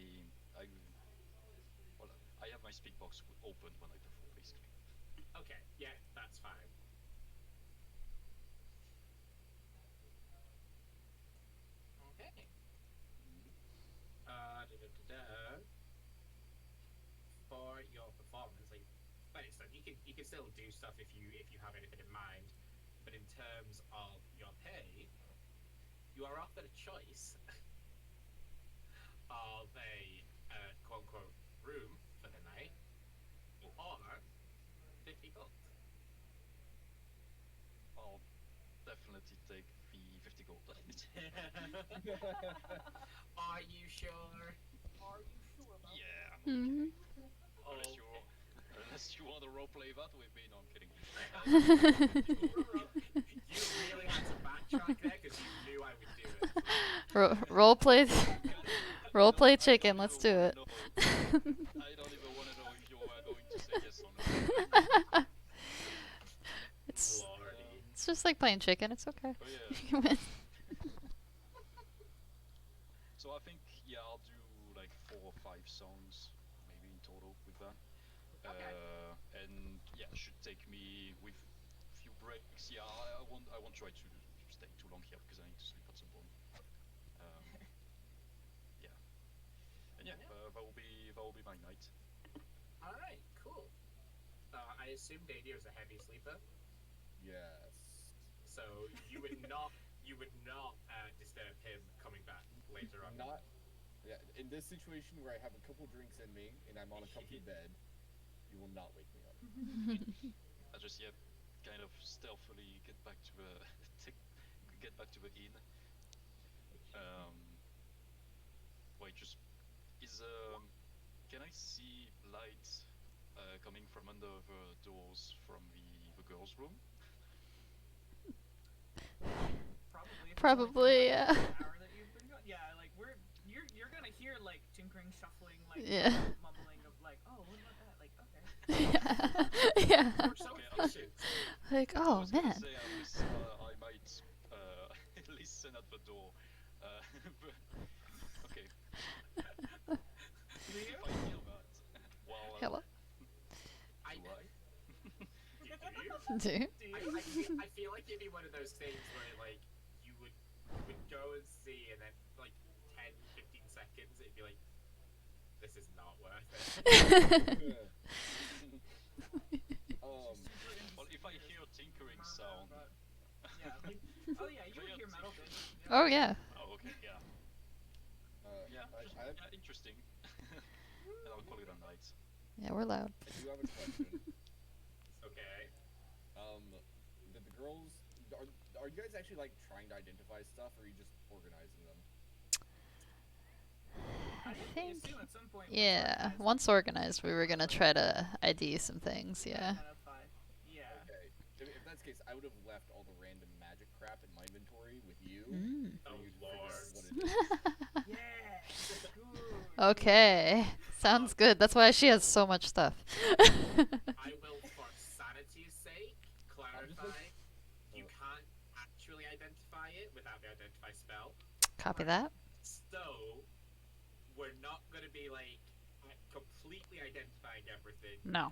well, I have my speak box open when I perform, basically. Okay. Yeah, that's fine. Okay. Mm-hmm. Da. For your performance, like I said, you can still do stuff if you have anything in mind, but in terms of your You are offered a choice of a quote unquote room for the night or 50 gold. I'll definitely take the 50 gold. Are you sure? Are you sure about Yeah. Mhm. Unless you Okay. unless you want to roleplay that with me, no, I'm kidding. You really had to backtrack there because you knew I would do it. Role play, role play I chicken. don't Let's even do wanna it. know. I don't even want to know if you are going to say yes or no. it's Lordy. it's just like playing chicken. It's okay. Oh yeah. You can win. So I think I'll do like 4 or 5 songs maybe in total with that. Okay. And should take me with few breaks. I won't try to stay too long here because I need to sleep at some point. Um, yeah. And that will be my night. All right. Cool. I assume Davier is a heavy sleeper, Yes. so you would not disturb him coming back later on. Not. Yeah. In this situation where I have a couple drinks in me and I'm on a comfy bed, you will not wake me up. I just kind of stealthily get back to the inn. Um, wait, just is can I see light coming from under the doors from the girls' room? Probably. If Probably, it's, yeah. like, the hour that you've been going. Yeah, like you're gonna hear like tinkering, shuffling, like Yeah. mumbling of like, oh, what about that? Like, okay. Yeah. You're so Okay, efficient. Like, I oh was gonna man. say I might listen at the door. But, okay, Do you? if I hear that, well, Hello. I do I? Do you? Do you? I feel like it'd be one of those things where like you would go and see and then like 10, 15 seconds it'd be like, this is not worth it. Well, if I hear tinkering sound, Yeah. Oh yeah, you would hear metal things. Yeah. Oh yeah. oh okay, yeah, interesting. And I'll call it a night. Yeah, we're loud. I do have a question. Okay. Did the girls are you guys actually like trying to identify stuff, or are you just organizing them? I think we think- assume at some point. Yeah. Once organized, we were gonna try to ID some things. Yeah. Identify. Yeah. Okay. If that's the case, I would have left all the random magic crap in my inventory with you. Mm. For Oh, you to figure Lord. out what it is. Yes. Good. Okay. Sounds good. That's why she has so much stuff. I will, for sanity's sake, clarify you can't actually identify it without the identify spell. Copy that. So we're not gonna be like completely identifying everything, No.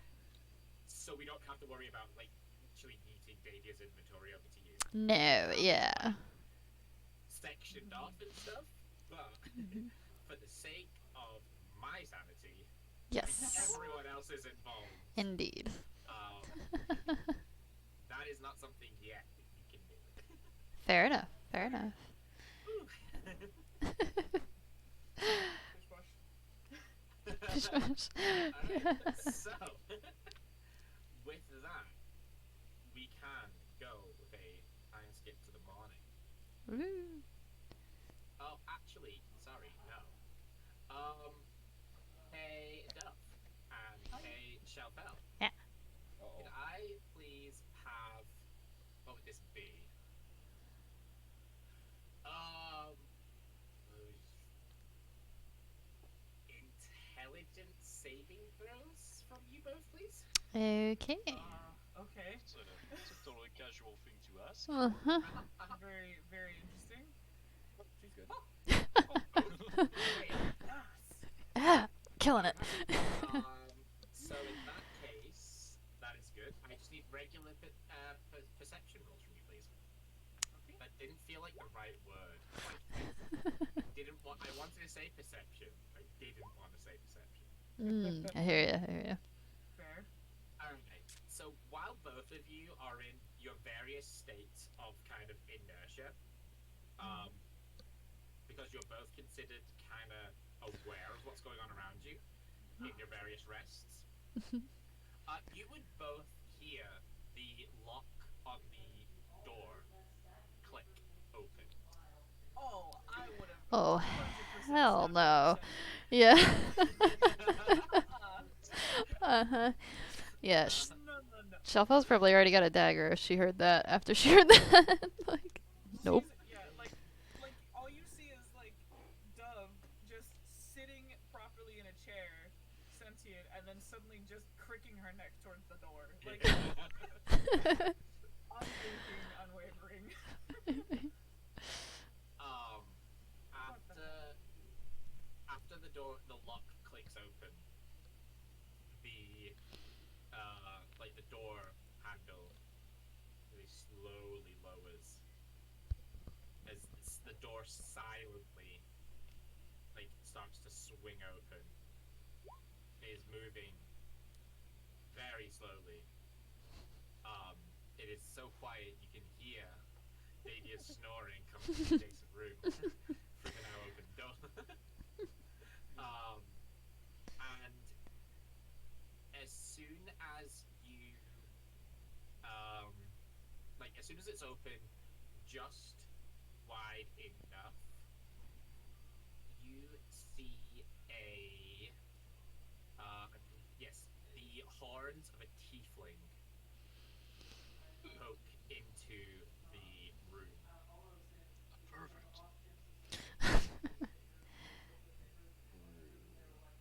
so we don't have to worry about like actually yeeting Davier's inventory over to you. No. Yeah. Sectioned off and stuff, but for the sake of my sanity, Yes. everyone else is involved. Indeed. That is not something yet that you can do. Fair enough. Fair enough. Push push. Alright, so with that, we can go with a time skip to the morning. Woo. Oh, actually, sorry, no. Hey Duff and hey Shelfel. Uh-oh. Could I please have, what would this be? Intelligence saving throws from you both, please. Okay. Okay. It's a totally casual thing to ask. Uh-huh. Very, very interesting. Oh, she's good. Wait, Yes. Ah, killing it. so in that case, that is good. I just need regular perception rolls from you, please. Okay. That didn't feel like the right word. I wanted to say perception. I didn't want to say perception. I hear ya. I hear ya. Fair. Alright, so while both of you are in your various states of kind of inertia, because you're both considered kind of aware of what's going on around you in your various rests. You would both hear the lock on the door click open. Oh, I would have. Oh, 100% hell snapped no. out of Yeah. Uh, Uh-huh. Yeah, no, no, no. Shelfel's probably already got a dagger if she heard that after she heard that. Like, nope. Yeah, like all you see is like Dove just sitting properly in a chair, sentient, and then suddenly just cricking her neck towards the door, like unblinking, unwavering. After the door, the lock clicks open. The like the door handle really slowly lowers as the door silently like starts to swing open. It is moving very slowly. It is so quiet you can hear Dadia's snoring coming from the adjacent room through the now open door. And as soon as you like as soon as it's open just wide enough, you see a yes, the horns of a tiefling poke into the room. Perfect.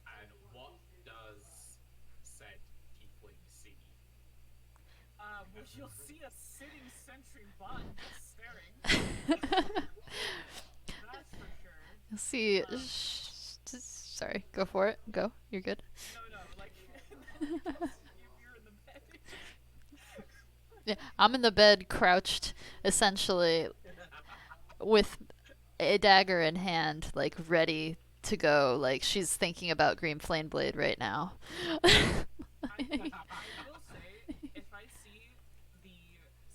And what does said tiefling see? Well, you'll see a sitting sentry bot just staring. That's for sure. You'll see. Sorry, go for it. Go. You're good. No, like you're in the bed. Yeah, I'm in the bed, crouched, essentially, with a dagger in hand, like ready to go. Like she's thinking about Green Flame Blade right now. I will say, if I see the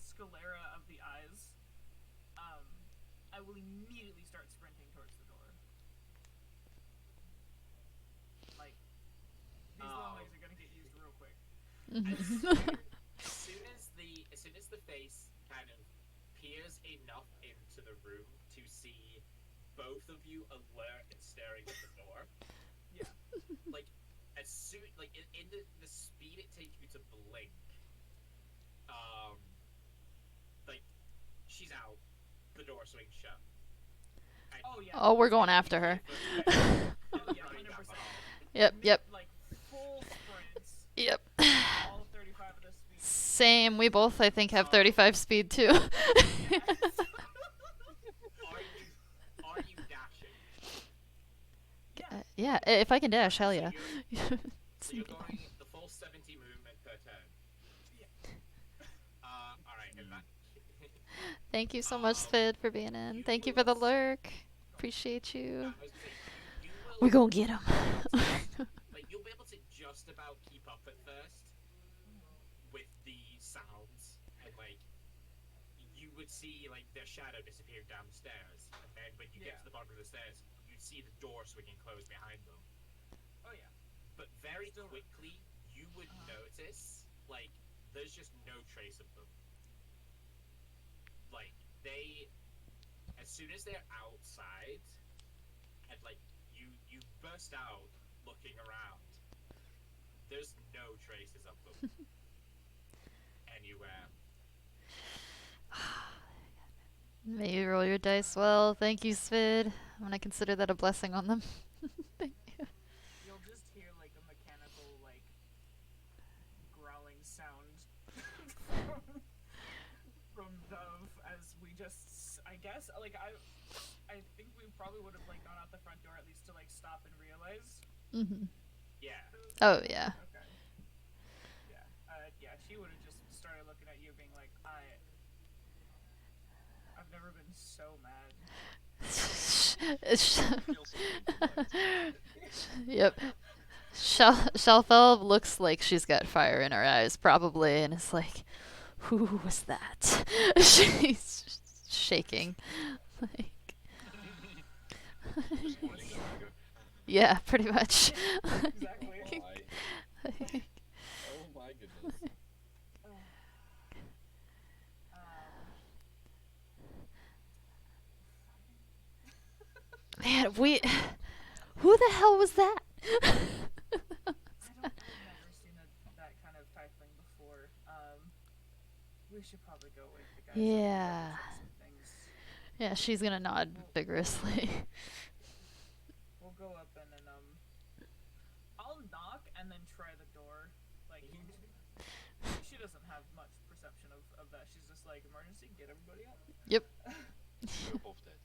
sclera of the eyes, I will immediately start sprinting towards the door. Like, these long legs are gonna get used real quick. As soon as the face kind of peers enough into the room to see both of you alert and staring at the door. Yeah. Like as soon like in the speed it takes you to blink, like she's out, the door swings shut. Oh yeah. Oh, we're going after her. Oh yeah, 100%. Yep. Like full sprints. Yep. All 35 of the speed. Same. We both, I think, have 35 speed too. Are you dashing? Yeah, if I can dash, hell yeah. So you're going the full 70 movement per turn. Yeah. Alright, and that Thank you so much, Fid, for being in. Thank you for the lurk. Appreciate you. We're gonna get him. Like you'll be able to just about keep up at first with the sounds, and like you would see like their shadow disappear down the stairs, and then when you get to the bottom of the stairs, you'd see the door swinging closed behind them. Oh yeah. But very quickly, you would notice like there's just no trace of them. Like they, as soon as they're outside, and like you burst out looking around, there's no traces of them anywhere. May you roll your dice well. Thank you, Svid. I'm gonna consider that a blessing on them. Thank you. You'll just hear like a mechanical like growling sound from Dove as we just, I guess, like I think we probably would have like gone out the front door at least to like stop and realize. Mhm. Yeah. Oh yeah. Okay. Yeah. Yeah. She would have just started looking at you, being like, I've never been so mad. Yep. Shelfel looks like she's got fire in her eyes, probably, and it's like, who was that? She's shaking. Like, Just holding the dagger. Yeah, pretty much. Exactly. Why? Oh my goodness. Man, who the hell was that? I've never seen that kind of tiefling before. We should probably go wake the guys up and Yeah. double check some things. Yeah, she's gonna nod vigorously. We'll go up and then I'll knock and then try the door. Like she doesn't have much perception of that. She's just like, emergency, get everybody up. Yep. We're both dead.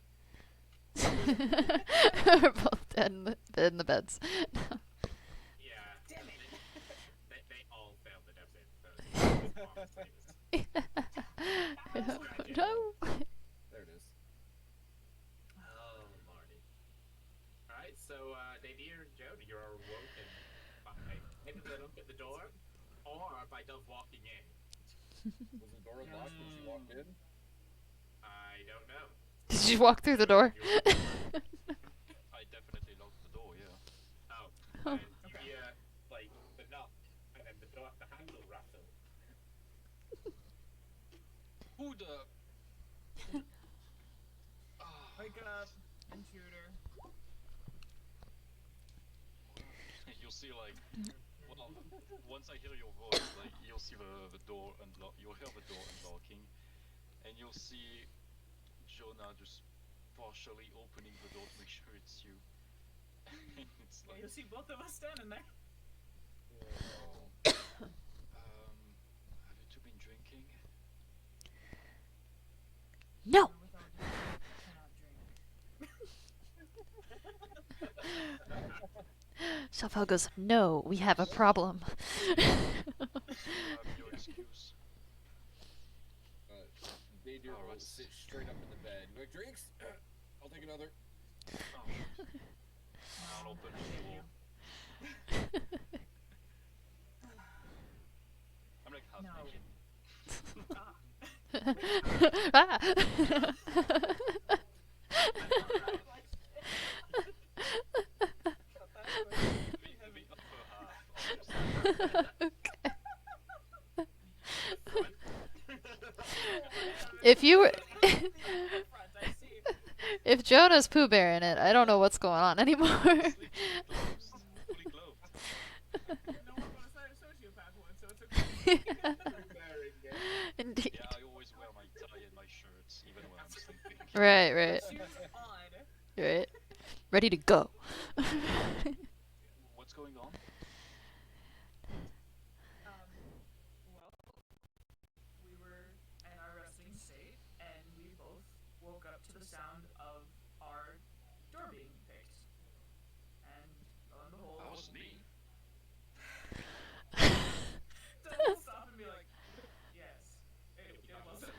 We're both dead in the beds. Yeah. Damn it. They all failed the dev save. No. There it is. Oh, Lordy. Alright, so Nadir and Jonah, you're awoken by either the look at the door or by Dove walking in. Was the door unlocked when she walked in? I don't know. Did you walk through the door? I definitely locked the door, yeah. Oh, Oh. and you hear, like, the knock, and then the handle rattle. Who the... Wake up, intruder. You'll see, like... Well, once I hear your voice, like, you'll see the door unlock... You'll hear the door unlocking, and you'll see Jonah just partially opening the door to make sure it's you. And it's like... You'll see both of us standing there. Have you two been drinking? No. Without you, I cannot drink. Shafal goes, no, we have a problem. Your excuse. Nadir will Alright. sit straight up in the bed. You like drinks? I'll take another. Oh, I'll open the door. I'm like half No. naked. Ah. The upper half, obviously. Okay. If you were, if Jonah's Pooh Bear in it, I don't know what's going on anymore. Fully clothed. No one but a sociopath would, so it's okay. Indeed. Yeah, I always wear my tie and my shirts, even when I'm sleeping. Right, right, Shoes on. right. Ready to go. What's going on? Well, we were in our resting state, and we both woke up to the sound of our door being picked. And lo and behold, That was me. Don't stop and be like, yes, it wasn't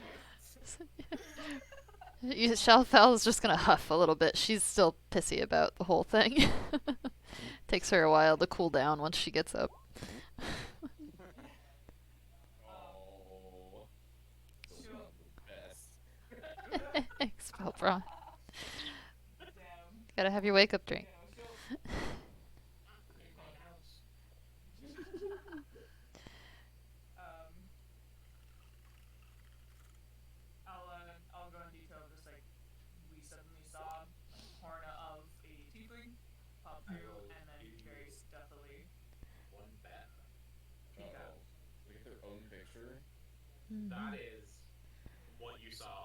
you. Shalfel's just gonna huff a little bit. She's still pissy about the whole thing. Takes her a while to cool down once she gets up. Oh. Those Sure. are the best. Thanks, Belbron. Damn. Gotta have your wake up drink. She'll I'll go in detail. Just like we suddenly saw a horn of a tiefling pop through, and then very stealthily One bet. peek out. Look at their own picture. That is what you saw